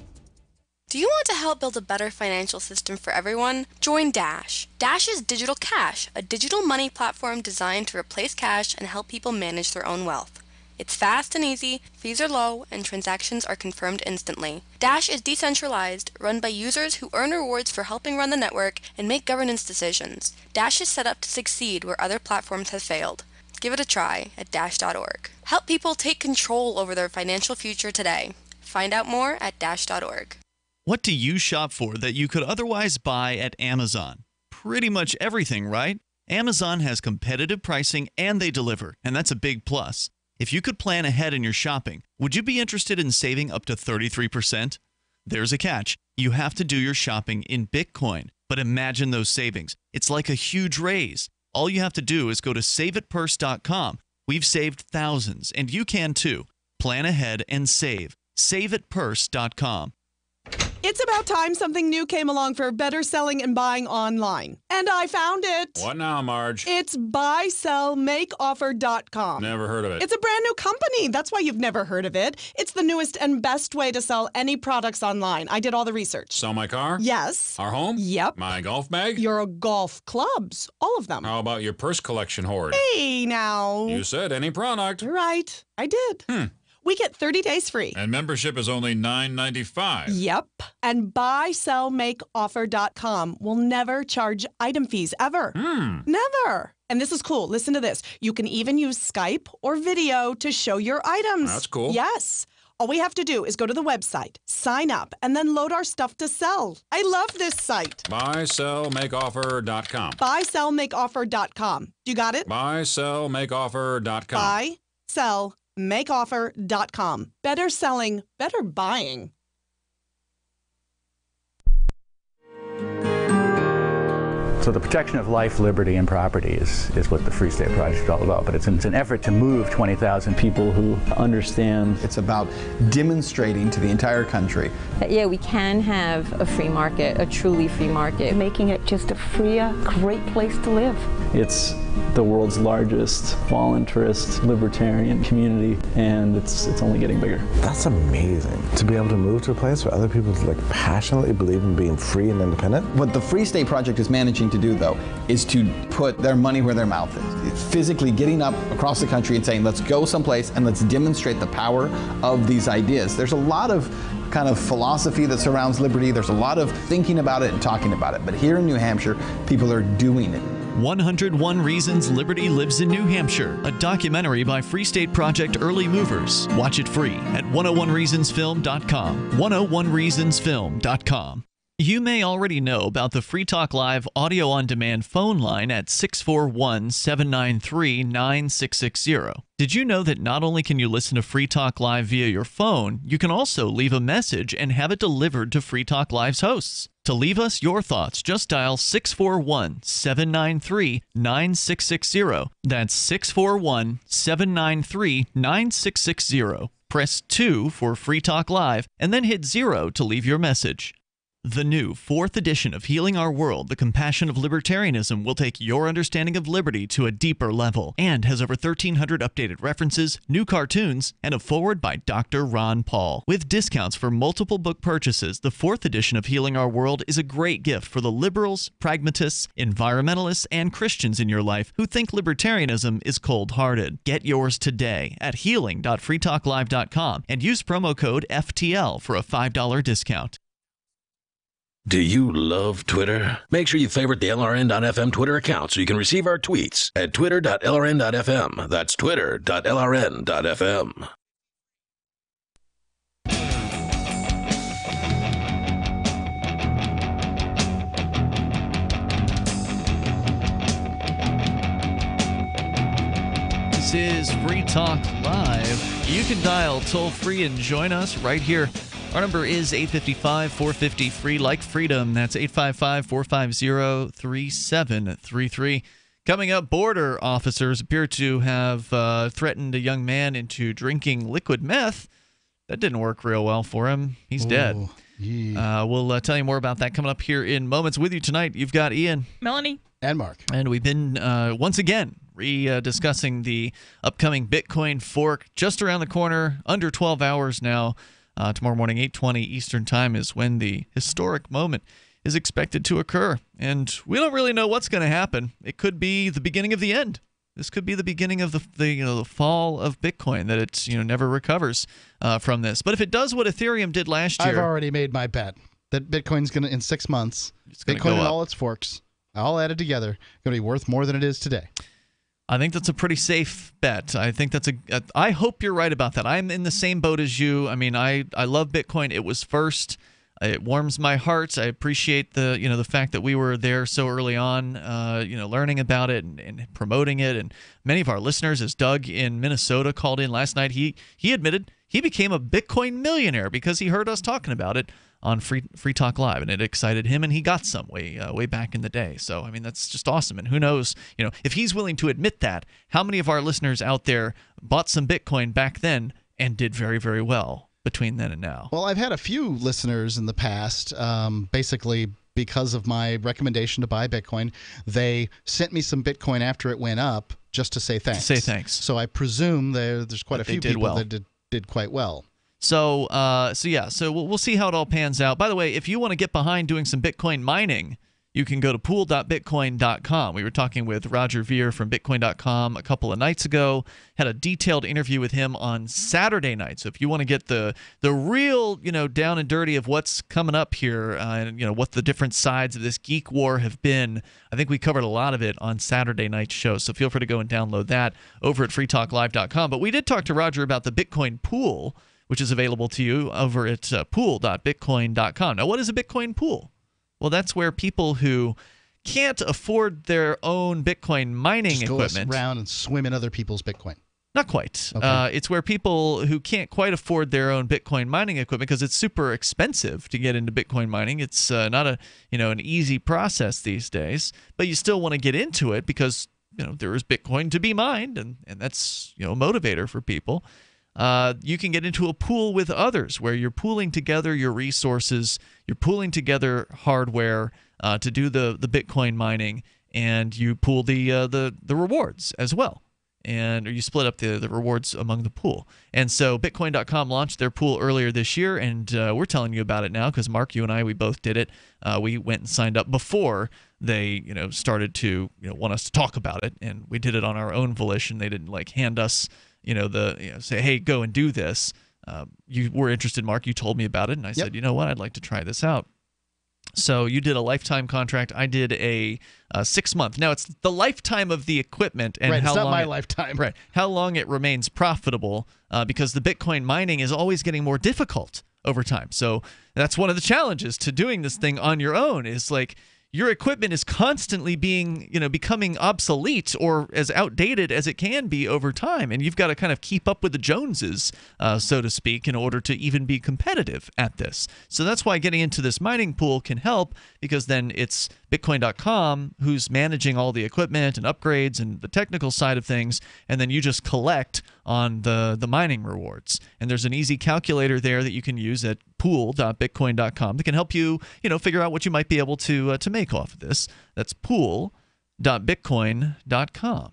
Do you want to help build a better financial system for everyone? Join Dash. Dash is Digital Cash, a digital money platform designed to replace cash and help people manage their own wealth. It's fast and easy, fees are low, and transactions are confirmed instantly. Dash is decentralized, run by users who earn rewards for helping run the network and make governance decisions. Dash is set up to succeed where other platforms have failed. Give it a try at dash.org. Help people take control over their financial future today. Find out more at dash.org. What do you shop for that you could otherwise buy at Amazon? Pretty much everything, right? Amazon has competitive pricing and they deliver, and that's a big plus. If you could plan ahead in your shopping, would you be interested in saving up to 33%? There's a catch. You have to do your shopping in Bitcoin. But imagine those savings. It's like a huge raise. All you have to do is go to saveitpurse.com. We've saved thousands, and you can too. Plan ahead and save. Saveitpurse.com. It's about time something new came along for better selling and buying online. And I found it. What now, Marge? It's buysellmakeoffer.com. Never heard of it. It's a brand new company. That's why you've never heard of it. It's the newest and best way to sell any products online. I did all the research. Sell my car? Yes. Our home? Yep. My golf bag? Your golf clubs. All of them. How about your purse collection hoard? Hey, now. You said any product. You're right. I did. We get 30 days free. And membership is only $9.95. Yep. And buysellmakeoffer.com will never charge item fees, ever. Never. And this is cool. Listen to this. You can even use Skype or video to show your items. That's cool. Yes. All we have to do is go to the website, sign up, and then load our stuff to sell. I love this site. BuySellMakeOffer.com. BuySellMakeOffer.com. You got it? BuySellMakeOffer.com. BuySellMakeOffer.com. Better selling, better buying. So the protection of life, liberty, and property is what the Free State Project is all about. But it's an effort to move 20,000 people who understand. It's about demonstrating to the entire country that, yeah, we can have a free market, a truly free market. Making it just a freer, great place to live. It's the world's largest voluntarist libertarian community, and it's only getting bigger. That's amazing, to be able to move to a place where other people passionately believe in being free and independent. What the Free State Project is managing to do, though, is to put their money where their mouth is. It's physically getting up across the country and saying, let's go someplace and let's demonstrate the power of these ideas. There's a lot of kind of philosophy that surrounds liberty. There's a lot of thinking about it and talking about it. But here in New Hampshire, people are doing it. 101 Reasons Liberty Lives in New Hampshire, a documentary by Free State Project Early Movers. Watch it free at 101reasonsfilm.com. 101reasonsfilm.com. You may already know about the Free Talk Live audio on demand phone line at 641-793-9660. Did you know that not only can you listen to Free Talk Live via your phone, you can also leave a message and have it delivered to Free Talk Live's hosts? To leave us your thoughts, just dial 641-793-9660. That's 641-793-9660. Press 2 for Free Talk Live, and then hit 0 to leave your message. The new 4th edition of Healing Our World, The Compassion of Libertarianism, will take your understanding of liberty to a deeper level and has over 1,300 updated references, new cartoons, and a foreword by Dr. Ron Paul. With discounts for multiple book purchases, the 4th edition of Healing Our World is a great gift for the liberals, pragmatists, environmentalists, and Christians in your life who think libertarianism is cold-hearted. Get yours today at healing.freetalklive.com and use promo code FTL for a $5 discount. Do you love Twitter? Make sure you favorite the LRN.FM Twitter account so you can receive our tweets at twitter.lrn.fm. That's twitter.lrn.fm. This is Free Talk Live. You can dial toll-free and join us right here. Our number is 855-450-FREE, like freedom. That's 855-450-3733. Coming up, border officers appear to have threatened a young man into drinking liquid meth. That didn't work real well for him. He's dead. We'll tell you more about that coming up here in moments. With you tonight, you've got Ian, Melanie, and Mark. And we've been, once again, discussing the upcoming Bitcoin fork just around the corner, under 12 hours now. Tomorrow morning, 8:20 Eastern Time, is when the historic moment is expected to occur. And we don't really know what's going to happen. It could be the beginning of the end. This could be the beginning of the fall of Bitcoin, that it never recovers from this. But if it does what Ethereum did last year... I've already made my bet that Bitcoin's going to, in 6 months, Bitcoin and all its forks, all added together, going to be worth more than it is today. I think that's a pretty safe bet. I think that's I hope you're right about that. I'm in the same boat as you. I mean, I love Bitcoin. It was first. It warms my heart. I appreciate the fact that we were there so early on, learning about it and promoting it. And many of our listeners, as Doug in Minnesota called in last night, he admitted he became a Bitcoin millionaire because he heard us talking about it on Free Talk Live, and it excited him, and he got some way back in the day. So, I mean, that's just awesome. And who knows, if he's willing to admit that, how many of our listeners out there bought some Bitcoin back then and did very, very well between then and now? Well, I've had a few listeners in the past, basically because of my recommendation to buy Bitcoin. They sent me some Bitcoin after it went up just to say thanks. So I presume there's quite a few people that did quite well. So we'll see how it all pans out. By the way, if you want to get behind doing some Bitcoin mining, you can go to pool.bitcoin.com. We were talking with Roger Ver from Bitcoin.com a couple of nights ago. Had a detailed interview with him on Saturday night. So if you want to get the real, down and dirty of what's coming up here, and what the different sides of this geek war have been, I think we covered a lot of it on Saturday night's show. So feel free to go and download that over at freetalklive.com. But we did talk to Roger about the Bitcoin pool, which is available to you over at pool.bitcoin.com. Now, what is a Bitcoin pool? Well, that's where people who can't afford their own Bitcoin mining Just equipment go around and swim in other people's Bitcoin. Not quite. Okay. It's where people who can't quite afford their own Bitcoin mining equipment, because it's super expensive to get into Bitcoin mining. It's not an easy process these days, but you still want to get into it because there is Bitcoin to be mined, and that's a motivator for people. You can get into a pool with others where you're pooling together your resources, you're pooling together hardware to do the Bitcoin mining, and you pool the rewards as well. Or you split up the rewards among the pool. And so Bitcoin.com launched their pool earlier this year, and we're telling you about it now because Mark, you and I, we both did it. We went and signed up before they started to want us to talk about it, and we did it on our own volition. They didn't hand us say, hey, go and do this. You were interested, Mark. You told me about it, and I said, you know what, I'd like to try this out. So you did a lifetime contract. I did a 6-month. Now it's the lifetime of the equipment and right, how it's not long my lifetime. Right, how long it remains profitable because the Bitcoin mining is always getting more difficult over time. So that's one of the challenges to doing this thing on your own. Is your equipment is constantly being, becoming obsolete or as outdated as it can be over time. And you've got to kind of keep up with the Joneses, so to speak, in order to even be competitive at this. So that's why getting into this mining pool can help, because then it's Bitcoin.com who's managing all the equipment and upgrades and the technical side of things, and then you just collect on the mining rewards. And there's an easy calculator there that you can use at pool.bitcoin.com that can help you, figure out what you might be able to make off of this. That's pool.bitcoin.com.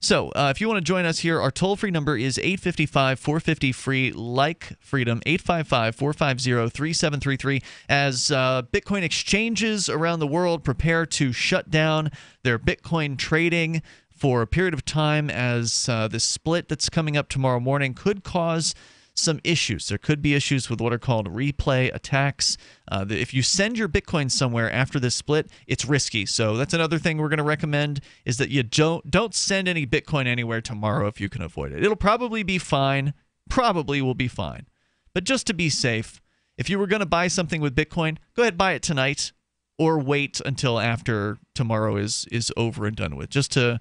So if you want to join us here, our toll-free number is 855-450-FREE, like freedom, 855-450-3733. As Bitcoin exchanges around the world prepare to shut down their Bitcoin trading for a period of time, as this split that's coming up tomorrow morning could cause some issues. There could be issues with what are called replay attacks. If you send your Bitcoin somewhere after this split, it's risky. So that's another thing we're going to recommend, is that you don't send any Bitcoin anywhere tomorrow if you can avoid it. It'll probably be fine. Probably will be fine. But just to be safe, if you were going to buy something with Bitcoin, go ahead and buy it tonight, or wait until after tomorrow is over and done with, just to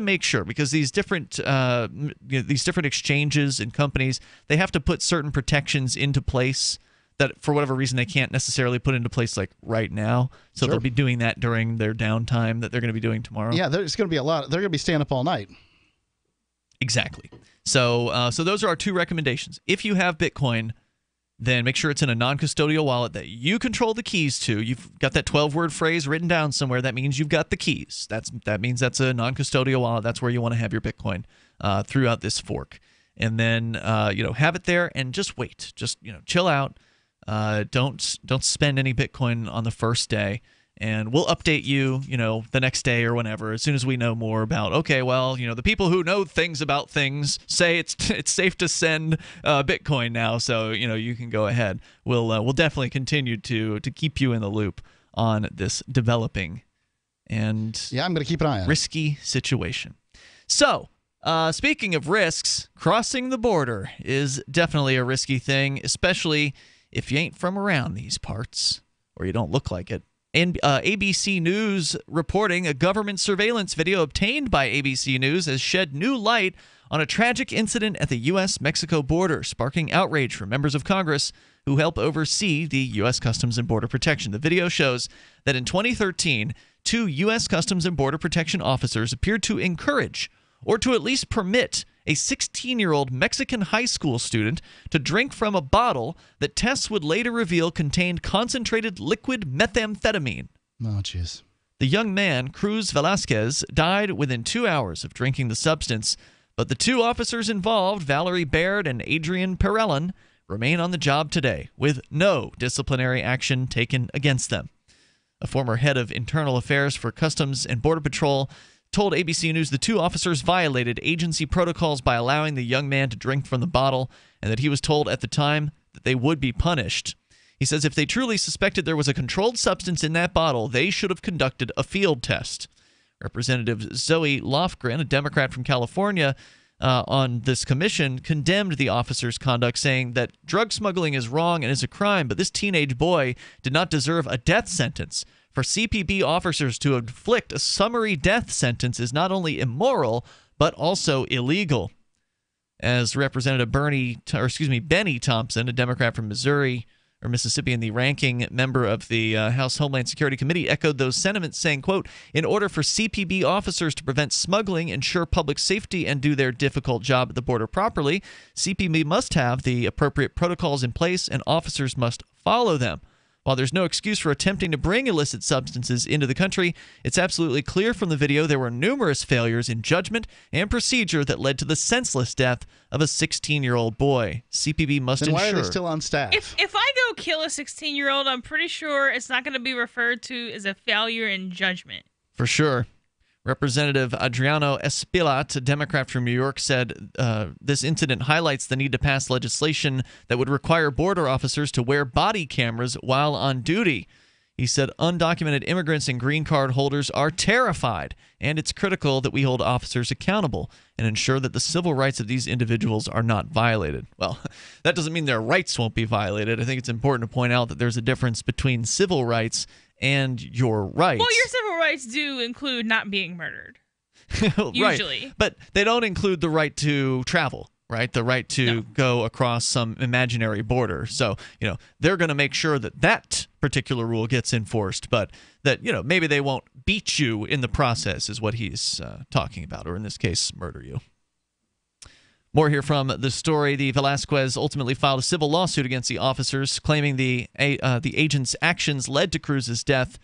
make sure, because these different exchanges and companies, they have to put certain protections into place that for whatever reason they can't necessarily put into place right now. So They'll be doing that during their downtime that they're going to be doing tomorrow. Yeah, there's going to be a lot. They're going to be staying up all night. Exactly. So those are our two recommendations. If you have Bitcoin, then make sure it's in a non-custodial wallet that you control the keys to. You've got that 12-word phrase written down somewhere. That means you've got the keys. That means that's a non-custodial wallet. That's where you want to have your Bitcoin throughout this fork. And then have it there and just wait. Just chill out. Don't spend any Bitcoin on the first day. And we'll update you, the next day or whenever, as soon as we know more about, okay, well, the people who know things about things say it's safe to send Bitcoin now, so, you can go ahead. We'll definitely continue to keep you in the loop on this developing and I'm going to keep an eye on risky situation. So, speaking of risks, crossing the border is definitely a risky thing, especially if you ain't from around these parts or you don't look like it. And ABC News reporting a government surveillance video obtained by ABC News has shed new light on a tragic incident at the U.S.-Mexico border, sparking outrage from members of Congress who help oversee the U.S. Customs and Border Protection. The video shows that in 2013, 2 U.S. Customs and Border Protection officers appeared to encourage, or to at least permit, a 16-year-old Mexican high school student to drink from a bottle that tests would later reveal contained concentrated liquid methamphetamine. Oh, jeez. The young man, Cruz Velasquez, died within 2 hours of drinking the substance, but the 2 officers involved, Valerie Baird and Adrian Perellin, remain on the job today, with no disciplinary action taken against them. A former head of internal affairs for Customs and Border Patrol told ABC News the 2 officers violated agency protocols by allowing the young man to drink from the bottle, and that he was told at the time that they would be punished. He says if they truly suspected there was a controlled substance in that bottle, they should have conducted a field test. Representative Zoe Lofgren, a Democrat from California, on this commission condemned the officer's conduct, saying that drug smuggling is wrong and is a crime, but this teenage boy did not deserve a death sentence. For CPB officers to inflict a summary death sentence is not only immoral, but also illegal. As Representative Benny Thompson, a Democrat from Missouri or Mississippi and the ranking member of the House Homeland Security Committee, echoed those sentiments, saying, quote, "In order for CPB officers to prevent smuggling, ensure public safety, and do their difficult job at the border properly, CPB must have the appropriate protocols in place, and officers must follow them. While there's no excuse for attempting to bring illicit substances into the country, it's absolutely clear from the video there were numerous failures in judgment and procedure that led to the senseless death of a 16-year-old boy. CPB must ensure." Why are they still on staff? If I go kill a 16-year-old, I'm pretty sure it's not going to be referred to as a failure in judgment. For sure. Representative Adriano Espilat, a Democrat from New York, said this incident highlights the need to pass legislation that would require border officers to wear body cameras while on duty. He said undocumented immigrants and green card holders are terrified, and it's critical that we hold officers accountable and ensure that the civil rights of these individuals are not violated. Well, that doesn't mean their rights won't be violated. I think it's important to point out that there's a difference between civil rights and your rights. Well, your civil rights do include not being murdered. Usually. Right. But they don't include the right to travel, right? The right to go across some imaginary border. So, they're going to make sure that that particular rule gets enforced, but that, maybe they won't beat you in the process is what he's talking about, or in this case, murder you. More here from the story. The Velasquez ultimately filed a civil lawsuit against the officers, claiming the agents' actions led to Cruz's death.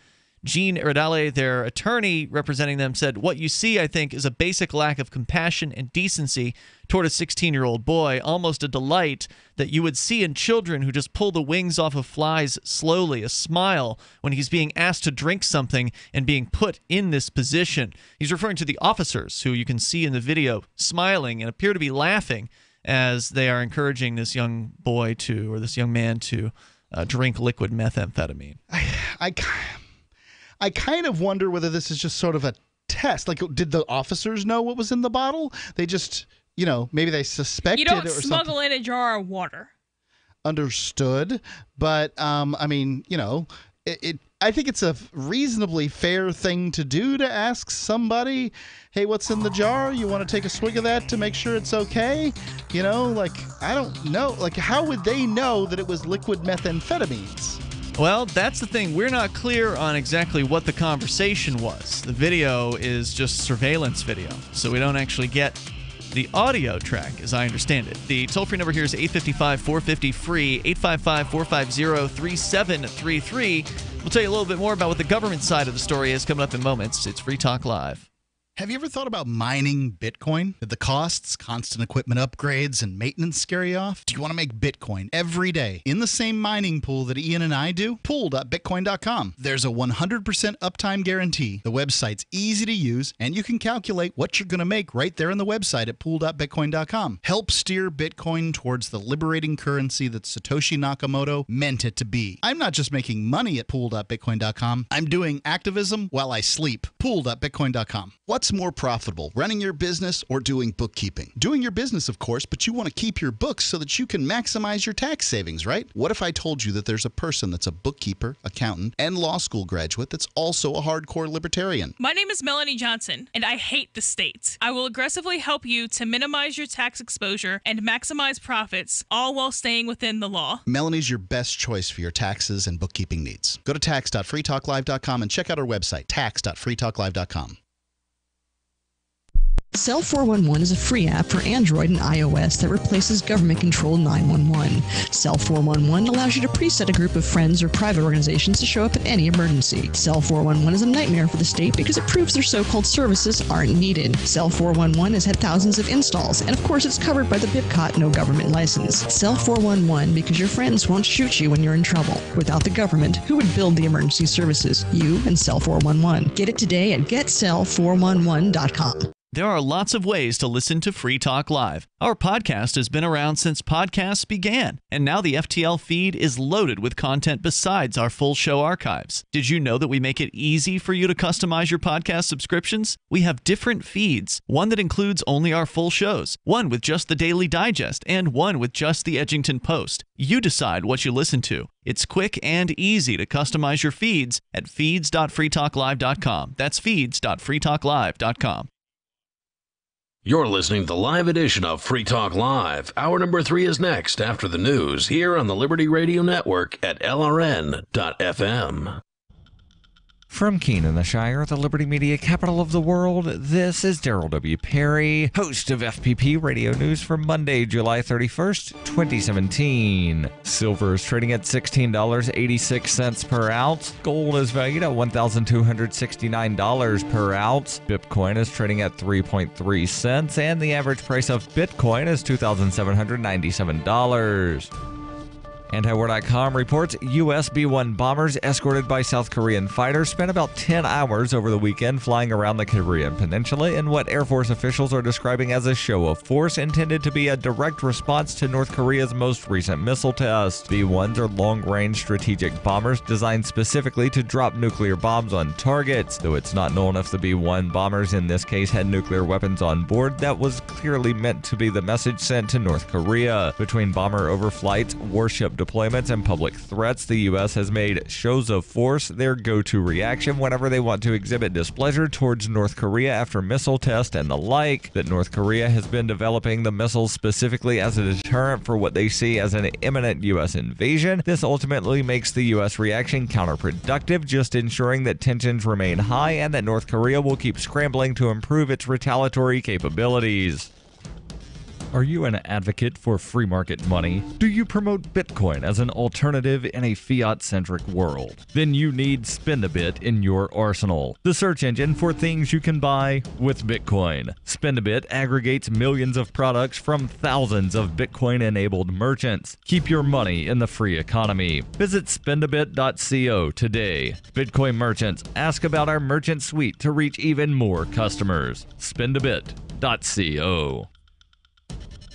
Jean Iredale, their attorney representing them, said, "What you see, I think, is a basic lack of compassion and decency toward a 16-year-old boy, almost a delight that you would see in children who just pull the wings off of flies slowly, a smile when he's being asked to drink something and being put in this position." He's referring to the officers, who you can see in the video smiling and appear to be laughing as they are encouraging this young boy or this young man to drink liquid methamphetamine. I kind of wonder whether this is just sort of a test. Like, did the officers know what was in the bottle? They just, maybe they suspected. You don't smuggle in a jar of water. Understood. But, I think it's a reasonably fair thing to do to ask somebody, hey, what's in the jar? You want to take a swig of that to make sure it's okay? I don't know. Like, how would they know that it was liquid methamphetamines? Well, that's the thing. We're not clear on exactly what the conversation was. The video is just surveillance video, so we don't actually get the audio track, as I understand it. The toll-free number here is 855-450-FREE, 855-450-3733. We'll tell you a little bit more about what the government side of the story is coming up in moments. It's Free Talk Live. Have you ever thought about mining Bitcoin? Did the costs, constant equipment upgrades, and maintenance scare you off? Do you want to make Bitcoin every day in the same mining pool that Ian and I do? Pool.bitcoin.com. There's a 100% uptime guarantee. The website's easy to use, and you can calculate what you're going to make right there on the website at pool.bitcoin.com. Help steer Bitcoin towards the liberating currency that Satoshi Nakamoto meant it to be. I'm not just making money at pool.bitcoin.com. I'm doing activism while I sleep. Pool.bitcoin.com. What's more profitable, running your business or doing bookkeeping? Doing your business, of course, but you want to keep your books so that you can maximize your tax savings, right? What if I told you that there's a person that's a bookkeeper, accountant, and law school graduate that's also a hardcore libertarian? My name is Melanie Johnson, and I hate the state. I will aggressively help you to minimize your tax exposure and maximize profits, all while staying within the law. Melanie's your best choice for your taxes and bookkeeping needs. Go to tax.freetalklive.com and check out our website, tax.freetalklive.com. Cell 411 is a free app for Android and iOS that replaces government-controlled 911. Cell 411 allows you to preset a group of friends or private organizations to show up at any emergency. Cell 411 is a nightmare for the state because it proves their so-called services aren't needed. Cell 411 has had thousands of installs, and of course it's covered by the BIPCOT no government license. Cell 411 because your friends won't shoot you when you're in trouble. Without the government, who would build the emergency services? You and Cell 411. Get it today at getcell411.com. There are lots of ways to listen to Free Talk Live. Our podcast has been around since podcasts began, and now the FTL feed is loaded with content besides our full show archives. Did you know that we make it easy for you to customize your podcast subscriptions? We have different feeds, one that includes only our full shows, one with just the Daily Digest, and one with just the Edgington Post. You decide what you listen to. It's quick and easy to customize your feeds at feeds.freetalklive.com. That's feeds.freetalklive.com. You're listening to the live edition of Free Talk Live. Hour number 3 is next after the news here on the Liberty Radio Network at LRN.FM. From Keene in the Shire, the Liberty Media capital of the world, this is Daryl W. Perry, host of FPP Radio News for Monday, July 31st, 2017. Silver is trading at $16.86 per ounce. Gold is valued at $1,269 per ounce. Bitcoin is trading at 3.3 cents, and the average price of Bitcoin is $2,797. Antiwar.com reports U.S. B-1 bombers escorted by South Korean fighters spent about 10 hours over the weekend flying around the Korean Peninsula in what Air Force officials are describing as a show of force intended to be a direct response to North Korea's most recent missile test. B-1s are long-range strategic bombers designed specifically to drop nuclear bombs on targets. Though it's not known if the B-1 bombers in this case had nuclear weapons on board, that was clearly meant to be the message sent to North Korea. Between bomber overflights, warship deployments, and public threats, the U.S. has made shows of force their go-to reaction whenever they want to exhibit displeasure towards North Korea after missile tests and the like. That North Korea has been developing the missiles specifically as a deterrent for what they see as an imminent U.S. invasion. This ultimately makes the U.S. reaction counterproductive, just ensuring that tensions remain high and that North Korea will keep scrambling to improve its retaliatory capabilities. Are you an advocate for free market money? Do you promote Bitcoin as an alternative in a fiat-centric world? Then you need Spendabit in your arsenal, the search engine for things you can buy with Bitcoin. Spendabit aggregates millions of products from thousands of Bitcoin-enabled merchants. Keep your money in the free economy. Visit spendabit.co today. Bitcoin merchants, ask about our merchant suite to reach even more customers. Spendabit.co.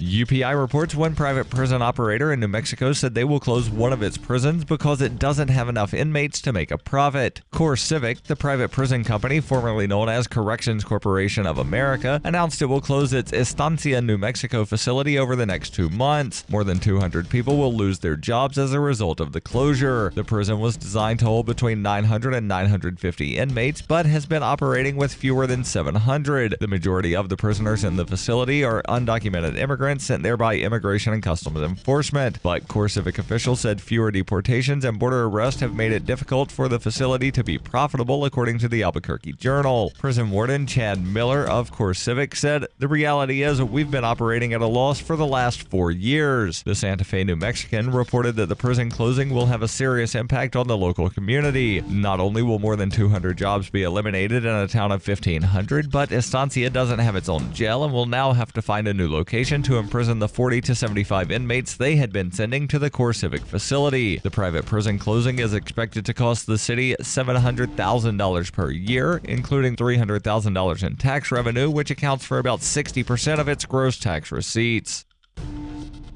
UPI reports one private prison operator in New Mexico said they will close one of its prisons because it doesn't have enough inmates to make a profit. CoreCivic, the private prison company formerly known as Corrections Corporation of America, announced it will close its Estancia, New Mexico facility over the next 2 months. More than 200 people will lose their jobs as a result of the closure. The prison was designed to hold between 900 and 950 inmates, but has been operating with fewer than 700. The majority of the prisoners in the facility are undocumented immigrants sent there by Immigration and Customs Enforcement. But CoreCivic officials said fewer deportations and border arrests have made it difficult for the facility to be profitable, according to the Albuquerque Journal. Prison warden Chad Miller of CoreCivic said, "The reality is we've been operating at a loss for the last 4 years." The Santa Fe New Mexican reported that the prison closing will have a serious impact on the local community. Not only will more than 200 jobs be eliminated in a town of 1,500, but Estancia doesn't have its own jail and will now have to find a new location to imprison the 40 to 75 inmates they had been sending to the CoreCivic facility. The private prison closing is expected to cost the city $700,000 per year, including $300,000 in tax revenue, which accounts for about 60% of its gross tax receipts.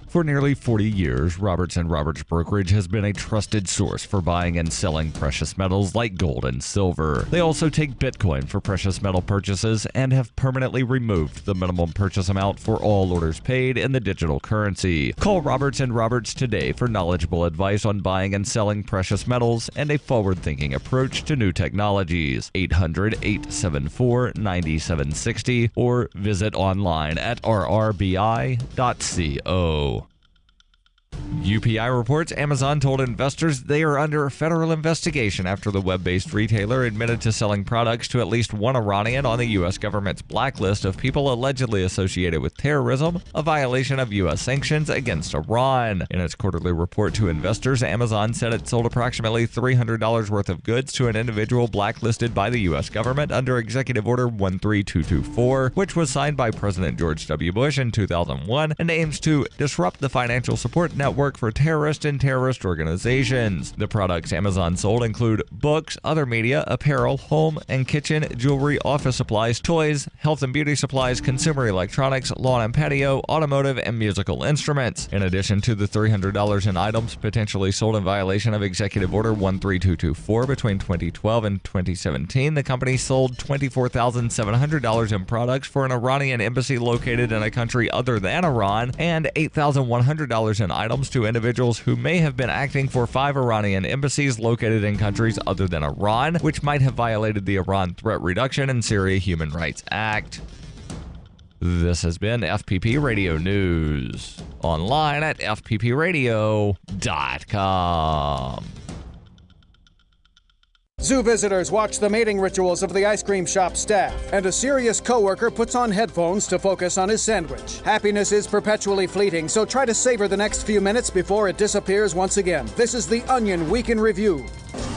For nearly 40 years, Roberts & Roberts Brokerage has been a trusted source for buying and selling precious metals like gold and silver. They also take Bitcoin for precious metal purchases and have permanently removed the minimum purchase amount for all orders paid in the digital currency. Call Roberts & Roberts today for knowledgeable advice on buying and selling precious metals and a forward-thinking approach to new technologies. 800-874-9760 or visit online at rrbi.co. UPI reports Amazon told investors they are under federal investigation after the web-based retailer admitted to selling products to at least one Iranian on the U.S. government's blacklist of people allegedly associated with terrorism, a violation of U.S. sanctions against Iran. In its quarterly report to investors, Amazon said it sold approximately $300 worth of goods to an individual blacklisted by the U.S. government under Executive Order 13224, which was signed by President George W. Bush in 2001 and aims to disrupt the financial support network for terrorists and terrorist organizations. The products Amazon sold include books, other media, apparel, home and kitchen, jewelry, office supplies, toys, health and beauty supplies, consumer electronics, lawn and patio, automotive, and musical instruments. In addition to the $300 in items potentially sold in violation of Executive Order 13224 between 2012 and 2017, the company sold $24,700 in products for an Iranian embassy located in a country other than Iran, and $8,100 in items to individuals who may have been acting for 5 Iranian embassies located in countries other than Iran, which might have violated the Iran Threat Reduction and Syria Human Rights Act. This has been FPP Radio News. Online at fppradio.com. Zoo visitors watch the mating rituals of the ice cream shop staff, and a serious coworker puts on headphones to focus on his sandwich. Happiness is perpetually fleeting, so try to savor the next few minutes before it disappears once again. This is The Onion Week in Review.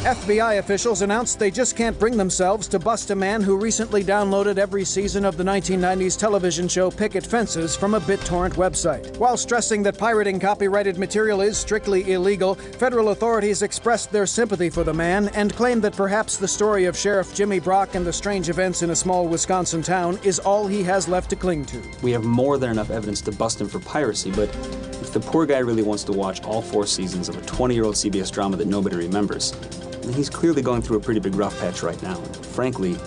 FBI officials announced they just can't bring themselves to bust a man who recently downloaded every season of the 1990s television show Picket Fences from a BitTorrent website. While stressing that pirating copyrighted material is strictly illegal, federal authorities expressed their sympathy for the man and claimed that perhaps the story of Sheriff Jimmy Brock and the strange events in a small Wisconsin town is all he has left to cling to. We have more than enough evidence to bust him for piracy, but if the poor guy really wants to watch all 4 seasons of a 20-year-old CBS drama that nobody remembers, then he's clearly going through a pretty big rough patch right now. Frankly,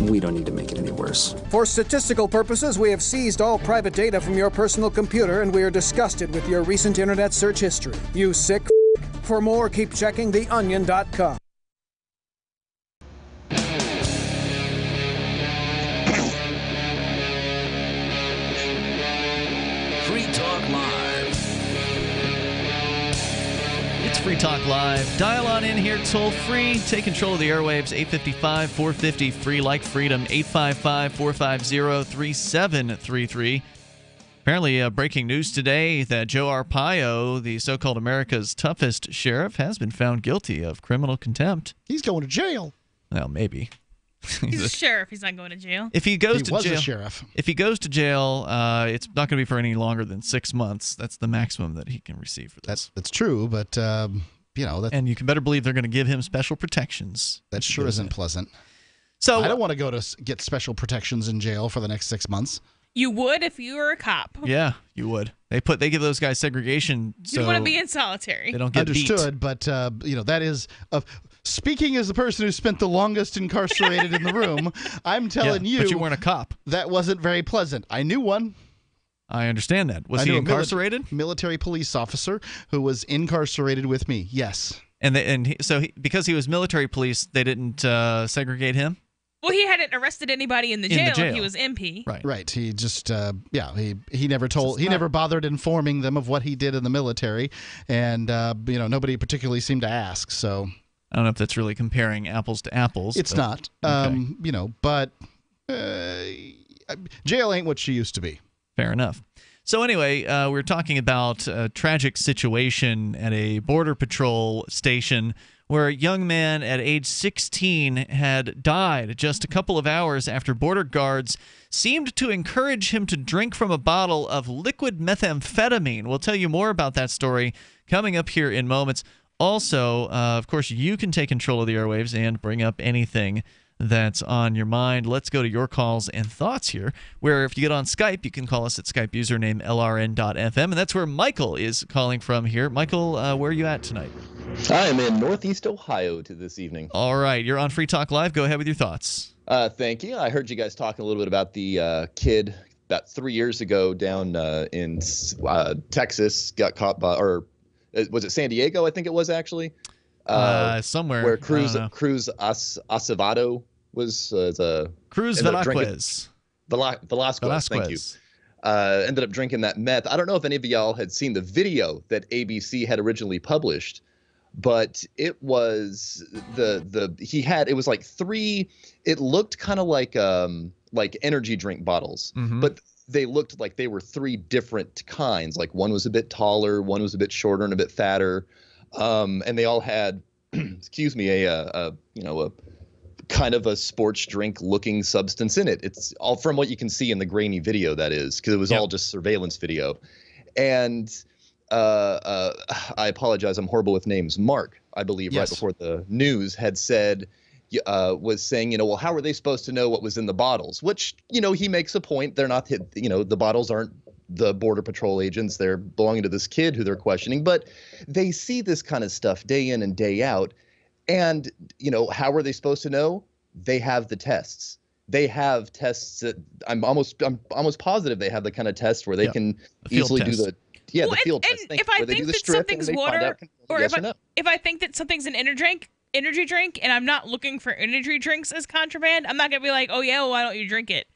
we don't need to make it any worse. For statistical purposes, we have seized all private data from your personal computer, and we are disgusted with your recent internet search history. You sick f***. For more, keep checking theonion.com. Free Talk Live. It's Free Talk Live. Dial on in here toll free. Take control of the airwaves. 855-450 free like freedom. 855-450-3733. Apparently, breaking news today that Joe Arpaio, the so-called America's toughest sheriff, has been found guilty of criminal contempt. He's going to jail. Well, maybe. He's a sheriff. He's not going to jail. If he goes He to was jail, a sheriff. If he goes to jail, it's not going to be for any longer than 6 months. That's the maximum that he can receive for this. That's true, but and you can better believe they're going to give him special protections. That sure isn't pleasant. So I don't want to go to get special protections in jail for the next 6 months. You would if you were a cop. Yeah, you would. They give those guys segregation. You want to be in solitary. They don't get understood, beat. but that is speaking as the person who spent the longest incarcerated in the room. I'm telling you, but you weren't a cop. That wasn't very pleasant. I knew one. I understand that. Was he incarcerated? Military police officer who was incarcerated with me. Yes. So because he was military police, they didn't segregate him. Well, he hadn't arrested anybody in the jail. If he was MP. Right. He just he never told. He never bothered informing them of what he did in the military, and nobody particularly seemed to ask. So I don't know if that's really comparing apples to apples. It's not. Okay. But jail ain't what she used to be. Fair enough. So anyway, we're talking about a tragic situation at a Border Patrol station where a young man at age 16 had died just a couple of hours after border guards seemed to encourage him to drink from a bottle of liquid methamphetamine. We'll tell you more about that story coming up here in moments. Also, of course, you can take control of the airwaves and bring up anything that's on your mind. Let's go to your calls and thoughts here, where if you get on Skype, you can call us at Skype username LRN.FM, and that's where Michael is calling from here. Michael, where are you at tonight? I am in Northeast Ohio this evening. All right, you're on Free Talk Live. Go ahead with your thoughts. Thank you. I heard you guys talking a little bit about the kid about 3 years ago down in Texas, got caught by, or was it San Diego? I think it was actually. Somewhere where Cruz Acevedo was Cruz Velasquez. Velasquez. Thank you. Ended up drinking that meth. I don't know if any of y'all had seen the video that ABC had originally published, but it was it was like 3. It looked kind of like energy drink bottles, but they looked like they were 3 different kinds. Like one was a bit taller, one was a bit shorter and a bit fatter. And they all had, a kind of a sports drink looking substance in it. It's all from what you can see in the grainy video, that is, because it was all just surveillance video. And I apologize, I'm horrible with names. Mark, I believe, Yes. right before the news had said, was saying, well, how are they supposed to know what was in the bottles? Which, he makes a point. They're not, the bottles aren't the Border Patrol agents. They're belonging to this kid who they're questioning. But they see this kind of stuff day in and day out. And, how are they supposed to know? They have the tests. They have tests that I'm almost positive they have the kind of test where they can easily do the field test. If I think that something's water, or yes if I think that something's an energy drink, and I'm not looking for energy drinks as contraband, I'm not gonna be like, oh yeah, well, why don't you drink it?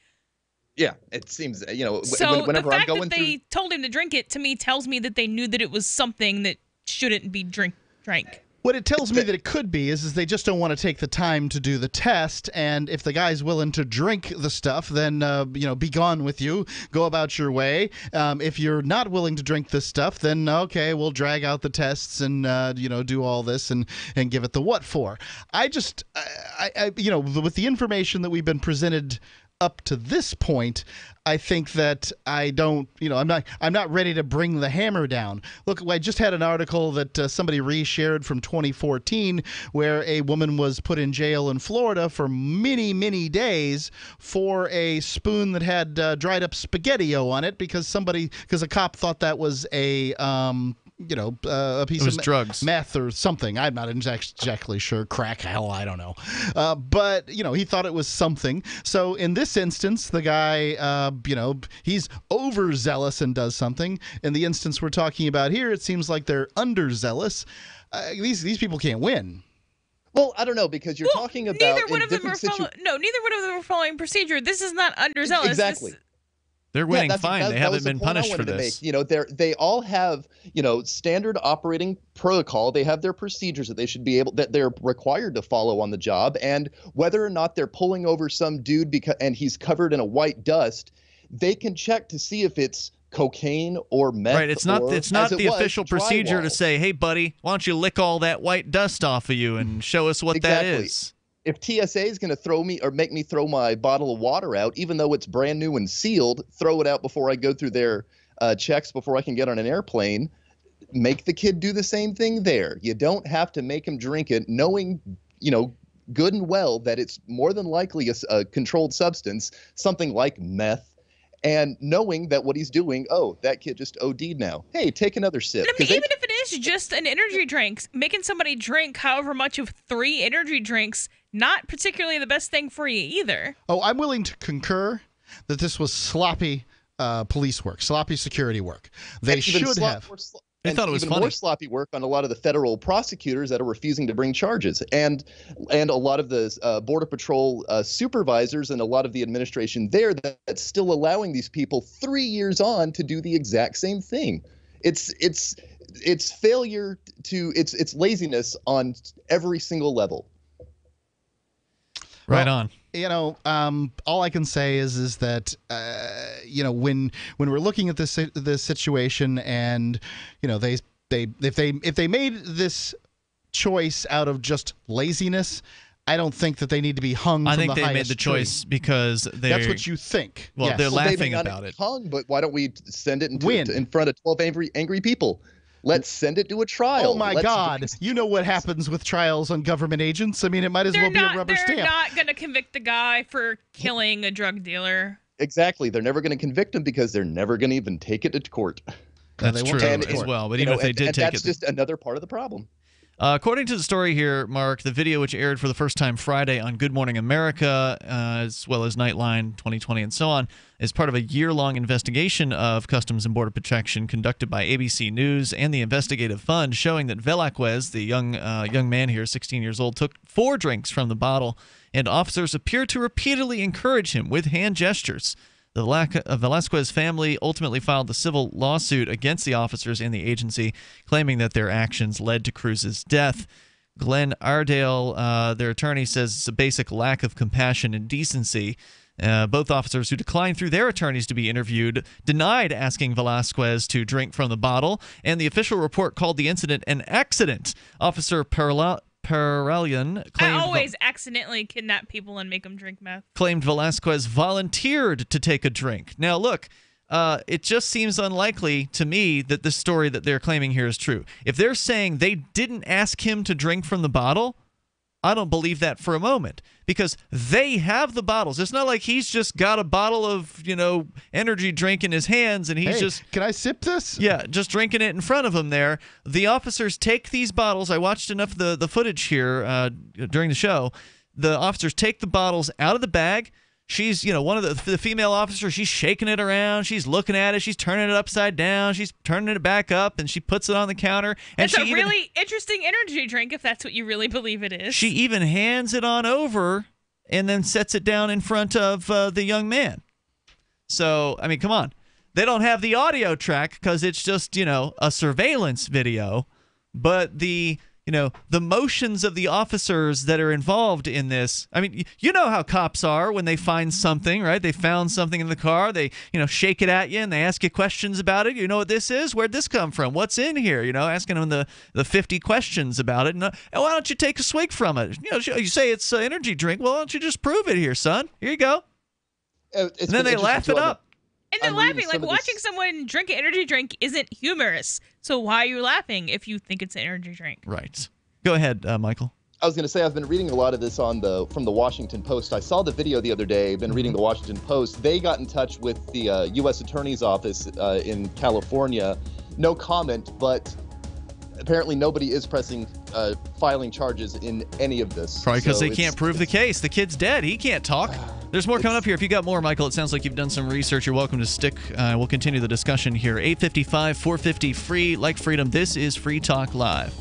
Yeah, it seems So whenever the fact I'm going that they told him to drink it, to me, tells me that they knew that it was something that shouldn't be drank. What it tells me that it could be is they just don't want to take the time to do the test, and if the guy's willing to drink the stuff, then be gone with you, go about your way. If you're not willing to drink this stuff, then okay, we'll drag out the tests and do all this and give it the what for. I with the information that we've been presented up to this point, I think that I'm not ready to bring the hammer down. Look, I just had an article that somebody reshared from 2014 where a woman was put in jail in Florida for many, many days for a spoon that had dried up SpaghettiO on it because a cop thought that was a piece of drugs, meth or something. I'm not exactly sure. Crack, hell, I don't know. But he thought it was something. So in this instance, the guy, he's overzealous and does something. In the instance we're talking about here, it seems like they're underzealous. These people can't win. Well, I don't know, because you're talking about neither one of them are following procedure. This is not underzealous. Exactly. They're winning fine. They haven't been punished for this. They all have, standard operating protocol. They have their procedures that they should be that they're required to follow on the job. And whether or not they're pulling over some dude and he's covered in a white dust, they can check to see if it's cocaine or meth. Right. It's not the official procedure to say, hey, buddy, why don't you lick all that white dust off of you and show us what that is. If TSA is going to throw me or make me throw my bottle of water out, even though it's brand new and sealed, throw it out before I go through their checks before I can get on an airplane, make the kid do the same thing there. You don't have to make him drink it, knowing, good and well that it's more than likely a controlled substance, something like meth, and knowing that what he's doing, that kid just OD'd now. Hey, take another sip. But even if it is just an energy drink, making somebody drink however much of 3 energy drinks, not particularly the best thing for you either. Oh, I'm willing to concur that this was sloppy police work, sloppy security work. They should have. They thought it was even more sloppy work on a lot of the federal prosecutors that are refusing to bring charges, and a lot of the Border Patrol supervisors and a lot of the administration there that's still allowing these people 3 years on to do the exact same thing. It's failure to it's laziness on every single level. Right on. All I can say is that when we're looking at this situation, and if they made this choice out of just laziness, I don't think that they need to be hung. I from think the they made the choice because that's what you think. Well, yes. they're laughing about it. Hung, but why don't we send it in front of 12 angry people? Let's send it to a trial. Oh, my God. You know what happens with trials on government agents? I mean, it might as well be a rubber stamp. They're not going to convict the guy for killing a drug dealer. Exactly. They're never going to convict him because they're never going to even take it to court. That's true as well. But even if they did take it. That's just another part of the problem. According to the story here, Mark, the video, which aired for the first time Friday on Good Morning America, as well as Nightline 2020 and so on, is part of a year-long investigation of Customs and Border Protection conducted by ABC News and the Investigative Fund, showing that Velazquez, the young man here, 16 years old, took 4 drinks from the bottle, and officers appear to repeatedly encourage him with hand gestures. The Velazquez family ultimately filed a civil lawsuit against the officers and the agency, claiming that their actions led to Cruz's death. Glenn Ardale, their attorney, says it's a basic lack of compassion and decency. Both officers, who declined through their attorneys to be interviewed, denied asking Velazquez to drink from the bottle, and the official report called the incident an accident. Officer Perelian claimed I always accidentally kidnap people and make them drink meth. Claimed Velazquez volunteered to take a drink. Now, look, it just seems unlikely to me that the story that they're claiming here is true. If they're saying they didn't ask him to drink from the bottle, I don't believe that for a moment, because they have the bottles. It's not like he's just got a bottle of, energy drink in his hands and he's can I sip this? Yeah, just drinking it in front of him there. The officers take these bottles. I watched enough of the footage here during the show. The officers take the bottles out of the bag. She's, one of the female officers, she's shaking it around. She's looking at it. She's turning it upside down. She's turning it back up, and she puts it on the counter. And it's a really interesting energy drink, if that's what you really believe it is. She even hands it on over and then sets it down in front of the young man. So, I mean, come on. They don't have the audio track because it's just, a surveillance video. But the motions of the officers that are involved in this. I mean, you know how cops are when they find something, right? They found something in the car. They, shake it at you and they ask you questions about it. You know what this is? Where'd this come from? What's in here? Asking them the 50 questions about it. And why don't you take a swig from it? You say it's an energy drink. Well, why don't you just prove it here, son? Here you go. And then they laugh it up. And they're laughing. Like, watching someone drink an energy drink isn't humorous. So why are you laughing if you think it's an energy drink? Right. Go ahead, Michael. I was going to say, I've been reading a lot of this from the Washington Post. I saw the video the other day. I've been reading the Washington Post. They got in touch with the U.S. Attorney's Office in California. No comment, but apparently nobody is filing charges in any of this. Probably because they can't prove the case. The kid's dead. He can't talk. There's more coming up here. If you got more, Michael, it sounds like you've done some research. You're welcome to stick. We'll continue the discussion here. 855 450 free, like freedom. This is Free Talk Live.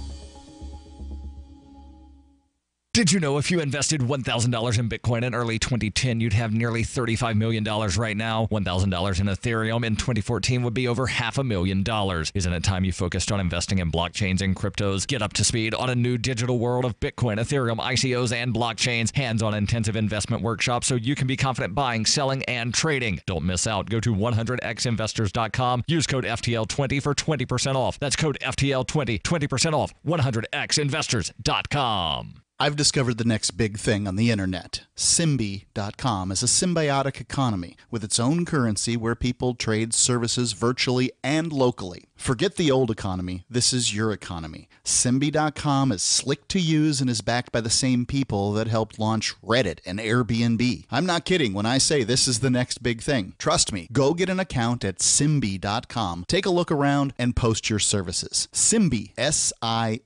Did you know if you invested $1,000 in Bitcoin in early 2010, you'd have nearly $35 million right now? $1,000 in Ethereum in 2014 would be over $500,000. Isn't it time you focused on investing in blockchains and cryptos? Get up to speed on a new digital world of Bitcoin, Ethereum, ICOs, and blockchains. Hands-on intensive investment workshops so you can be confident buying, selling, and trading. Don't miss out. Go to 100xinvestors.com. Use code FTL20 for 20% off. That's code FTL20, 20% off. 100xinvestors.com. I've discovered the next big thing on the internet. Symbi.com is a symbiotic economy with its own currency where people trade services virtually and locally. Forget the old economy. This is your economy. Symbi.com is slick to use and is backed by the same people that helped launch Reddit and Airbnb. I'm not kidding when I say this is the next big thing. Trust me. Go get an account at Symbi.com. Take a look around and post your services. Symbi, SIMBI.com.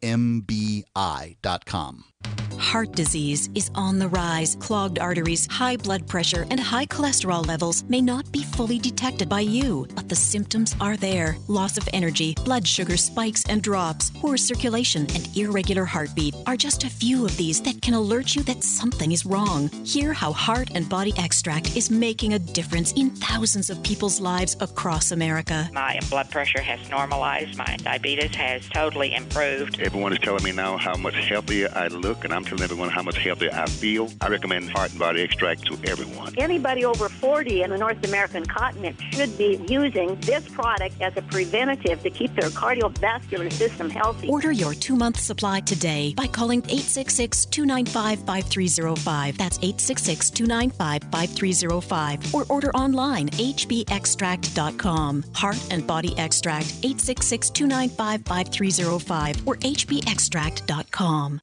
Heart disease is on the rise. Clogged arteries, high blood pressure, and high cholesterol levels may not be fully detected by you, but the symptoms are there. Loss of energy, blood sugar spikes and drops, poor circulation, and irregular heartbeat are just a few of these that can alert you that something is wrong. Hear how Heart and Body Extract is making a difference in thousands of people's lives across America. My blood pressure has normalized. My diabetes has totally improved. Everyone is telling me now how much healthier I look, and I'm telling everyone how much healthier I feel. I recommend Heart and Body Extract to everyone. Anybody over 40 in the North American continent should be using this product as a preventative to keep their cardiovascular system healthy. Order your 2-month supply today by calling 866-295-5305. That's 866-295-5305. Or order online, hbextract.com. Heart and Body Extract, 866-295-5305 or hbextract.com.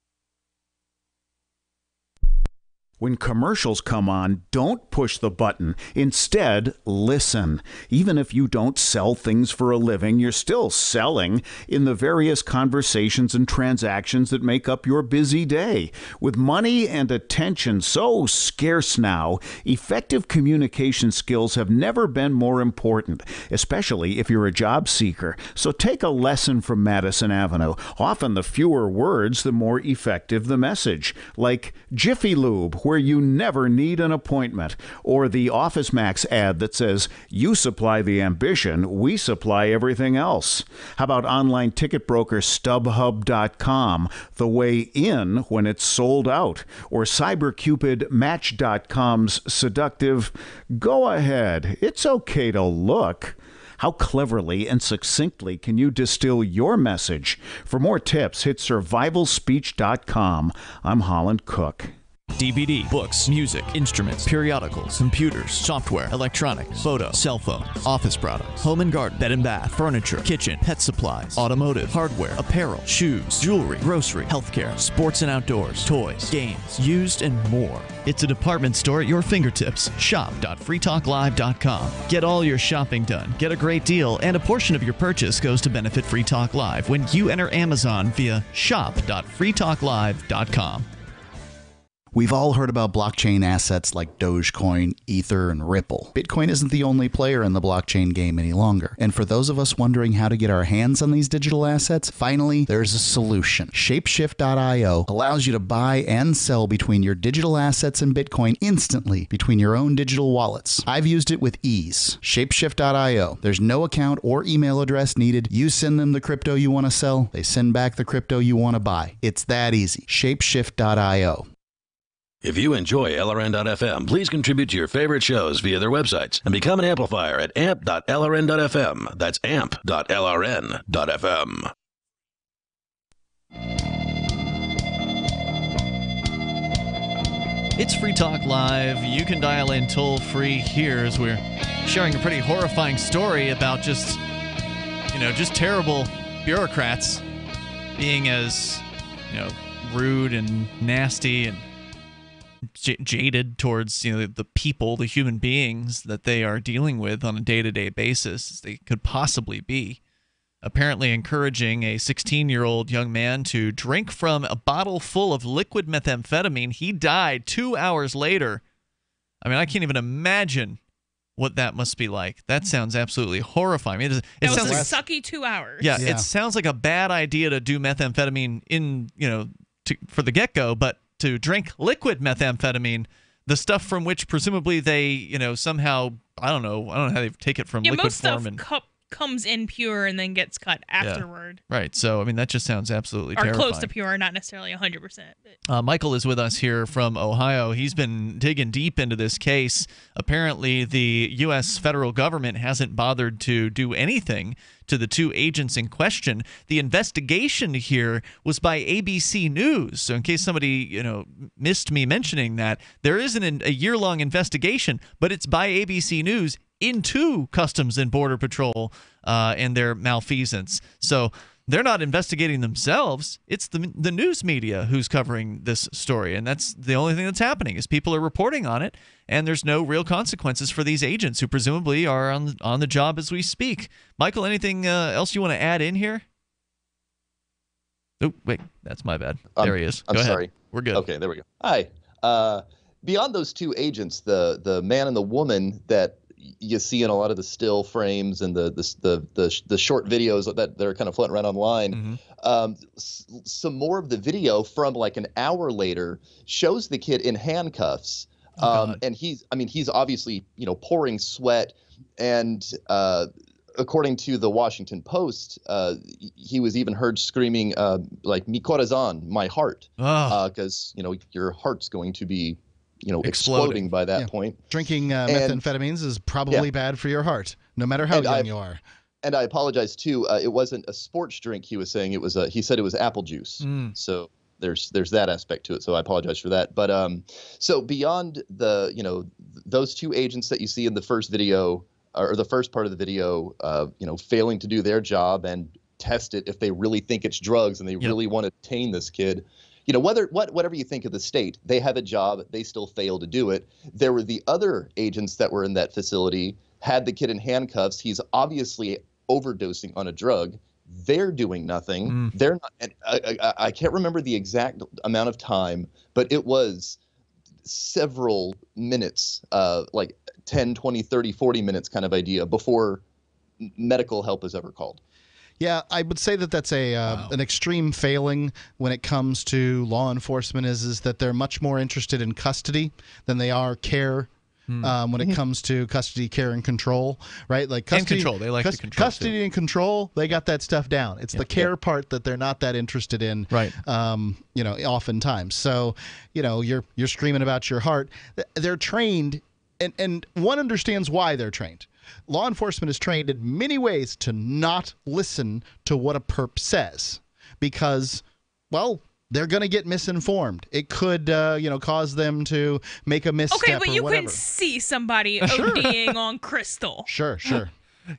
When commercials come on, don't push the button. Instead, listen. Even if you don't sell things for a living, you're still selling in the various conversations and transactions that make up your busy day. With money and attention so scarce now, effective communication skills have never been more important, especially if you're a job seeker. So take a lesson from Madison Avenue. Often the fewer words, the more effective the message. Like Jiffy Lube, where you never need an appointment, or the Office Max ad that says, you supply the ambition, we supply everything else. How about online ticket broker StubHub.com, the way in when it's sold out, or CyberCupidMatch.com's seductive, go ahead, it's okay to look. How cleverly and succinctly can you distill your message? For more tips, hit survivalspeech.com. I'm Holland Cook. DVD, books, music, instruments, periodicals, computers, software, electronics, photo, cell phones, office products, home and garden, bed and bath, furniture, kitchen, pet supplies, automotive, hardware, apparel, shoes, jewelry, grocery, healthcare, sports and outdoors, toys, games, used, and more. It's a department store at your fingertips. Shop.freetalklive.com. Get all your shopping done, get a great deal, and a portion of your purchase goes to benefit Free Talk Live when you enter Amazon via shop.freetalklive.com. We've all heard about blockchain assets like Dogecoin, Ether, and Ripple. Bitcoin isn't the only player in the blockchain game any longer. And for those of us wondering how to get our hands on these digital assets, finally, there's a solution. Shapeshift.io allows you to buy and sell between your digital assets and Bitcoin instantly between your own digital wallets. I've used it with ease. Shapeshift.io. There's no account or email address needed. You send them the crypto you want to sell. They send back the crypto you want to buy. It's that easy. Shapeshift.io. If you enjoy LRN.FM, please contribute to your favorite shows via their websites and become an amplifier at amp.lrn.fm. That's amp.lrn.fm. It's Free Talk Live. You can dial in toll-free here as we're sharing a pretty horrifying story about just terrible bureaucrats being as, rude and nasty and jaded towards the people, the human beings that they are dealing with on a day-to-day basis as they could possibly be. Apparently encouraging a 16-year-old young man to drink from a bottle full of liquid methamphetamine. He died 2 hours later. I mean, I can't even imagine what that must be like. That sounds absolutely horrifying. It was sounds a like sucky 2 hours. Yeah, it sounds like a bad idea to do methamphetamine for the get-go, but to drink liquid methamphetamine, the stuff from which presumably they, somehow, I don't know how they take it from liquid most form. stuff comes in pure and then gets cut afterward. Right. So, I mean, that just sounds absolutely or terrifying. Close to pure, not necessarily 100%. Michael is with us here from Ohio. He's been digging deep into this case. Apparently, the U.S. federal government hasn't bothered to do anything to the two agents in question. The investigation here was by ABC News. So in case somebody, missed me mentioning that, there isn't a year-long investigation, but it's by ABC News into Customs and Border Patrol and their malfeasance. So they're not investigating themselves. It's the news media who's covering this story, and that's the only thing that's happening is people are reporting on it, and there's no real consequences for these agents who presumably are on the job as we speak. Michael, anything else you want to add in here? Oh, wait, that's my bad. There he is. I'm Go sorry. Ahead. We're good. Okay, there we go. Hi. Beyond those two agents, the man and the woman that you see in a lot of the still frames and the short videos that are kind of floating around online. Some more of the video from like an hour later shows the kid in handcuffs. And he's obviously, pouring sweat. And according to the Washington Post, he was even heard screaming like "Mi corazón," my heart, because your heart's going to be exploding by that point. Drinking methamphetamines is probably bad for your heart, no matter how young you are. And I apologize too. It wasn't a sports drink. He was saying it was. He said it was apple juice. So there's that aspect to it. So I apologize for that. But so beyond the those two agents that you see in the first video or the first part of the video, failing to do their job and test it if they really think it's drugs and they really want to detain this kid. Whatever you think of the state, they have a job. They still fail to do it. There were the other agents that were in that facility, had the kid in handcuffs. He's obviously overdosing on a drug. They're doing nothing. They're not. And I can't remember the exact amount of time, but it was several minutes, like 10, 20, 30, 40 minutes kind of idea before medical help is ever called. Yeah, I would say that that's an extreme failing when it comes to law enforcement is that they're much more interested in custody than they are care when it comes to custody, care, and control, right? Like custody, and control. They like to control. Custody and control, they got that stuff down. It's the care part that they're not that interested in, right? Oftentimes. So, you're screaming about your heart. They're trained, and one understands why they're trained. Law enforcement is trained in many ways to not listen to what a perp says because, well, they're going to get misinformed. It could, cause them to make a misstep. Okay, but you whatever. can see somebody ODing on crystal. Sure.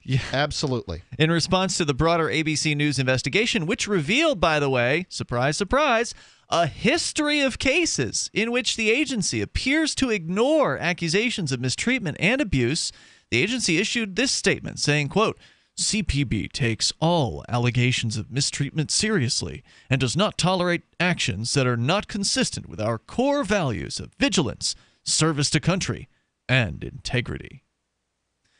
Yeah, absolutely. In response to the broader ABC News investigation, which revealed, by the way, surprise, surprise, a history of cases in which the agency appears to ignore accusations of mistreatment and abuse, the agency issued this statement saying, quote, CPB takes all allegations of mistreatment seriously and does not tolerate actions that are not consistent with our core values of vigilance, service to country, and integrity.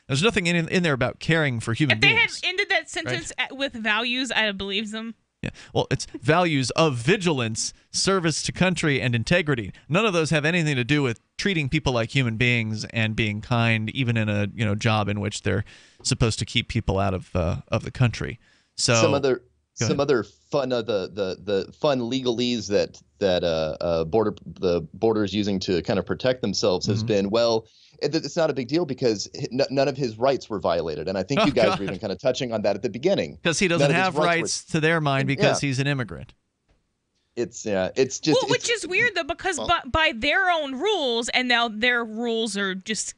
There's nothing in there about caring for human beings. If they had ended that sentence with values, I'd have believed them. Yeah, well, it's values of vigilance, service to country, and integrity. None of those have anything to do with treating people like human beings and being kind, even in a job in which they're supposed to keep people out of the country. So some other fun the fun legalese that the border is using to kind of protect themselves has been, well, it's not a big deal because none of his rights were violated, and I think you guys were even kind of touching on that at the beginning because he doesn't have rights to their mind because he's an immigrant. It's just which is weird though, because by their own rules, and now their rules are just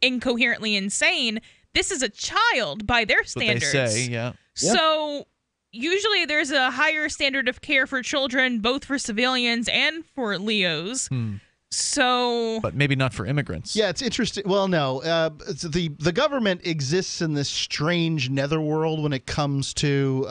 incoherently insane. This is a child by their standards. What they say, yeah. So usually there's a higher standard of care for children, both for civilians and for Leos. So, but maybe not for immigrants. Yeah, it's interesting. Well, no, the government exists in this strange netherworld when it comes to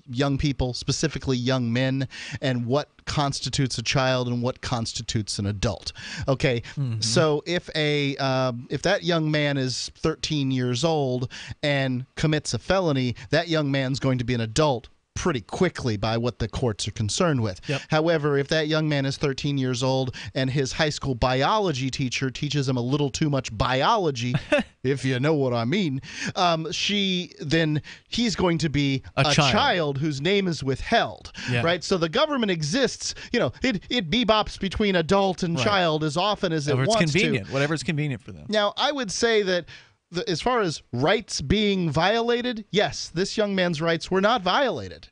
young people, specifically young men, and what constitutes a child and what constitutes an adult. Okay, so if that young man is 13 years old and commits a felony, that young man's going to be an adult pretty quickly by what the courts are concerned with. Yep. However, if that young man is 13 years old and his high school biology teacher teaches him a little too much biology, if you know what I mean, he's going to be a child whose name is withheld, right? So the government exists, it bebops between adult and child as often as it wants to. Whatever's convenient for them. Now, I would say that as far as rights being violated, yes, this young man's rights were not violated.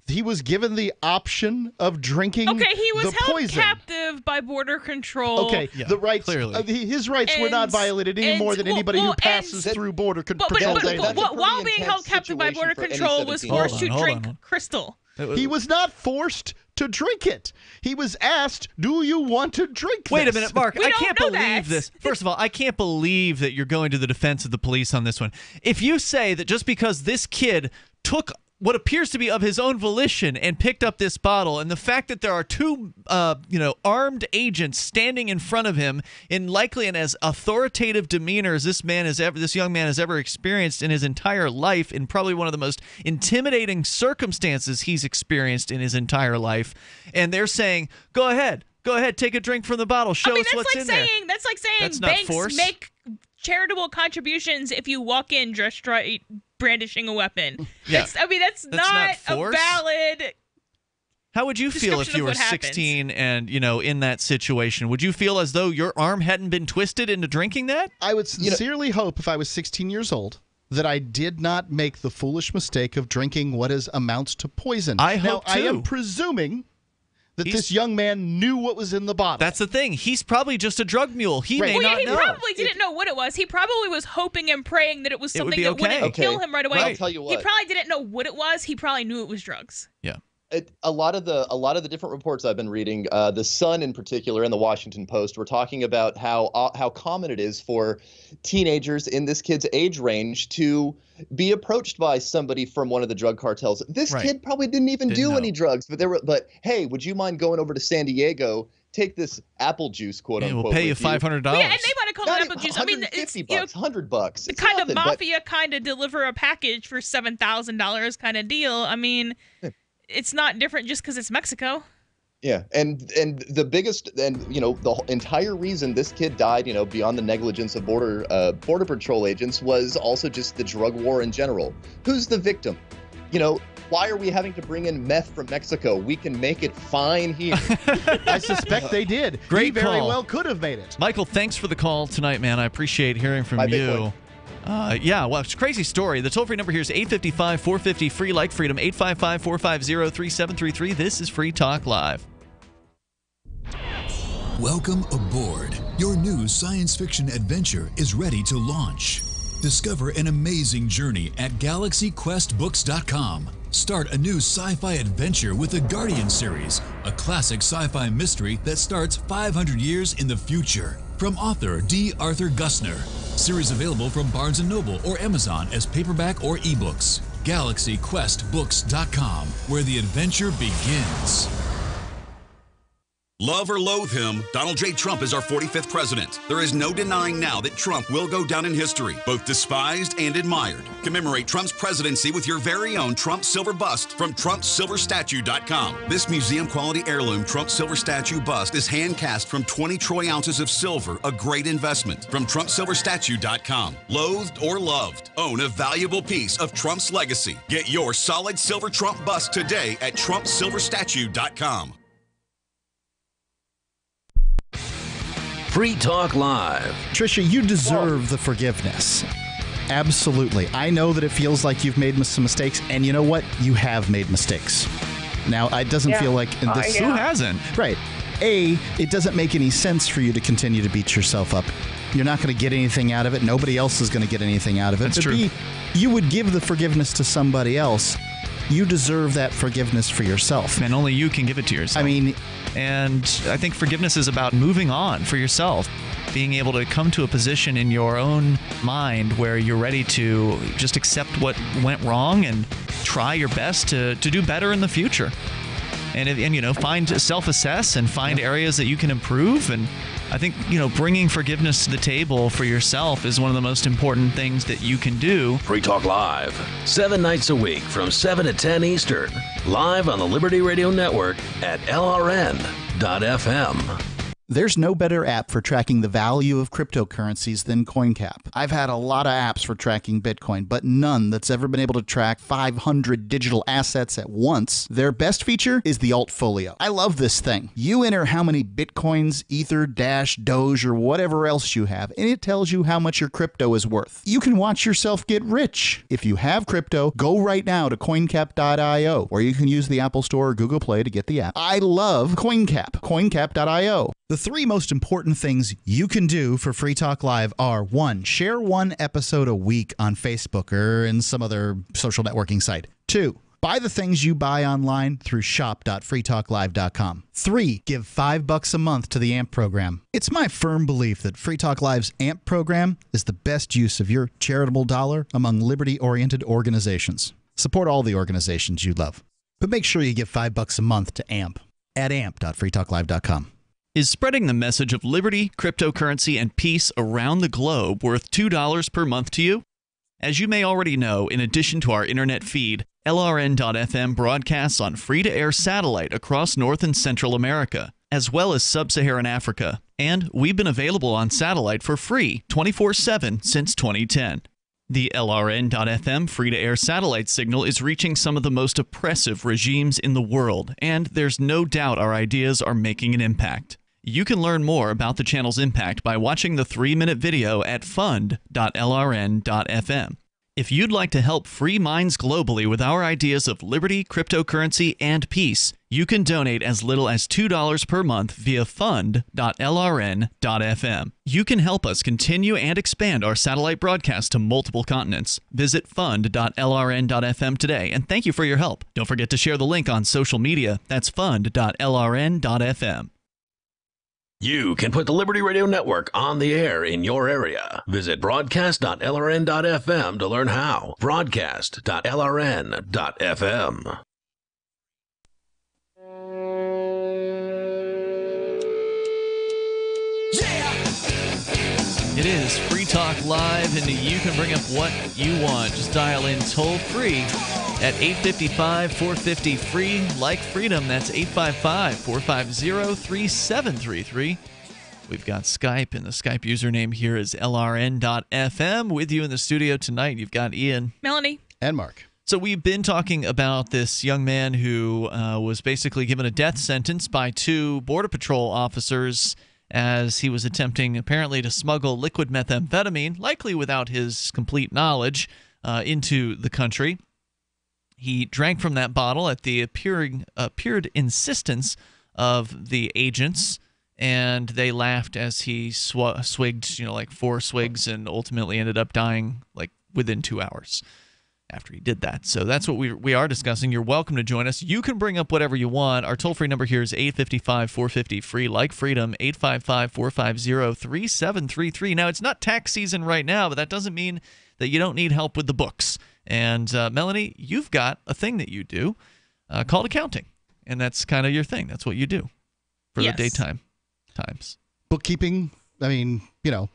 He was given the option of drinking the poison. Okay, he was held captive by border control. Okay, the rights, his rights were not violated any more than anybody who passes through border control. But while being held captive by border control, was forced to drink crystal. He was not forced to drink it. He was asked, do you want to drink this? Wait a minute, Mark. I can't believe this. First of all, I can't believe that you're going to the defense of the police on this one. If you say that just because this kid took what appears to be of his own volition and picked up this bottle, and the fact that there are two armed agents standing in front of him in likely and as authoritative demeanor as this young man has ever experienced in his entire life, in probably one of the most intimidating circumstances he's experienced in his entire life, and they're saying, go ahead, take a drink from the bottle, show us what's in there. That's like saying banks make charitable contributions if you walk in dressed right, brandishing a weapon. Yeah. That's not a valid. How would you feel if you were 16 and, in that situation? Would you feel as though your arm hadn't been twisted into drinking that? I would sincerely hope if I was 16 years old that I did not make the foolish mistake of drinking what amounts to poison. I hope too. I am presuming that this young man knew what was in the bottle. That's the thing. He's probably just a drug mule. He may not know. He probably didn't know what it was. He probably was hoping and praying that it was something that wouldn't kill him right away. I'll tell you what. He probably didn't know what it was. He probably knew it was drugs. Yeah. A lot of the different reports I've been reading, the Sun in particular and the Washington Post, were talking about how common it is for teenagers in this kid's age range to be approached by somebody from one of the drug cartels. This kid probably didn't do any drugs, but hey, would you mind going over to San Diego? Take this apple juice, quote unquote. We'll pay you $500. Yeah, and they might have called it apple juice. I mean, it's $100. The kind of mafia kind of deliver a package for $7,000 kind of deal. I mean, it's not different just because it's Mexico. Yeah, and the biggest the entire reason this kid died, beyond the negligence of border patrol agents, was also just the drug war in general. Who's the victim? Why are we having to bring in meth from Mexico? We can make it fine here. I suspect they did. Great he very call. well could have made it. Michael, thanks for the call tonight, man. I appreciate hearing from you. Yeah, well, it's a crazy story. The toll-free number here is 855-450-FREE, like freedom, 855-450-3733. This is Free Talk Live. Welcome aboard. Your new science fiction adventure is ready to launch. Discover an amazing journey at GalaxyQuestBooks.com. Start a new sci-fi adventure with the Guardian series, a classic sci-fi mystery that starts 500 years in the future. From author D. Arthur Gussner. Series available from Barnes & Noble or Amazon as paperback or ebooks. GalaxyQuestBooks.com, where the adventure begins. Love or loathe him, Donald J. Trump is our 45th president. There is no denying now that Trump will go down in history, both despised and admired. Commemorate Trump's presidency with your very own Trump silver bust from TrumpSilverStatue.com. This museum-quality heirloom Trump silver statue bust is hand-cast from 20 troy ounces of silver, a great investment. From TrumpSilverStatue.com. Loathed or loved, own a valuable piece of Trump's legacy. Get your solid silver Trump bust today at TrumpSilverStatue.com. Free Talk Live. Tricia, you deserve the forgiveness. Absolutely. I know that it feels like you've made some mistakes, and you know what? You have made mistakes. Now, it doesn't feel like this. Who hasn't? Right. A, it doesn't make any sense for you to continue to beat yourself up. You're not going to get anything out of it. Nobody else is going to get anything out of it. That's but true. B, you would give the forgiveness to somebody else. You deserve that forgiveness for yourself. And only you can give it to yourself. I mean, and I think forgiveness is about moving on for yourself, being able to come to a position in your own mind where you're ready to just accept what went wrong and try your best to do better in the future. And find self-assess and find areas that you can improve. And I think, bringing forgiveness to the table for yourself is one of the most important things that you can do. Free Talk Live, 7 nights a week from 7 to 10 Eastern. Live on the Liberty Radio Network at LRN.FM. There's no better app for tracking the value of cryptocurrencies than CoinCap. I've had a lot of apps for tracking Bitcoin, but none that's ever been able to track 500 digital assets at once. Their best feature is the Altfolio. I love this thing. You enter how many Bitcoins, Ether, Dash, Doge, or whatever else you have, and it tells you how much your crypto is worth. You can watch yourself get rich. If you have crypto, go right now to CoinCap.io, or you can use the Apple Store or Google Play to get the app. I love CoinCap. CoinCap.io. The 3 most important things you can do for Free Talk Live are: 1, share 1 episode a week on Facebook or in some other social networking site. 2, buy the things you buy online through shop.freetalklive.com. 3, give $5 a month to the AMP program. It's my firm belief that Free Talk Live's AMP program is the best use of your charitable dollar among liberty-oriented organizations. Support all the organizations you love, but make sure you give $5 a month to AMP at amp.freetalklive.com. Is spreading the message of liberty, cryptocurrency, and peace around the globe worth $2 per month to you? As you may already know, in addition to our internet feed, LRN.FM broadcasts on free-to-air satellite across North and Central America, as well as Sub-Saharan Africa. And we've been available on satellite for free 24/7 since 2010. The LRN.FM free-to-air satellite signal is reaching some of the most oppressive regimes in the world, and there's no doubt our ideas are making an impact. You can learn more about the channel's impact by watching the 3-minute video at fund.lrn.fm. If you'd like to help free minds globally with our ideas of liberty, cryptocurrency, and peace, you can donate as little as $2 per month via fund.lrn.fm. You can help us continue and expand our satellite broadcast to multiple continents. Visit fund.lrn.fm today, and thank you for your help. Don't forget to share the link on social media. That's fund.lrn.fm. You can put the Liberty Radio Network on the air in your area. Visit broadcast.lrn.fm to learn how. Broadcast.lrn.fm. It is Free Talk Live, and you can bring up what you want. Just dial in toll-free at 855-450-FREE, like freedom. That's 855-450-3733. We've got Skype, and the Skype username here is LRN.FM. With you in the studio tonight, you've got Ian, Melanie, and Mark. So we've been talking about this young man who was basically given a death sentence by 2 Border Patrol officers as he was attempting apparently to smuggle liquid methamphetamine, likely without his complete knowledge, into the country. He drank from that bottle at the appeared insistence of the agents, and they laughed as he swigged, like 4 swigs, and ultimately ended up dying like within 2 hours after he did that. So that's what we are discussing. You're welcome to join us. You can bring up whatever you want. Our toll-free number here is 855-450-FREE, like freedom, 855-450-3733. Now, it's not tax season right now, but that doesn't mean that you don't need help with the books. And Melanie, you've got a thing that you do called accounting, and that's kind of your thing. That's what you do for the daytime times. Bookkeeping. I mean,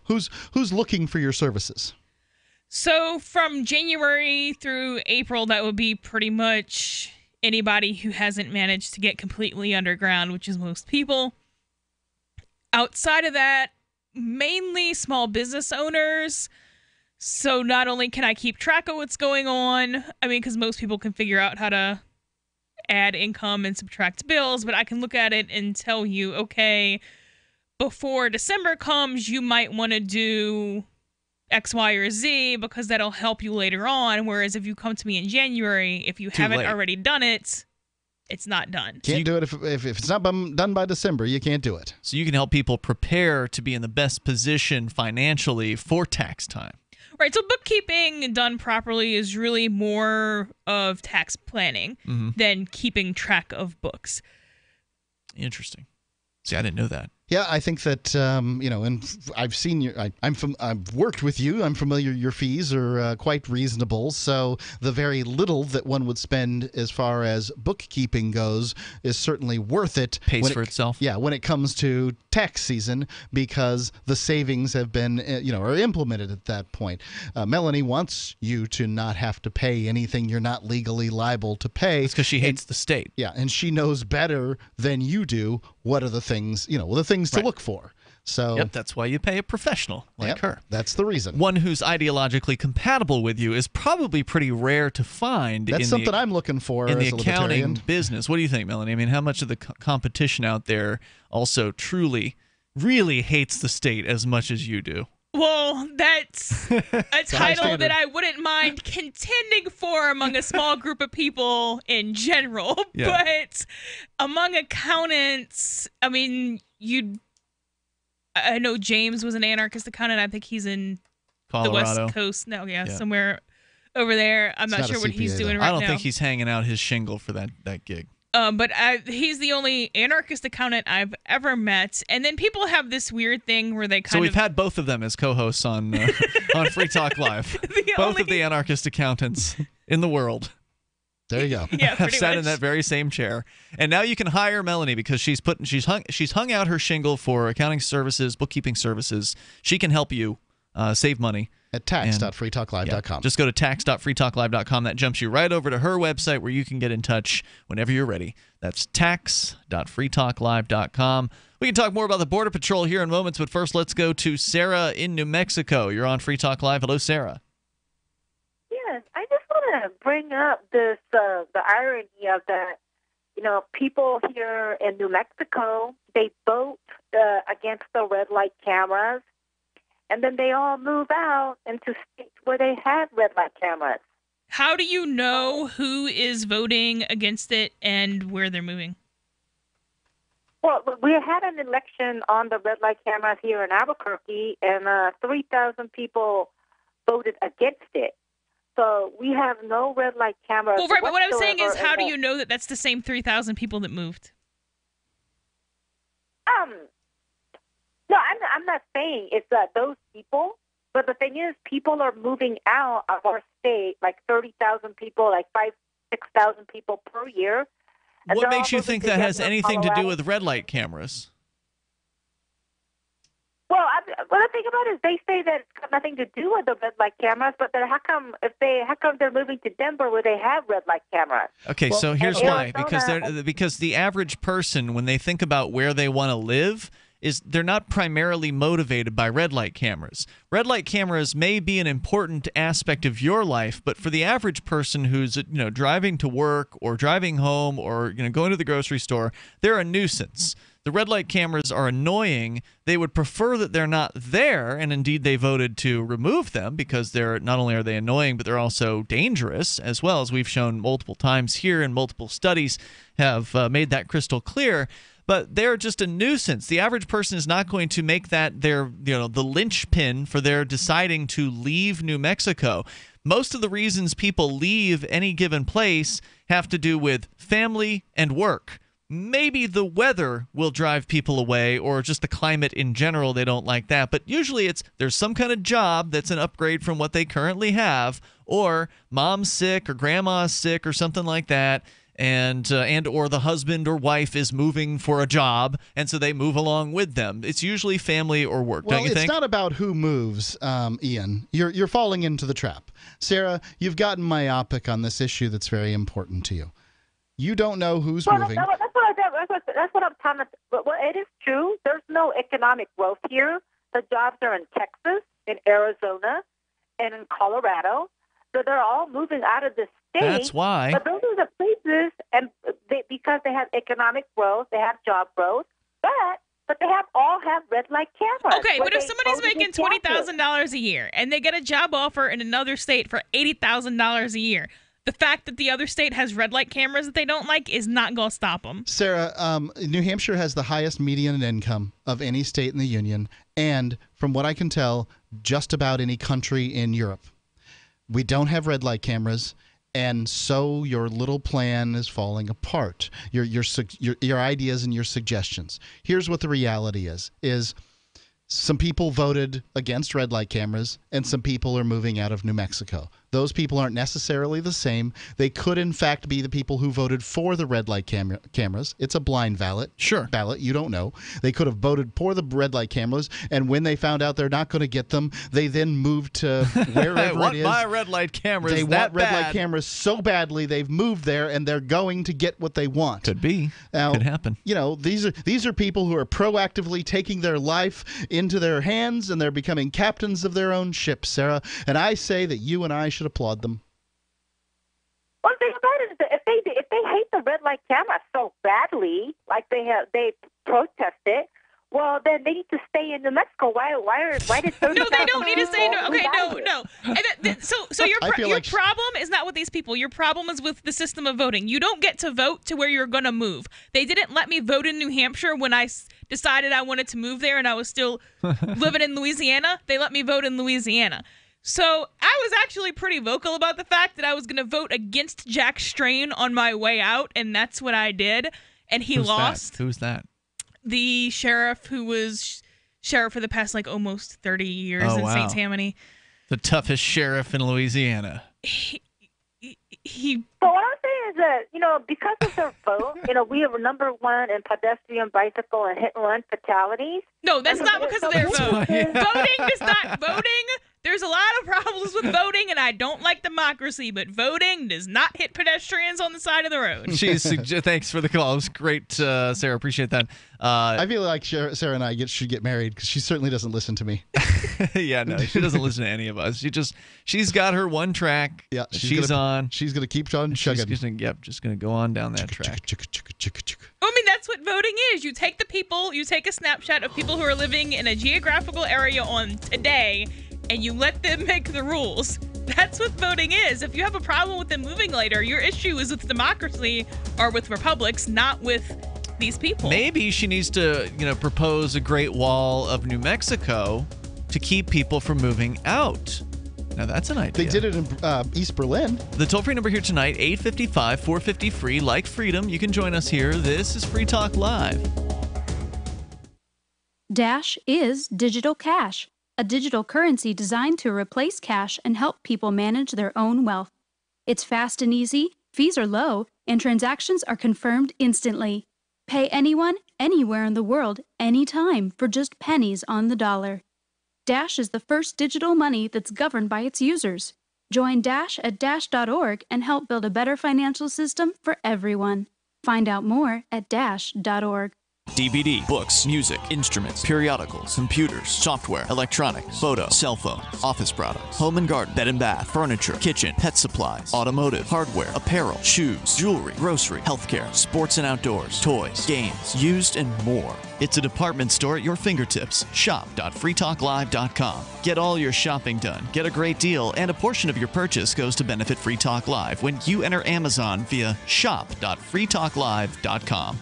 who's looking for your services? So from January through April, that would be pretty much anybody who hasn't managed to get completely underground, which is most people. Outside of that, mainly small business owners. So not only can I keep track of what's going on, because most people can figure out how to add income and subtract bills, but I can look at it and tell you, okay, before December comes, you might want to do X, Y, or Z because that'll help you later on. Whereas if you come to me in January, if you haven't already done it, it's not done. Can't do it if it's not done by December. You can't do it. So you can help people prepare to be in the best position financially for tax time. Right. So bookkeeping done properly is really more of tax planning than keeping track of books. Interesting. See, I didn't know that. Yeah, I think that and I've seen I've worked with you. I'm familiar. Your fees are quite reasonable. So the very little that one would spend as far as bookkeeping goes is certainly worth it. Pays for itself. Yeah, when it comes to tax season, because the savings have been are implemented at that point. Melanie wants you to not have to pay anything you're not legally liable to pay. It's because she hates the state. Yeah, and she knows better than you do what are the things to look for. So that's why you pay a professional like her. That's the reason. One who's ideologically compatible with you is probably pretty rare to find. That's something I'm looking for in as the a accounting business. What do you think, Melanie? How much of the competition out there also truly, really hates the state as much as you do? Well, that's a title that I wouldn't mind contending for among a small group of people in general. Yeah. But among accountants, I know James was an anarchist accountant. I think he's in Colorado. The West Coast. No, somewhere over there. I'm not sure what he's doing right now. I don't think he's hanging out his shingle for that gig. But he's the only anarchist accountant I've ever met. And then people have this weird thing where they So we've had both of them as co-hosts on on Free Talk Live. Both of the anarchist accountants in the world. There you go. Yeah, have sat in that very same chair. And now you can hire Melanie because she's hung out her shingle for accounting services, bookkeeping services. She can help you save money. At tax.freetalklive.com. Just go to tax.freetalklive.com. That jumps you right over to her website where you can get in touch whenever you're ready. That's tax.freetalklive.com. We can talk more about the Border Patrol here in moments, but first let's go to Sarah in New Mexico. You're on Free Talk Live. Hello, Sarah. Yes, I just want to bring up this the irony of that. People here in New Mexico, they vote against the red light cameras. And then they all move out into states where they have red light cameras. How do you know who is voting against it and where they're moving? Well, we had an election on the red light cameras here in Albuquerque, and 3,000 people voted against it. So we have no red light cameras. Well, right, but what I'm saying is, how do you know that that's the same 3,000 people that moved? No, I'm not saying it's those people, but the thing is, people are moving out of our state, like 30,000 people, like 6,000 people per year. What makes you think that has anything to do with red light cameras? Well, what I think about it is they say that it's got nothing to do with the red light cameras, but then how come they're moving to Denver where they have red light cameras? Okay, so here's why. Because the average person, when they think about where they want to live, they're not primarily motivated by red light cameras. Red light cameras may be an important aspect of your life, but for the average person who's driving to work or driving home or going to the grocery store, they're a nuisance. the red light cameras are annoying. They would prefer that they're not there, and indeed they voted to remove them because they're not only are they annoying, but they're also dangerous as well, as we've shown multiple times here, and multiple studies have made that crystal clear. But they're just a nuisance. The average person is not going to make that their, the linchpin for their deciding to leave New Mexico. Most of the reasons people leave any given place have to do with family and work. Maybe the weather will drive people away, or just the climate in general. They don't like that. But usually there's some kind of job that's an upgrade from what they currently have, or mom's sick or grandma's sick or something like that. And or the husband or wife is moving for a job, and so they move along with them. It's usually family or work, don't you think? Well, it's not about who moves, Ian. You're falling into the trap. Sarah, you've gotten myopic on this issue that's very important to you. You don't know who's moving. That's what I'm trying to. But it is true. There's no economic growth here. The jobs are in Texas, in Arizona, and in Colorado. So they're all moving out of the state. That's why. But those are the places, and because they have economic growth, they have job growth, but they all have red light cameras. Okay, but if somebody's making $20,000 a year and they get a job offer in another state for $80,000 a year, the fact that the other state has red light cameras that they don't like is not going to stop them. Sarah, New Hampshire has the highest median income of any state in the union, and from what I can tell, just about any country in Europe. We don't have red light cameras, and so your little plan is falling apart. Your ideas and your suggestions. Here's what the reality is some people voted against red light cameras, and some people are moving out of New Mexico. Those people aren't necessarily the same. They could, in fact, be the people who voted for the red light cameras. It's a blind ballot. Sure. Ballot. You don't know. They could have voted for the red light cameras, and when they found out they're not going to get them, they then moved to wherever I want it is. my red light cameras. They that want red bad. light cameras so badly they've moved there, and they're going to get what they want. Could be. Now, could happen. These are people who are proactively taking their life into their hands, and they're becoming captains of their own ship, Sarah. And I say that you and I should applaud them. One thing about it is that if they hate the red light camera so badly, like they protest it, well, then they need to stay in New Mexico. Why did 30,000 No, they don't need to stay. Okay, no. And so your problem is not with these people. Your problem is with the system of voting. You don't get to vote to where you're going to move. They didn't let me vote in New Hampshire when I decided I wanted to move there and I was still living in Louisiana. They let me vote in Louisiana. So I was actually pretty vocal about the fact that I was going to vote against Jack Strain on my way out, and that's what I did. And he lost. Who's that? The sheriff who was sheriff for the past almost 30 years in St. Tammany. The toughest sheriff in Louisiana. So what I'm saying is that, because of their vote, we are number one in pedestrian, bicycle, and hit-and-run fatalities. No, that's not because of their vote. Voting. There's a lot of problems with voting, and I don't like democracy, but voting does not hit pedestrians on the side of the road. Thanks for the call. It was great, Sarah. Appreciate that. I feel like Sarah and I should get married because she certainly doesn't listen to me. Yeah, no, she doesn't listen to any of us. She's got her one track. Yeah, she's on. She's gonna keep on chugging. Just gonna go on down that track. I mean, that's what voting is. You take a snapshot of people who are living in a geographical area on today, and you let them make the rules. That's what voting is. If you have a problem with them moving later, your issue is with democracy or with republics, not with these people. Maybe she needs to, propose a Great Wall of New Mexico to keep people from moving out. Now, that's an idea. They did it in East Berlin. The toll-free number here tonight, 855-450-FREE. Like freedom, you can join us here. This is Free Talk Live. Dash is digital cash, a digital currency designed to replace cash and help people manage their own wealth. It's fast and easy, fees are low, and transactions are confirmed instantly. Pay anyone, anywhere in the world, anytime for just pennies on the dollar. Dash is the first digital money that's governed by its users. Join Dash at dash.org and help build a better financial system for everyone. Find out more at dash.org. DVD, books, music, instruments, periodicals, computers, software, electronics, photo, cell phones, office products, home and garden, bed and bath, furniture, kitchen, pet supplies, automotive, hardware, apparel, shoes, jewelry, grocery, healthcare, sports and outdoors, toys, games, used, and more. It's a department store at your fingertips. Shop.freetalklive.com. Get all your shopping done, get a great deal, and a portion of your purchase goes to benefit Free Talk Live when you enter Amazon via shop.freetalklive.com.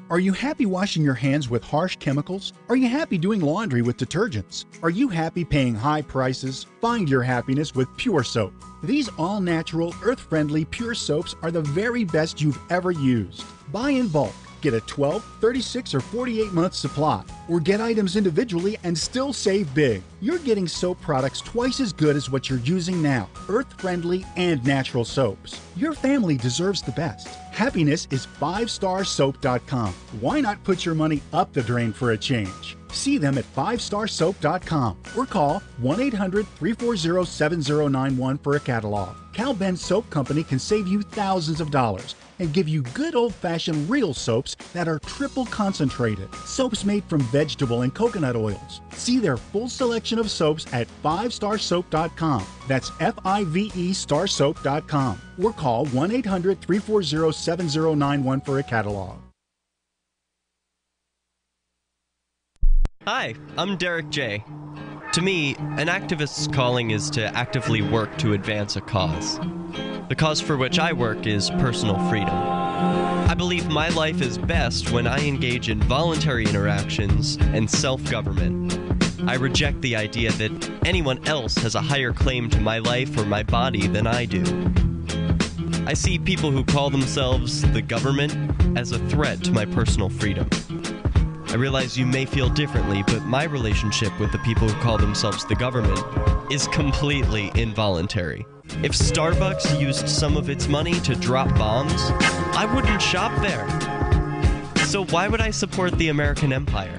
Are you happy washing your hands with harsh chemicals? Are you happy doing laundry with detergents? Are you happy paying high prices? Find your happiness with Pure Soap. These all-natural, earth-friendly Pure Soaps are the very best you've ever used. Buy in bulk. Get a 12, 36, or 48-month supply, or get items individually and still save big. You're getting soap products twice as good as what you're using now, earth-friendly and natural soaps. Your family deserves the best. Happiness is 5starsoap.com. Why not put your money up the drain for a change? See them at 5starsoap.com or call 1-800-340-7091 for a catalog. Cal Ben Soap Company can save you thousands of dollars and give you good old-fashioned real soaps that are triple concentrated. Soaps made from vegetable and coconut oils. See their full selection of soaps at 5starsoap.com. That's F-I-V-E starsoap.com. Or call 1-800-340-7091 for a catalog. Hi, I'm Derek J. To me, an activist's calling is to actively work to advance a cause. The cause for which I work is personal freedom. I believe my life is best when I engage in voluntary interactions and self-government. I reject the idea that anyone else has a higher claim to my life or my body than I do. I see people who call themselves the government as a threat to my personal freedom. I realize you may feel differently, but my relationship with the people who call themselves the government is completely involuntary. If Starbucks used some of its money to drop bombs, I wouldn't shop there. So why would I support the American empire?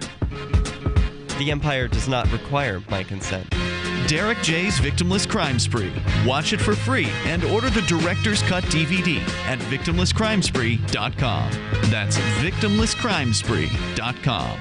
The empire does not require my consent. Derek J's Victimless Crime Spree. Watch it for free and order the Director's Cut DVD at victimlesscrimespree.com. That's victimlesscrimespree.com.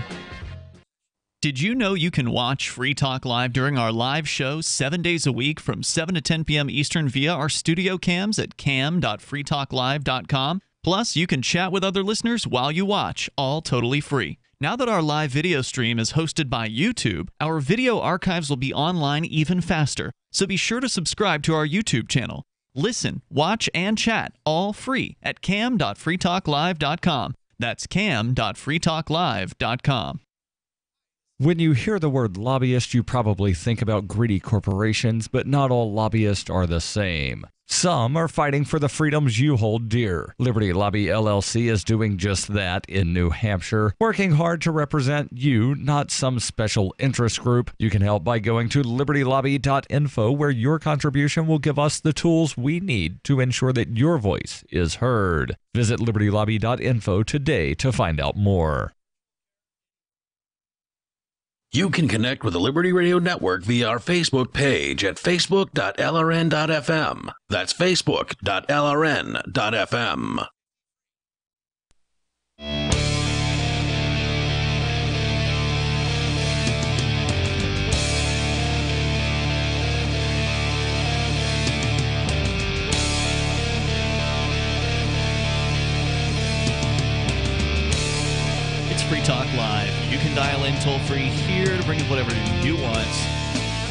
Did you know you can watch Free Talk Live during our live show 7 days a week from 7 to 10 p.m. Eastern via our studio cams at cam.freetalklive.com? Plus, you can chat with other listeners while you watch, all totally free. Now that our live video stream is hosted by YouTube, our video archives will be online even faster. So be sure to subscribe to our YouTube channel. Listen, watch, and chat all free at cam.freetalklive.com. That's cam.freetalklive.com. When you hear the word lobbyist, you probably think about greedy corporations, but not all lobbyists are the same. Some are fighting for the freedoms you hold dear. Liberty Lobby LLC is doing just that in New Hampshire, working hard to represent you, not some special interest group. You can help by going to libertylobby.info, where your contribution will give us the tools we need to ensure that your voice is heard. Visit libertylobby.info today to find out more. You can connect with the Liberty Radio Network via our Facebook page at facebook.lrn.fm. That's facebook.lrn.fm. Free Talk Live. You can dial in toll-free here to bring up whatever you want.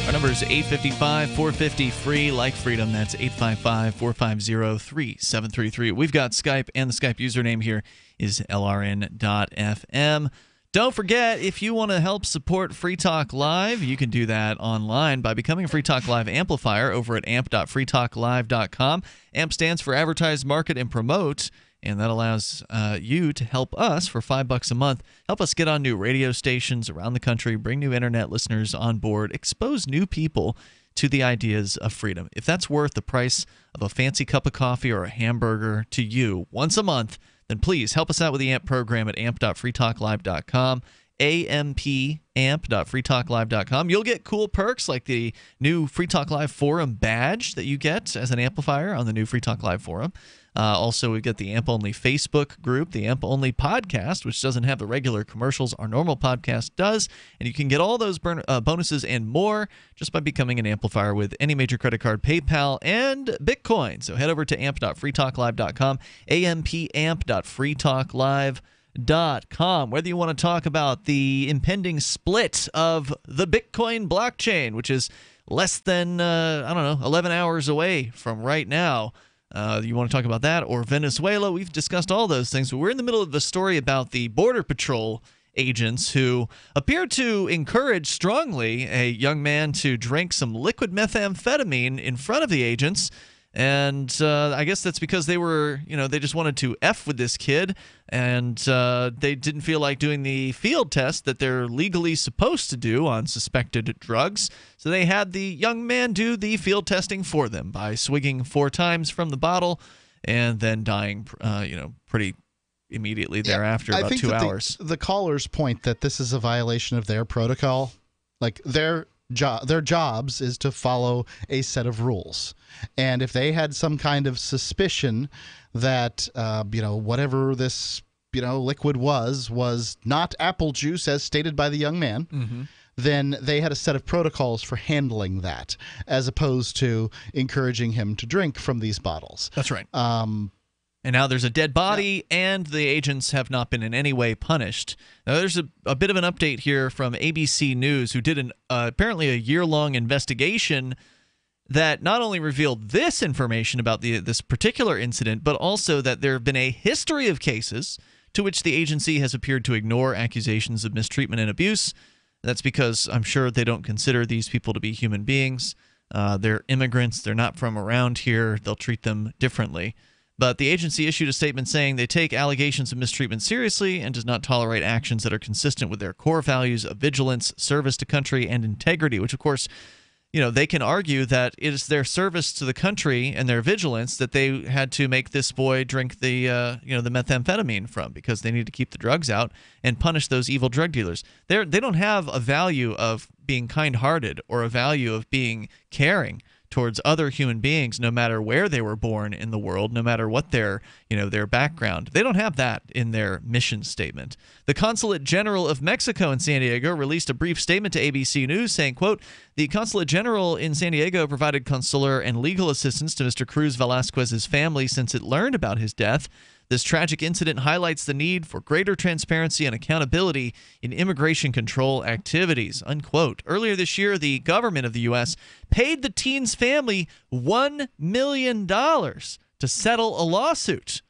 Our number is 855-450-FREE, like freedom. That's 855-450-3733. We've got Skype, and the Skype username here is lrn.fm. Don't forget, if you want to help support Free Talk Live, you can do that online by becoming a Free Talk Live amplifier over at amp.freetalklive.com. AMP stands for Advertise, Market, and Promote. And that allows you to help us for $5 a month, help us get on new radio stations around the country, bring new internet listeners on board, expose new people to the ideas of freedom. If that's worth the price of a fancy cup of coffee or a hamburger to you once a month, then please help us out with the AMP program at amp.freetalklive.com. ampamp.freetalklive.com. You'll get cool perks like the new Free Talk Live Forum badge that you get as an amplifier on the new Free Talk Live Forum. Also, we've got the AMP Only Facebook group, the AMP Only podcast, which doesn't have the regular commercials our normal podcast does. And you can get all those bonuses and more just by becoming an amplifier with any major credit card, PayPal, and Bitcoin. So head over to amp.freetalklive.com, ampamp.freetalklive.com. Whether you want to talk about the impending split of the Bitcoin blockchain, which is less than, 11 hours away from right now. You want to talk about that, or Venezuela? We've discussed all those things, but we're in the middle of a story about the Border Patrol agents who appear to encourage strongly a young man to drink some liquid methamphetamine in front of the agents. And I guess that's because they were, they just wanted to F with this kid, and they didn't feel like doing the field test that they're legally supposed to do on suspected drugs. So they had the young man do the field testing for them by swigging 4 times from the bottle and then dying, pretty immediately thereafter, about 2 hours. The caller's point that this is a violation of their protocol, like their jobs is to follow a set of rules. And if they had some kind of suspicion that, whatever this, liquid was not apple juice as stated by the young man, then they had a set of protocols for handling that, as opposed to encouraging him to drink from these bottles. That's right. And now there's a dead body, and the agents have not been in any way punished. Now, there's a bit of an update here from ABC News, who did apparently a year-long investigation that not only revealed this information about this particular incident, but also that there have been a history of cases to which the agency has appeared to ignore accusations of mistreatment and abuse. That's because I'm sure they don't consider these people to be human beings. They're immigrants. They're not from around here. They'll treat them differently. But the agency issued a statement saying they take allegations of mistreatment seriously and does not tolerate actions that are consistent with their core values of vigilance, service to country, and integrity, which, of course, they can argue that it is their service to the country and their vigilance that they had to make this boy drink the methamphetamine from, because they need to keep the drugs out and punish those evil drug dealers. They don't have a value of being kind-hearted or a value of being caring towards other human beings, no matter where they were born in the world, no matter what their background. They don't have that in their mission statement. The Consulate General of Mexico in San Diego released a brief statement to ABC News saying, quote, "The Consulate General in San Diego provided consular and legal assistance to Mr. Cruz Velasquez's family since it learned about his death. This tragic incident highlights the need for greater transparency and accountability in immigration control activities," unquote. Earlier this year, the government of the U.S. paid the teen's family $1 million to settle a lawsuit.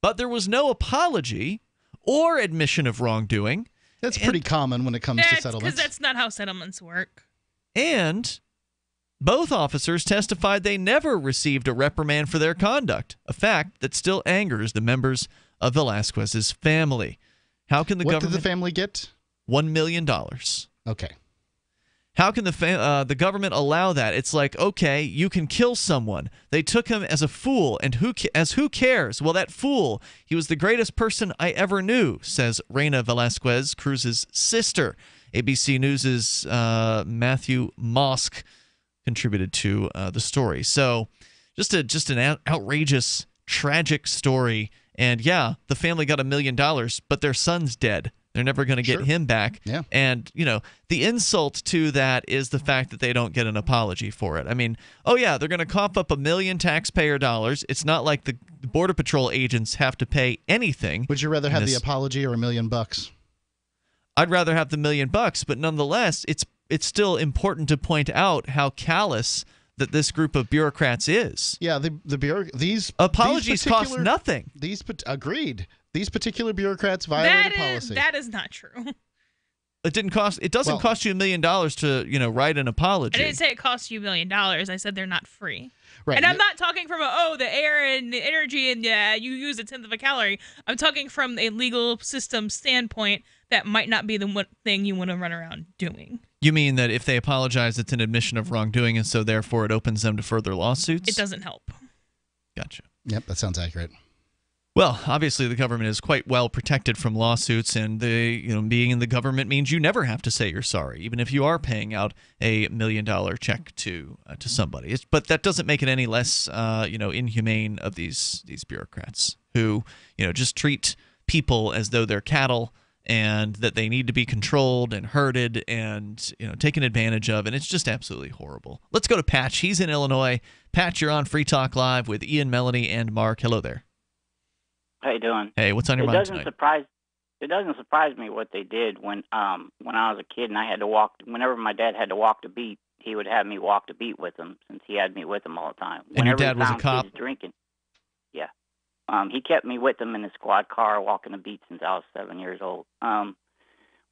But there was no apology or admission of wrongdoing. That's pretty common when it comes to settlements. Because that's not how settlements work. And both officers testified they never received a reprimand for their conduct, a fact that still angers the members of Velasquez's family. How can the government... What did the family get? $1 million. Okay. How can the government allow that? It's like, okay, you can kill someone. They took him as a fool, and who cares? Well, that fool, he was the greatest person I ever knew, says Reina Velasquez, Cruz's sister. ABC News' Matthew Mosk contributed to the story. So just an outrageous, tragic story. And yeah, the family got $1 million, but their son's dead. They're never going to get him back. Yeah. And, the insult to that is the fact that they don't get an apology for it. I mean, oh yeah, they're going to cough up $1 million taxpayer dollars. It's not like the Border Patrol agents have to pay anything. Would you rather have the apology or $1 million? I'd rather have the $1 million, but nonetheless, it's still important to point out how callous that this group of bureaucrats is. Yeah, these apologies cost nothing. Agreed. These particular bureaucrats violated policy. That is not true. It doesn't cost you $1 million to write an apology. I didn't say it costs you $1 million. I said they're not free. Right. And I'm not talking from the air and the energy and you use 1/10 of a calorie. I'm talking from a legal system standpoint that might not be the one thing you want to run around doing. You mean that if they apologize, it's an admission of wrongdoing, and so therefore it opens them to further lawsuits? It doesn't help. Gotcha. Yep, that sounds accurate. Well, obviously the government is quite well protected from lawsuits, and being in the government means you never have to say you're sorry, even if you are paying out $1 million check to somebody. But that doesn't make it any less inhumane of these bureaucrats who just treat people as though they're cattle and that they need to be controlled and herded and taken advantage of, and it's just absolutely horrible. Let's go to Patch. He's in Illinois. Patch, you're on Free Talk Live with Ian, Melanie, and Mark. Hello there. How you doing? Hey, what's on your mind tonight? It doesn't surprise me what they did when I was a kid and I had to walk. Whenever my dad had to walk the beat, he would have me walk the beat with him since he had me with him all the time. And your dad was a cop? Drinking, yeah. He kept me with him in his squad car walking the beat since I was 7 years old.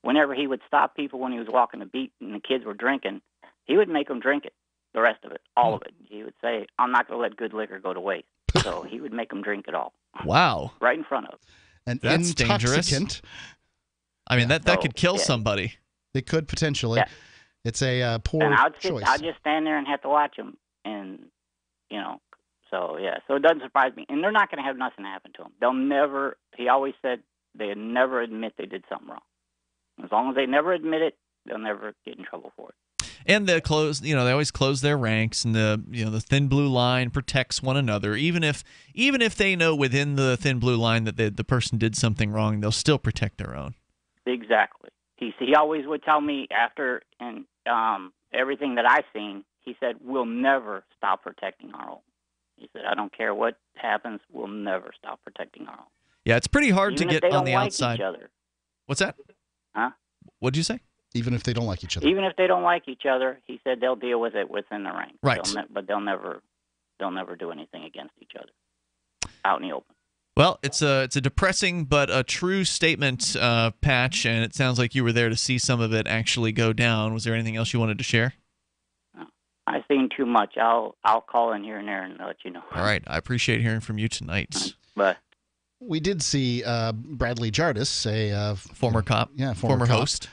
Whenever he would stop people when he was walking the beat and the kids were drinking, he would make them drink it, the rest of it, all of it. He would say, "I'm not going to let good liquor go to waste." So he would make them drink it all. Wow. Right in front of them. And that's dangerous. I mean, that could kill somebody. It could potentially. Yeah. It's a poor choice. I'd just stand there and have to watch them, and so it doesn't surprise me. And they're not going to have nothing happen to them. They'll never. He always said they'd never admit they did something wrong. As long as they never admit it, they'll never get in trouble for it. And they always close their ranks, and the thin blue line protects one another. Even if they know within the thin blue line that the person did something wrong, they'll still protect their own. Exactly. He always would tell me after and everything that I've seen. He said, "We'll never stop protecting our own." He said, "I don't care what happens, we'll never stop protecting our own." Yeah, it's pretty hard to get on the outside. Each other. What's that? Huh? What'd you say? Even if they don't like each other. Even if they don't like each other, he said they'll deal with it within the ranks. Right. But they'll never do anything against each other out in the open. Well, it's a depressing but a true statement, Patch, and it sounds like you were there to see some of it actually go down. Was there anything else you wanted to share? No. I've seen too much. I'll call in here and there and let you know. All right. I appreciate hearing from you tonight. Bye. We did see Bradley Jardis, a former cop, former host.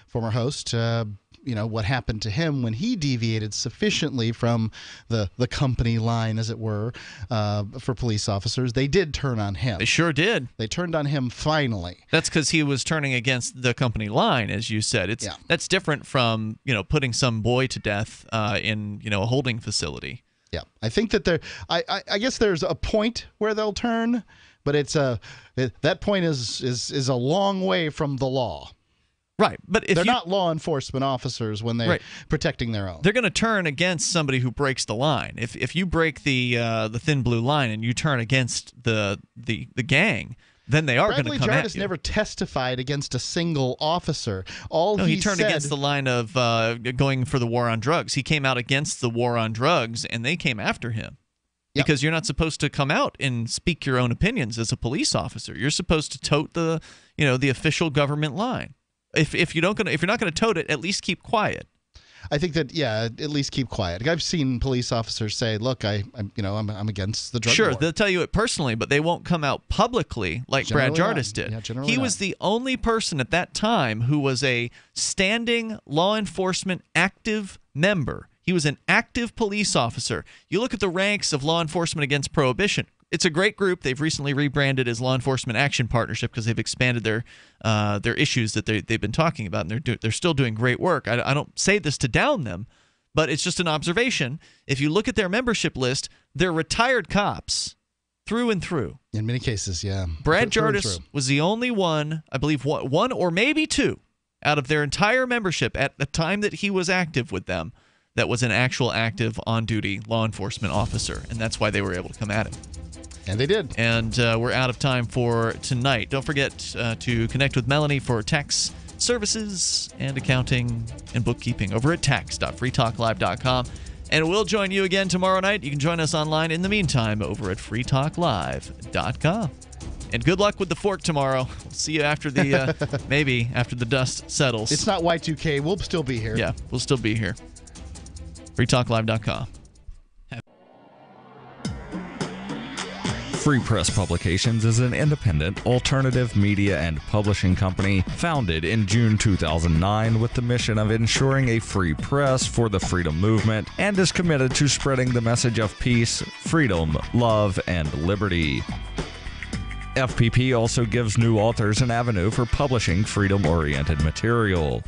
What happened to him when he deviated sufficiently from the company line, as it were, for police officers. They did turn on him. They sure did. They turned on him finally. That's because he was turning against the company line, as you said. That's different from putting some boy to death in a holding facility. Yeah, I think that I guess there's a point where they'll turn. But that point is a long way from the law. Right, but if they're not law enforcement officers when they're protecting their own. They're going to turn against somebody who breaks the line. If you break the thin blue line and you turn against the gang, then they are going to come at you. Bradley Jardis never testified against a single officer. He turned against the line of going for the war on drugs. He came out against the war on drugs, and they came after him. Yep. Because you're not supposed to come out and speak your own opinions as a police officer. You're supposed to tote the official government line. If you're not going to tote it, at least keep quiet. I think that at least keep quiet. I've seen police officers say, "Look, I'm against the drug war." Sure, they'll tell you it personally, but they won't come out publicly like Brad Jardis did. Yeah, he was the only person at that time who was a standing law enforcement active member. He was an active police officer. You look at the ranks of law enforcement against prohibition. It's a great group. They've recently rebranded as Law Enforcement Action Partnership because they've expanded their issues that they've been talking about, and they're still doing great work. I don't say this to down them, but it's just an observation. If you look at their membership list, they're retired cops through and through. In many cases, yeah. Brad Jardis was the only one, I believe, one or maybe two out of their entire membership at the time that he was active with them that was an actual active on-duty law enforcement officer, and that's why they were able to come at him. And they did. And we're out of time for tonight. Don't forget to connect with Melanie for tax services and accounting and bookkeeping over at tax.freetalklive.com. And we'll join you again tomorrow night. You can join us online in the meantime over at freetalklive.com. And good luck with the fork tomorrow. We'll see you after the maybe after the dust settles. It's not Y2K. We'll still be here. Yeah, we'll still be here. freetalklive.com. Free Press Publications is an independent, alternative media and publishing company founded in June 2009 with the mission of ensuring a free press for the freedom movement and is committed to spreading the message of peace, freedom, love, and liberty. FPP also gives new authors an avenue for publishing freedom-oriented material.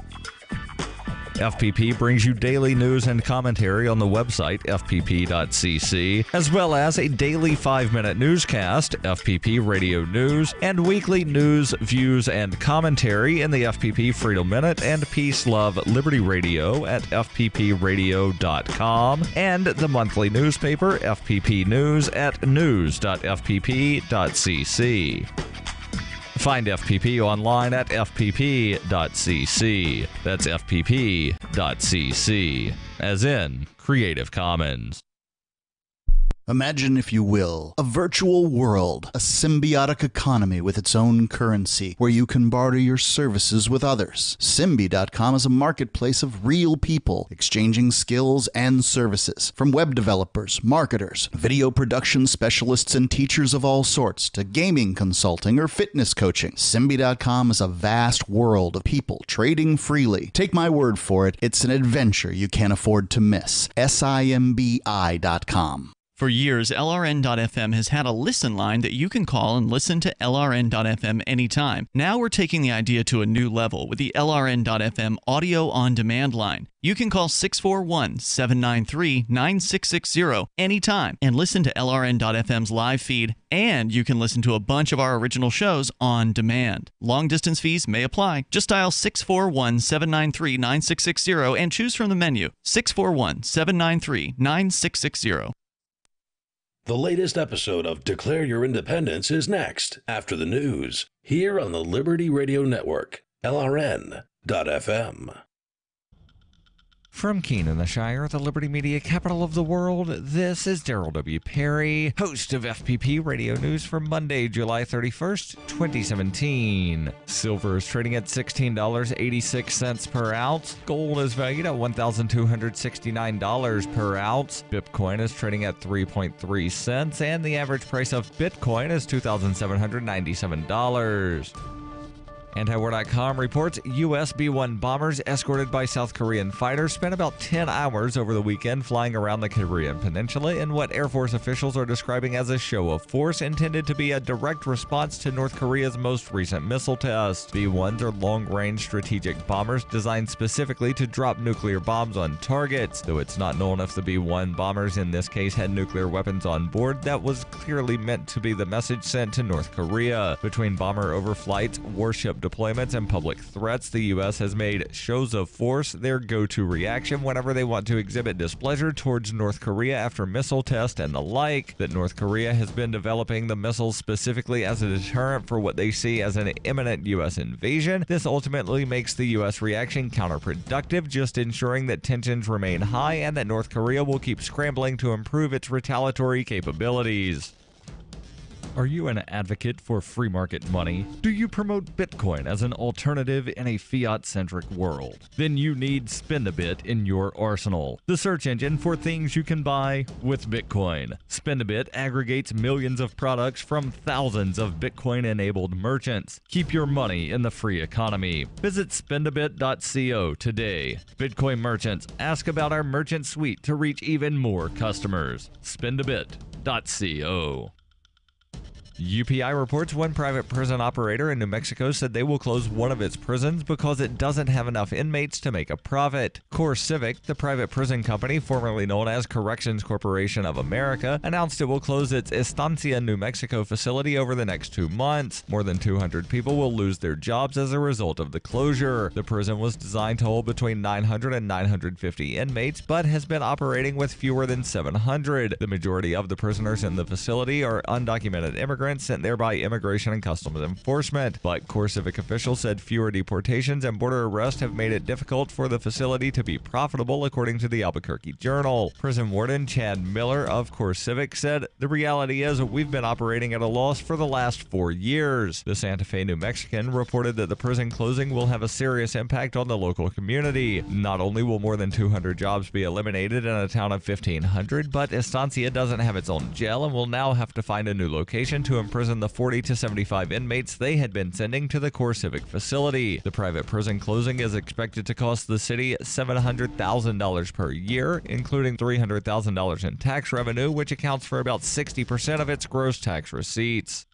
FPP brings you daily news and commentary on the website fpp.cc, as well as a daily 5-minute newscast, FPP Radio News, and weekly news, views, and commentary in the FPP Freedom Minute and Peace, Love, Liberty Radio at fppradio.com, and the monthly newspaper FPP News at news.fpp.cc. Find FPP online at fpp.cc. That's fpp.cc, as in Creative Commons. Imagine, if you will, a virtual world, a symbiotic economy with its own currency, where you can barter your services with others. Symbi.com is a marketplace of real people exchanging skills and services, from web developers, marketers, video production specialists, and teachers of all sorts, to gaming consulting or fitness coaching. Symbi.com is a vast world of people trading freely. Take my word for it, it's an adventure you can't afford to miss. Simbi.com. For years, LRN.FM has had a listen line that you can call and listen to LRN.FM anytime. Now we're taking the idea to a new level with the LRN.FM audio on-demand line. You can call 641-793-9660 anytime and listen to LRN.FM's live feed, and you can listen to a bunch of our original shows on demand. Long-distance fees may apply. Just dial 641-793-9660 and choose from the menu. 641-793-9660. The latest episode of Declare Your Independence is next, after the news, here on the Liberty Radio Network, LRN.FM. From Keene in the Shire, the Liberty Media capital of the world, this is Daryl W. Perry, host of FPP Radio News for Monday, July 31st, 2017. Silver is trading at $16.86 per ounce. Gold is valued at $1,269 per ounce. Bitcoin is trading at 3.3 cents, and the average price of Bitcoin is $2,797. Antiwar.com reports U.S. B-1 bombers escorted by South Korean fighters spent about 10 hours over the weekend flying around the Korean Peninsula in what Air Force officials are describing as a show of force intended to be a direct response to North Korea's most recent missile test. B-1s are long-range strategic bombers designed specifically to drop nuclear bombs on targets. Though it's not known if the B-1 bombers in this case had nuclear weapons on board, that was clearly meant to be the message sent to North Korea. Between bomber overflights, warship deployments, and public threats, the U.S. has made shows of force their go-to reaction whenever they want to exhibit displeasure towards North Korea after missile tests and the like. That North Korea has been developing the missiles specifically as a deterrent for what they see as an imminent U.S. invasion. This ultimately makes the U.S. reaction counterproductive, just ensuring that tensions remain high and that North Korea will keep scrambling to improve its retaliatory capabilities. Are you an advocate for free market money? Do you promote Bitcoin as an alternative in a fiat-centric world? Then you need Spend-A-Bit in your arsenal, the search engine for things you can buy with Bitcoin. Spend-A-Bit aggregates millions of products from thousands of Bitcoin-enabled merchants. Keep your money in the free economy. Visit spendabit.co today. Bitcoin merchants, ask about our merchant suite to reach even more customers. Spendabit.co. UPI reports one private prison operator in New Mexico said they will close one of its prisons because it doesn't have enough inmates to make a profit. Core Civic, the private prison company formerly known as Corrections Corporation of America, announced it will close its Estancia, New Mexico facility over the next 2 months. More than 200 people will lose their jobs as a result of the closure. The prison was designed to hold between 900 and 950 inmates, but has been operating with fewer than 700. The majority of the prisoners in the facility are undocumented immigrants sent there by Immigration and Customs Enforcement. But Core Civic officials said fewer deportations and border arrests have made it difficult for the facility to be profitable, according to the Albuquerque Journal. Prison warden Chad Miller of Core Civic said, "The reality is we've been operating at a loss for the last 4 years." The Santa Fe New Mexican reported that the prison closing will have a serious impact on the local community. Not only will more than 200 jobs be eliminated in a town of 1,500, but Estancia doesn't have its own jail and will now have to find a new location to imprison the 40 to 75 inmates they had been sending to the Core Civic facility. The private prison closing is expected to cost the city $700,000 per year, including $300,000 in tax revenue, which accounts for about 60% of its gross tax receipts.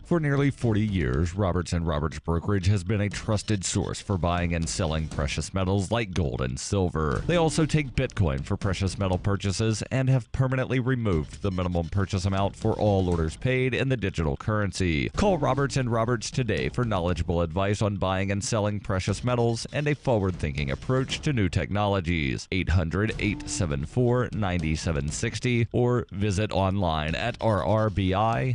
For nearly 40 years, Roberts & Roberts Brokerage has been a trusted source for buying and selling precious metals like gold and silver. They also take Bitcoin for precious metal purchases and have permanently removed the minimum purchase amount for all orders paid in the digital currency. Call Roberts & Roberts today for knowledgeable advice on buying and selling precious metals and a forward-thinking approach to new technologies. 800-874-9760 or visit online at rrbi.co.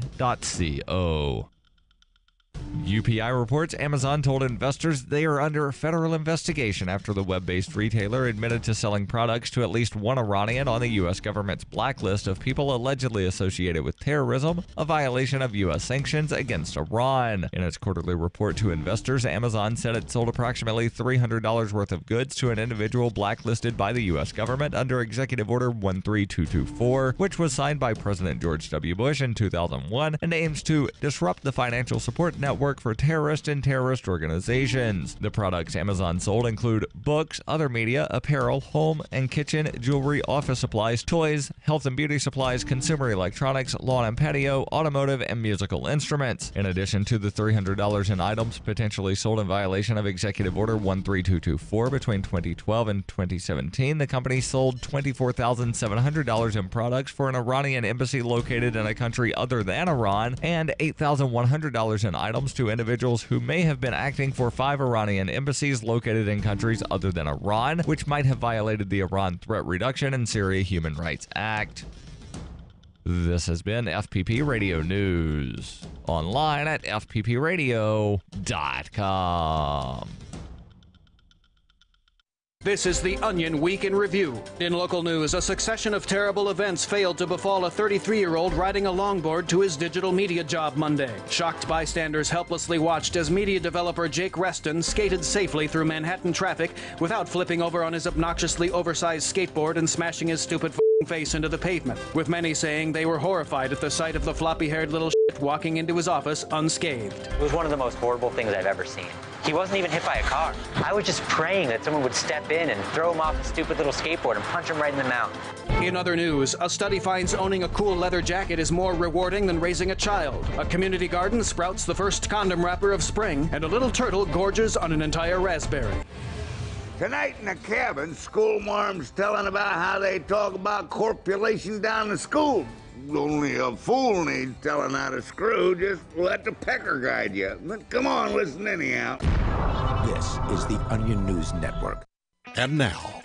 UPI reports Amazon told investors they are under a federal investigation after the web-based retailer admitted to selling products to at least one Iranian on the U.S. government's blacklist of people allegedly associated with terrorism, a violation of U.S. sanctions against Iran. In its quarterly report to investors, Amazon said it sold approximately $300 worth of goods to an individual blacklisted by the U.S. government under Executive Order 13224, which was signed by President George W. Bush in 2001 and aims to disrupt the financial support network for terrorists and terrorist organizations. The products Amazon sold include books, other media, apparel, home and kitchen, jewelry, office supplies, toys, health and beauty supplies, consumer electronics, lawn and patio, automotive, and musical instruments. In addition to the $300 in items potentially sold in violation of Executive Order 13224 between 2012 and 2017, the company sold $24,700 in products for an Iranian embassy located in a country other than Iran and $8,100 in items to individuals who may have been acting for 5 Iranian embassies located in countries other than Iran, which might have violated the Iran Threat Reduction and Syria Human Rights Act. This has been FPP Radio News. Online at fppradio.com. This is the Onion Week in Review. In local news, a succession of terrible events failed to befall a 33-year-old riding a longboard to his digital media job Monday. Shocked bystanders helplessly watched as media developer Jake Reston skated safely through Manhattan traffic without flipping over on his obnoxiously oversized skateboard and smashing his stupid face into the pavement, with many saying they were horrified at the sight of the floppy-haired little shit walking into his office unscathed. It was one of the most horrible things I've ever seen. He wasn't even hit by a car. I was just praying that someone would step in and throw him off his stupid little skateboard and punch him right in the mouth. In other news, a study finds owning a cool leather jacket is more rewarding than raising a child. A community garden sprouts the first condom wrapper of spring, and a little turtle gorges on an entire raspberry. Tonight in the cabin, schoolmarm's telling about how they talk about corpulation down the school. Only a fool needs telling how to screw. Just let the pecker guide you. But come on, listen anyhow. This is the Onion News Network. And now,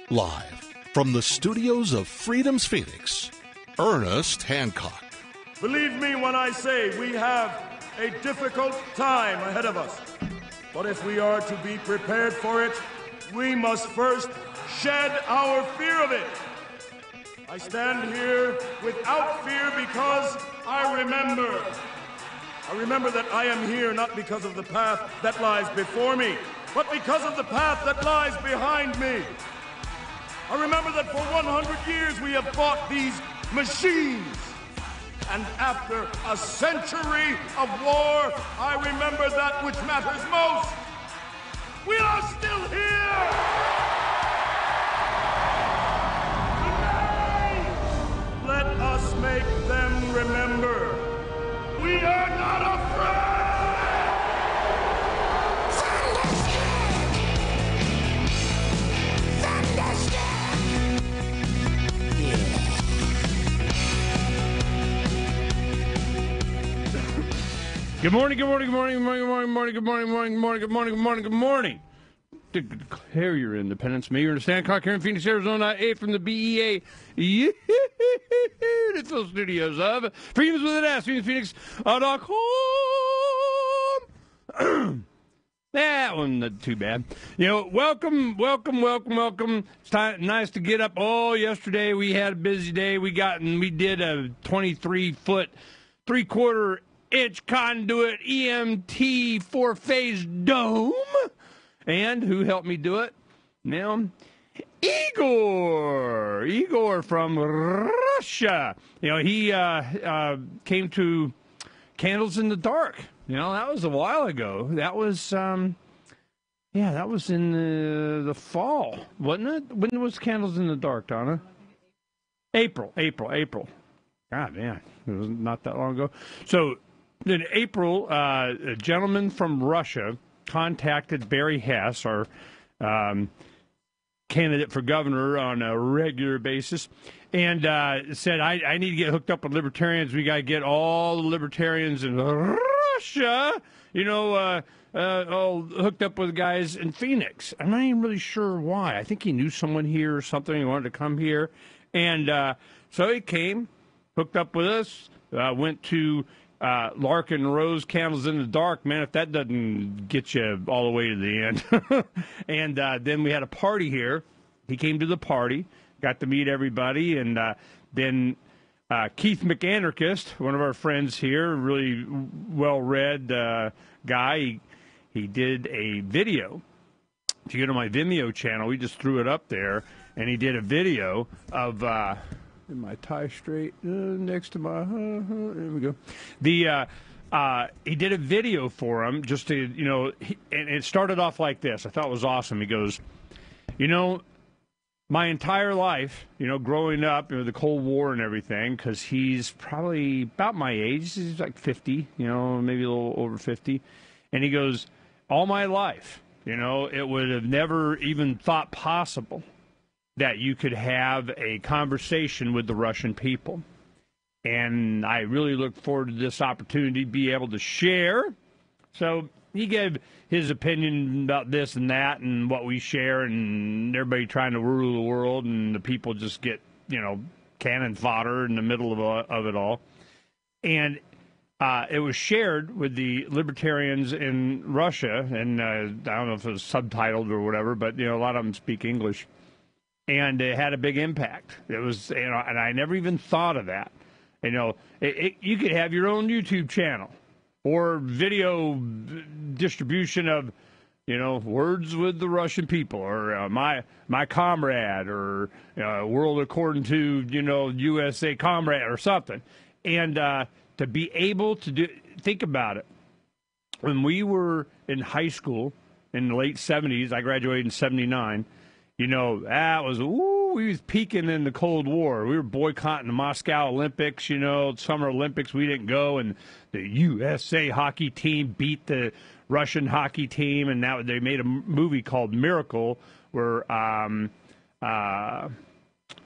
live from the studios of Freedom's Phoenix, Ernest Hancock. Believe me when I say we have a difficult time ahead of us. But if we are to be prepared for it, we must first shed our fear of it. I stand here without fear because I remember that I am here not because of the path that lies before me, but because of the path that lies behind me. I remember that for 100 years we have fought these machines. And after a century of war, I remember that which matters most. We are still here! Let us make them remember. We are not afraid! Good morning, good morning, good morning, good morning, good morning, good morning, good morning, good morning, good morning, good morning, good morning. Declare your independence. Mayor of Hancock here in Phoenix, Arizona, A from the BEA. It's those studios of Freedoms with an S, Phoenixphoenix.com. That one not too bad. You know, welcome. It's nice to get up. Oh, yesterday we had a busy day. We did a 23-foot, 3/4-inch conduit EMT 4-phase dome. And who helped me do it? Now, Igor from Russia. You know, he came to Candles in the Dark. You know, that was a while ago. That was, that was in the fall, wasn't it? When was Candles in the Dark, Donna? April. God, man, it was not that long ago. So in April, a gentleman from Russia contacted Barry Hess, our candidate for governor on a regular basis, and said, I need to get hooked up with libertarians. We got to get all the libertarians in Russia, all hooked up with guys in Phoenix. I'm not even really sure why. I think he knew someone here or something. He wanted to come here. And so he came, hooked up with us, went to Larkin Rose Candles in the Dark. Man, if that doesn't get you all the way to the end. And then we had a party here. He came to the party, got to meet everybody, and then Keith McAnarchist, one of our friends here, really well-read guy, he did a video. If you go to my Vimeo channel, we just threw it up there, and he did a video of in my tie straight next to my there we go. He did a video for him just to and it started off like this. I thought it was awesome. He goes, my entire life, growing up, the Cold War and everything, because he's probably about my age. He's like 50, maybe a little over 50. And he goes, all my life, it would have never even thought possible that you could have a conversation with the Russian people. And I really look forward to this opportunity to be able to share. So he gave his opinion about this and that and what we share, and everybody trying to rule the world, and the people just get, cannon fodder in the middle of it all. And it was shared with the libertarians in Russia, and I don't know if it was subtitled or whatever, but, a lot of them speak English. And it had a big impact. It was, and I never even thought of that. You could have your own YouTube channel or video distribution of, words with the Russian people, or my comrade, or world according to, USA comrade or something. And to be able to think about it. When we were in high school in the late 70s, I graduated in 79, that was, we was peaking in the Cold War. We were boycotting the Moscow Olympics, Summer Olympics. We didn't go, and the USA hockey team beat the Russian hockey team, and now they made a movie called Miracle, where